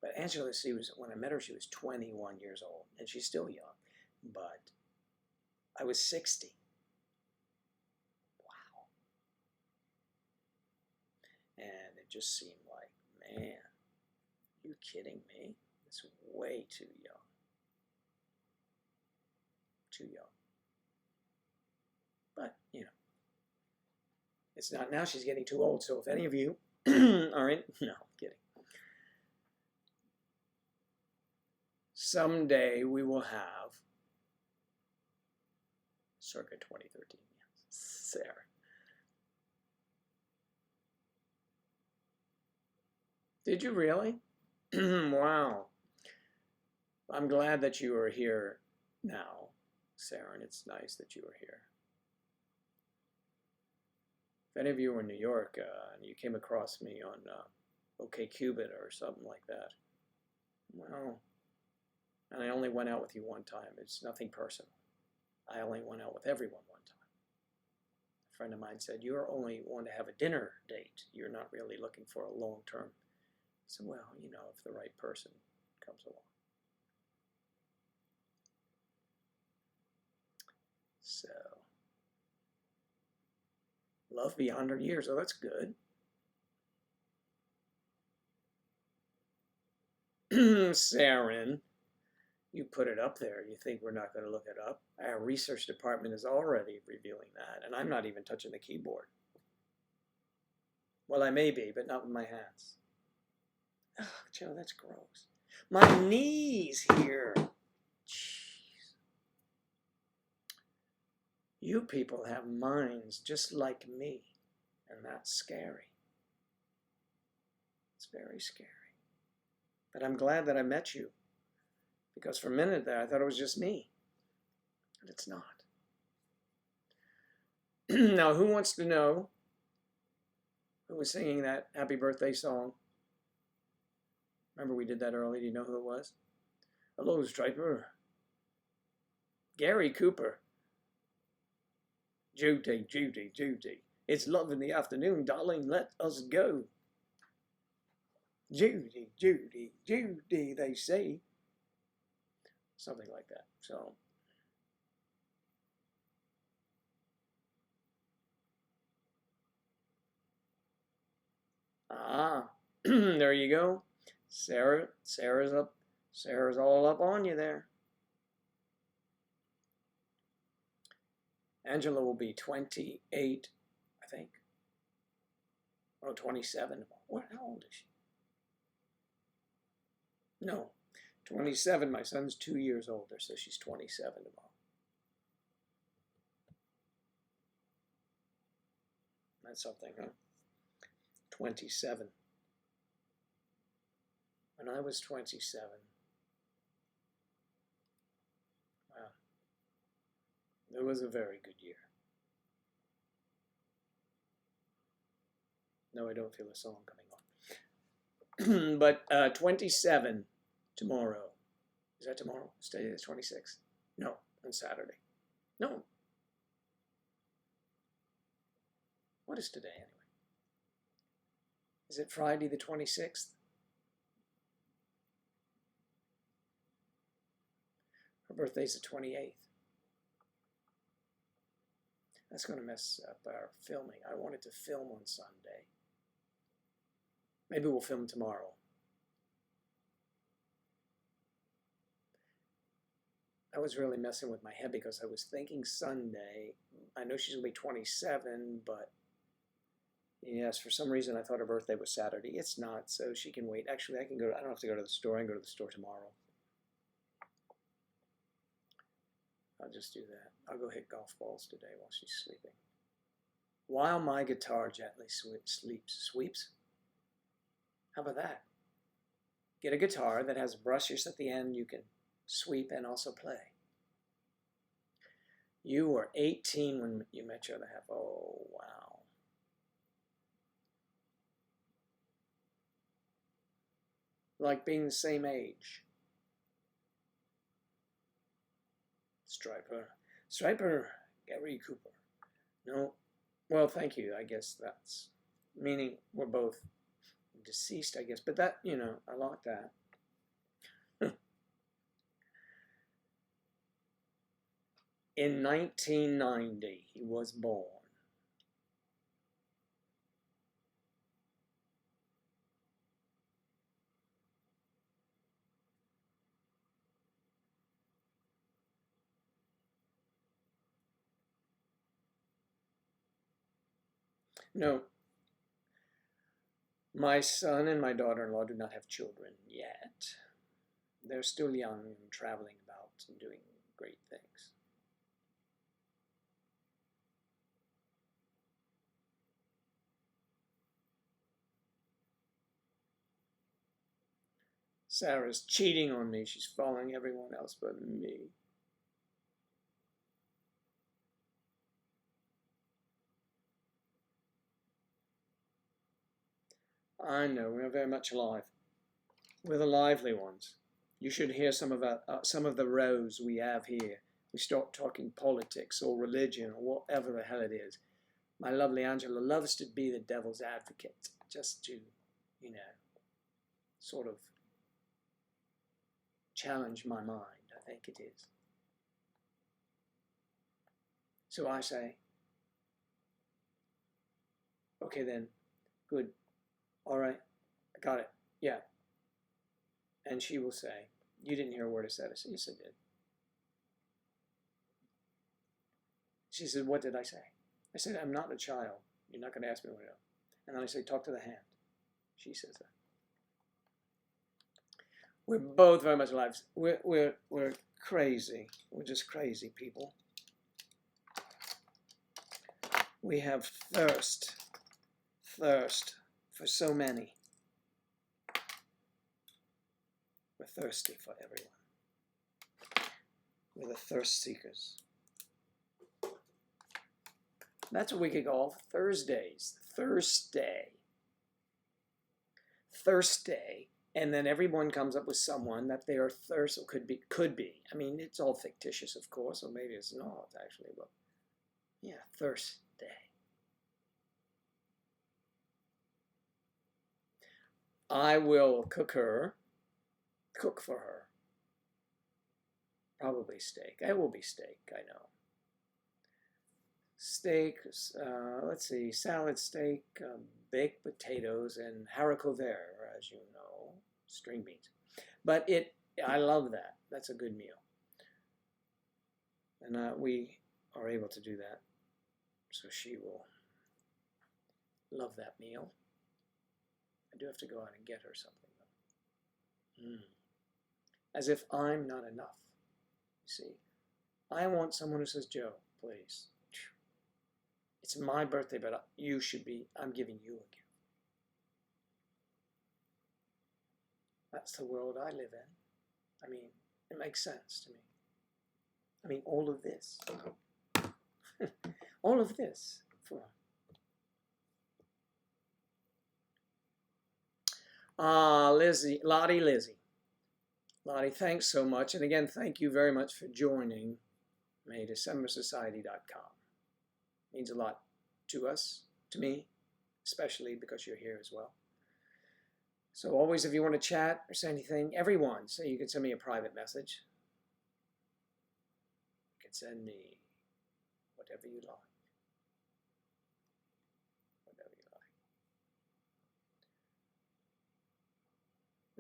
Speaker 3: but Angela, when I met her, she was 21 years old, and she's still young. But I was 60. Wow. And it just seemed like, man, you kidding me? It's way too young. Too young. But, it's not now. She's getting too old. So if any of you are in, no, I'm kidding. Someday we will have, circa 2013, Sarah. Did you really? Wow. I'm glad that you are here now, Sarah, and it's nice that you are here. If any of you were in New York and you came across me on OkCupid or something like that, well, and I only went out with you one time. It's nothing personal. I only went out with everyone one time. A friend of mine said, you're only want to have a dinner date. You're not really looking for a long-term. I said, well, if the right person comes along. So, love beyond our years. Oh, that's good. Saren, you put it up there. You think we're not going to look it up? Our research department is already reviewing that, and I'm not even touching the keyboard. Well, I may be, but not with my hands. Oh, Joe, that's gross. My knees here. Jeez. You people have minds just like me, and that's scary. It's very scary. But I'm glad that I met you, because for a minute there I thought it was just me, and it's not. Now, who wants to know who was singing that happy birthday song? Remember we did that early. Do you know who it was? Hello, Striper. Gary Cooper. Judy, Judy, Judy. It's love in the afternoon, darling. Let us go. Judy, Judy, Judy, they say. Something like that. So, there you go. Sarah's up. Sarah's all up on you there. Angela will be 28, I think. Oh, 27. What? How old is she? No, 27. My son's 2 years older, so she's 27 tomorrow. That's something, huh? 27. When I was 27, wow, it was a very good year. No, I don't feel a song coming on. But 27 tomorrow. Is that tomorrow? Today is 26. No, on Saturday. No. What is today anyway? Is it Friday the 26th? Her birthday's the 28th. That's going to mess up our filming. I wanted to film on Sunday. Maybe we'll film tomorrow. I was really messing with my head because I was thinking Sunday. I know she's going to be 27, but yes, for some reason I thought her birthday was Saturday. It's not, so she can wait. Actually, I don't have to go to the store. I can go to the store tomorrow. I'll just do that. I'll go hit golf balls today while she's sleeping. While my guitar gently sweeps? How about that? Get a guitar that has brushes at the end you can sweep and also play. You were 18 when you met your other half. Oh, wow. Like being the same age. Striper, Gary Cooper. No. Well, thank you. I guess that's meaning we're both deceased, I guess. But that, you know, I like that. In 1990, he was born. No, my son and my daughter-in-law do not have children yet. They're still young and traveling about and doing great things. Sarah's cheating on me. She's following everyone else but me. I know, we're very much alive. We're the lively ones. You should hear some of the rows we have here. We start talking politics or religion or whatever the hell it is. My lovely Angela loves to be the devil's advocate, just to, you know, sort of challenge my mind, I think it is. So I say, okay then, good. All right, I got it. Yeah. And she will say, you didn't hear a word I said. I said, yes, I did. She said, what did I say? I said, I'm not a child. You're not going to ask me what I know. And then I say, talk to the hand. She says that. We're both very much alive. We're crazy. We're just crazy people. We have thirst for so many. We're thirsty for everyone. We're the thirst seekers. That's what we could call Thursdays. Thursday. And then everyone comes up with someone that they are thirsty, could be. I mean, it's all fictitious, of course, or maybe it's not, actually, but yeah, Thursday. I will cook for her. Probably steak. It will be steak, I know. Steak, let's see, salad, steak, baked potatoes, and haricot vert, as you know, string beans. But I love that. That's a good meal. And we are able to do that. So she will love that meal. I do have to go out and get her something, though. As if I'm not enough. You see, I want someone who says, Joe, please. It's my birthday, but I'm giving you a gift. That's the world I live in. I mean, it makes sense to me. I mean, all of this. All of this. Lottie, thanks so much. And again, thank you very much for joining me, DecemberSociety.com. Means a lot to us, to me, especially because you're here as well. So always, if you want to chat or say anything, everyone, so you can send me a private message. You can send me whatever you like.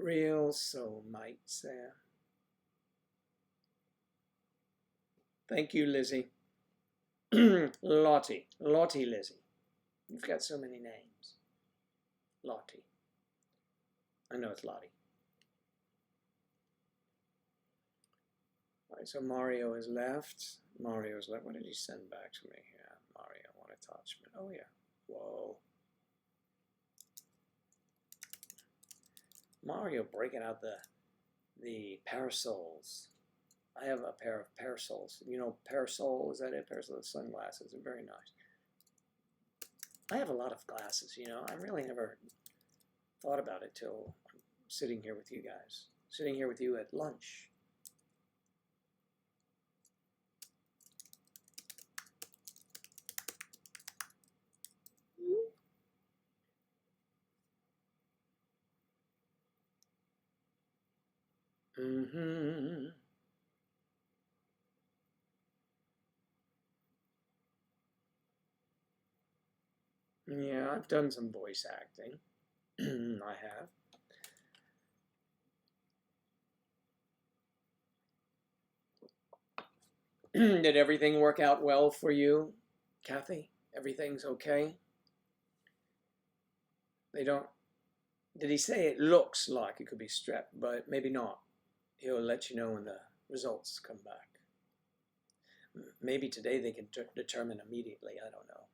Speaker 3: Real soulmates there. Thank you, Lizzie. Lottie Lizzie. You've got so many names. Lottie. I know it's Lottie. All right, so Mario is left. Mario's left. What did he send back to me? Yeah, Mario, one attachment. Oh, yeah. Whoa. Mario breaking out the parasols. I have a pair of parasols. You know, parasol, is that it? Parasol, sunglasses are very nice. I have a lot of glasses, you know. I really never thought about it till I'm sitting here with you guys. Sitting here with you at lunch. Mm-hmm. Yeah, I've done some voice acting. I have. Did everything work out well for you, Kathy? Everything's okay? They don't. Did he say it looks like it could be strep, but maybe not? He'll let you know when the results come back. Maybe today they can determine immediately. I don't know.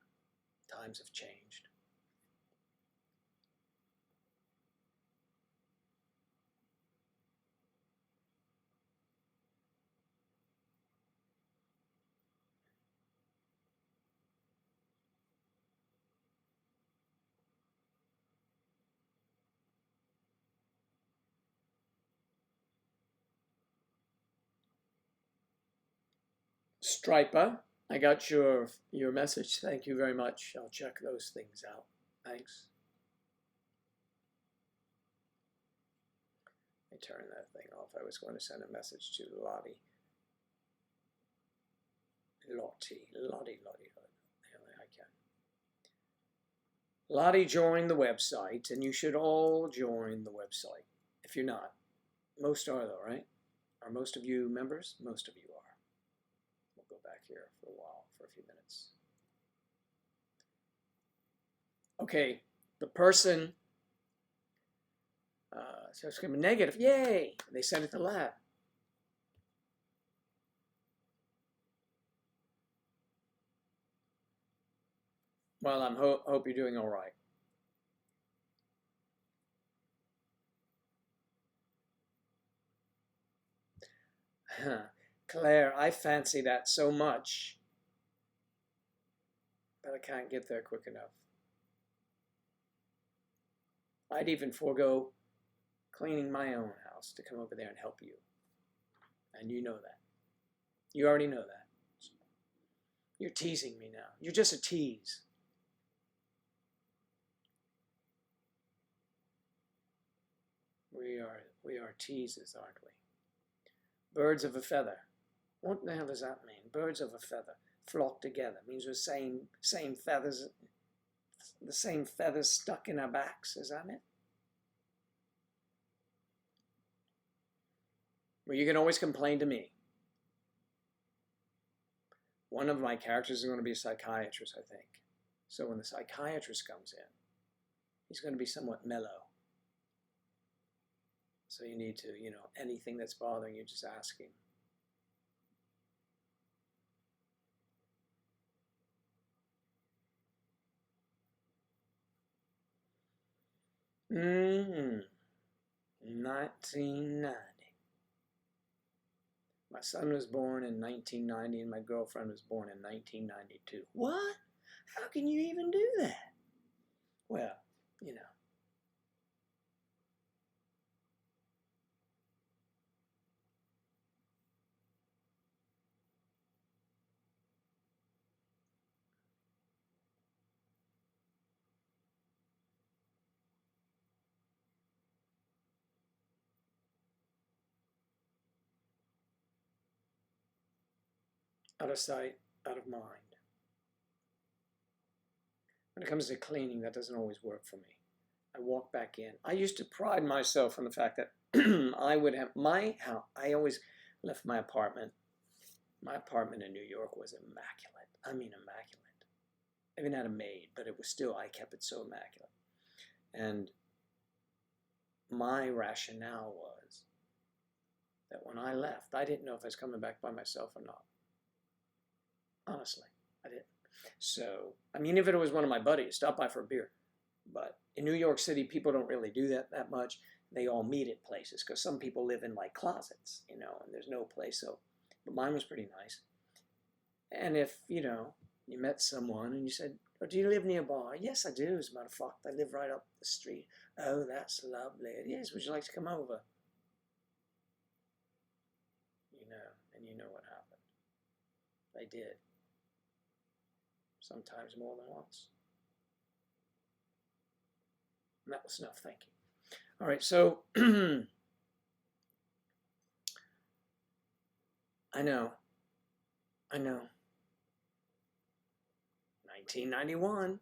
Speaker 3: Times have changed. Striper, I got your message. Thank you very much. I'll check those things out. Thanks. Let me turn that thing off. I was going to send a message to Lottie. Lottie. I can. Lottie joined the website, and you should all join the website. If you're not, most are though, right? Are most of you members? Most of you are. We'll go back here for a while, for a few minutes. Okay, the person, so it's going to be negative. Yay! They sent it to lab. Well, I hope you're doing all right. Claire, I fancy that so much, but I can't get there quick enough. I'd even forego cleaning my own house to come over there and help you. And you know that. You already know that. You're teasing me now. You're just a tease. We are teases, aren't we? Birds of a feather. What the hell does that mean? Birds of a feather flock together. Means we're same feathers, the same feathers stuck in our backs. Is that it? Well, you can always complain to me. One of my characters is going to be a psychiatrist, I think. So when the psychiatrist comes in, he's going to be somewhat mellow. So you need to, you know, anything that's bothering you, just ask him. Mm-hmm. 1990. My son was born in 1990 and my girlfriend was born in 1992. What? How can you even do that? Well, you know. Out of sight, out of mind. When it comes to cleaning, that doesn't always work for me. I walked back in. I used to pride myself on the fact that I would have my house. I always left my apartment. My apartment in New York was immaculate. I mean, immaculate. I even had a maid, but it was still, I kept it so immaculate. And my rationale was that when I left, I didn't know if I was coming back by myself or not. Honestly, I didn't. So, I mean, if it was one of my buddies, stop by for a beer. But in New York City, people don't really do that much. They all meet at places because some people live in like closets, you know, and there's no place. So, but mine was pretty nice. And if, you know, you met someone and you said, oh, do you live nearby? Yes, I do, as a matter of fact. I live right up the street. Oh, that's lovely. Yes, would you like to come over? You know, and you know what happened. They did. Sometimes more than once. And that was enough, thank you. All right, so I know. 1991.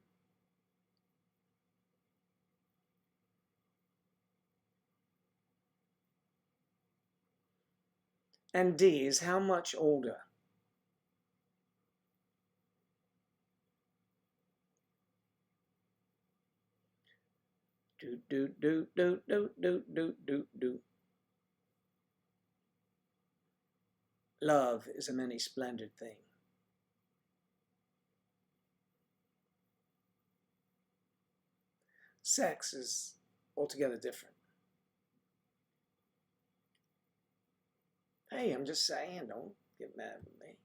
Speaker 3: And D is how much older? Do. Love is a many splendid thing. Sex is altogether different. Hey, I'm just saying, don't get mad with me.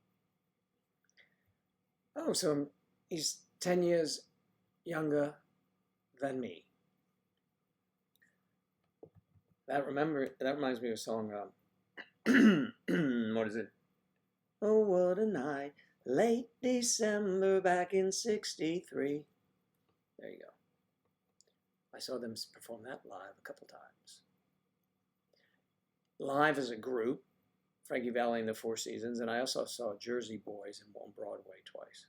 Speaker 3: Oh, so he's 10 years younger than me. That reminds me of a song, what is it? Oh, what a night, late December back in 63. There you go. I saw them perform that live a couple times. Live as a group, Frankie Valli and the Four Seasons, and I also saw Jersey Boys on Broadway twice.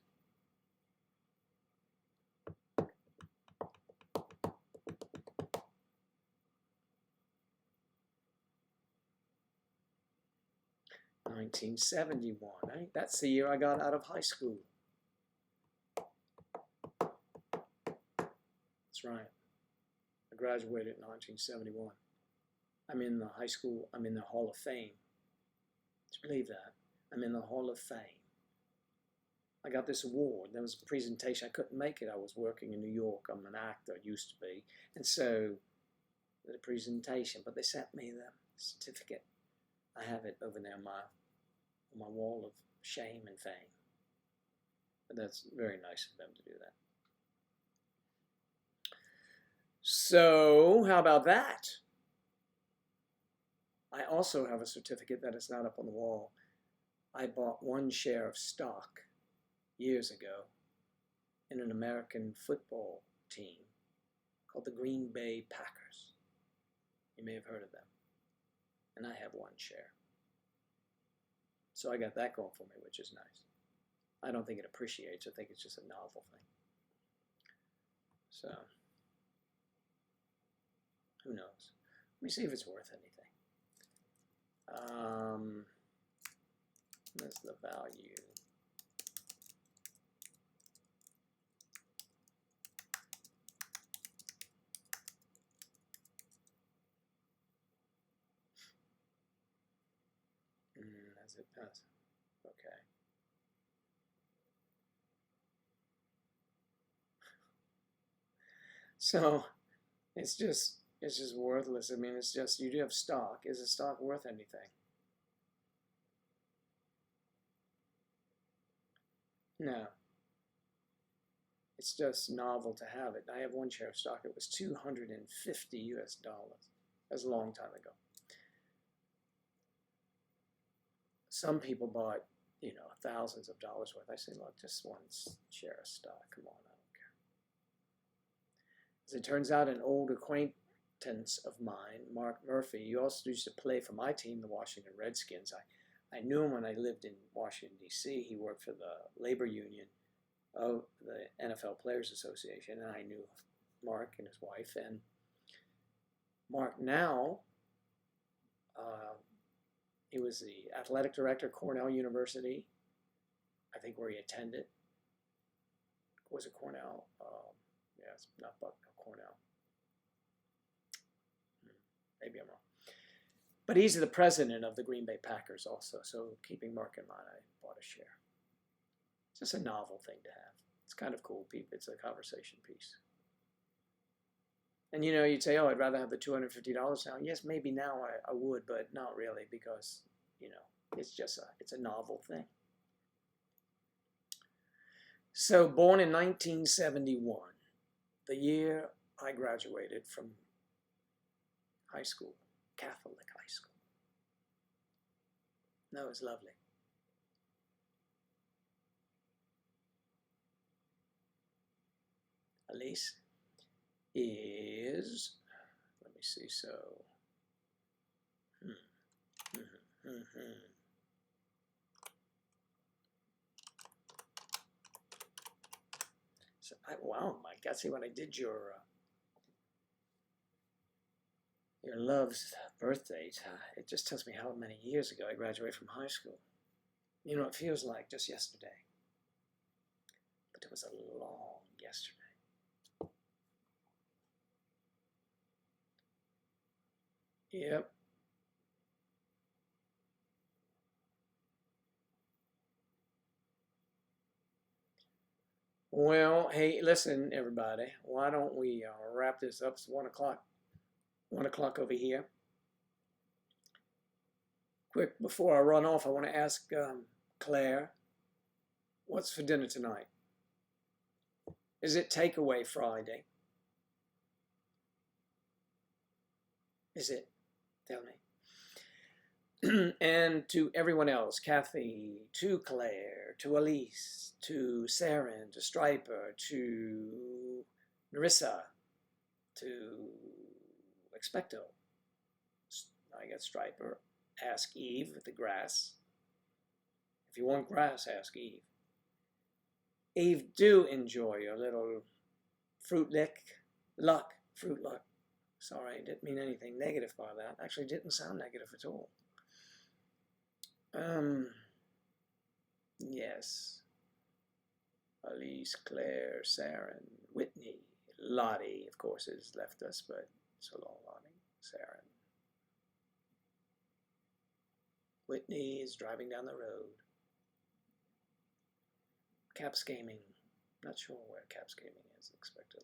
Speaker 3: $1971. Right? That's the year I got out of high school. That's right. I graduated in 1971. I'm in the high school, I'm in the Hall of Fame. Just believe that. I'm in the Hall of Fame. I got this award. There was a presentation. I couldn't make it. I was working in New York. I'm an actor, used to be. And so, the presentation, but they sent me the certificate. I have it over there on my wall of shame and fame. But that's very nice of them to do that. So, how about that? I also have a certificate that is not up on the wall. I bought one share of stock years ago in an American football team called the Green Bay Packers. You may have heard of them. And I have one share. So I got that going for me, which is nice. I don't think it appreciates. I think it's just a novel thing. So, who knows? Let me see if it's worth anything. What's the value? As it does. Okay. So it's just worthless. I mean, it's just, you do have stock. Is the stock worth anything? No. It's just novel to have it. I have one share of stock. It was $250 US. That was a long time ago. Some people bought, you know, thousands of dollars worth. I say, look, just one share of stock. Come on, I don't care. As it turns out, an old acquaintance of mine, Mark Murphy, he also used to play for my team, the Washington Redskins. I knew him when I lived in Washington, D.C. He worked for the labor union of the NFL Players Association, and I knew Mark and his wife. And Mark now, he was the athletic director at Cornell University, I think, where he attended. Was it Cornell? It's not Bucknell, Cornell. Maybe I'm wrong. But he's the president of the Green Bay Packers also. So keeping Mark in mind, I bought a share. It's just a novel thing to have. It's kind of cool. It's a conversation piece. And you'd say, oh, I'd rather have the $250 now. Yes, maybe now I would, but not really, because, it's a novel thing. So born in 1971, the year I graduated from high school, Catholic high school. That was lovely. Elise is, let me see, so, So wow, my God, see when I did your love's birth date, it just tells me how many years ago I graduated from high school. It feels like just yesterday. But it was a long yesterday. Yep. Well, hey, listen, everybody. Why don't we wrap this up? It's 1 o'clock. 1 o'clock over here. Quick, before I run off, I want to ask Claire, what's for dinner tonight? Is it takeaway Friday? Is it? Tell me. And to everyone else, Kathy, to Claire, to Elise, to Saren, to Striper, to Narissa, to Expecto. I got Striper. Ask Eve with the grass. If you want grass, ask Eve. Eve, do enjoy your little fruit luck. Sorry, I didn't mean anything negative by that. Actually, didn't sound negative at all. Yes. Elise, Claire, Saren, Whitney, Lottie, of course, has left us, but so long, Lottie, Saren. Whitney is driving down the road. Caps Gaming. Not sure where Caps Gaming is. Expected.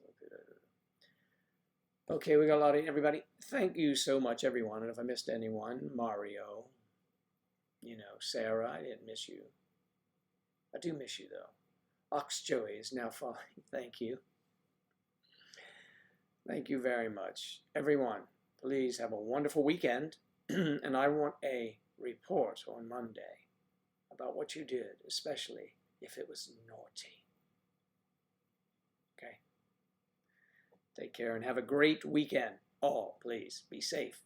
Speaker 3: Okay, we got a lot of everybody. Thank you so much, everyone. And if I missed anyone, Mario, Sarah, I didn't miss you. I do miss you, though. Ox Joey is now fine. Thank you. Thank you very much. Everyone, please have a wonderful weekend. And I want a report on Monday about what you did, especially if it was naughty. Okay? Take care and have a great weekend. All, please, be safe.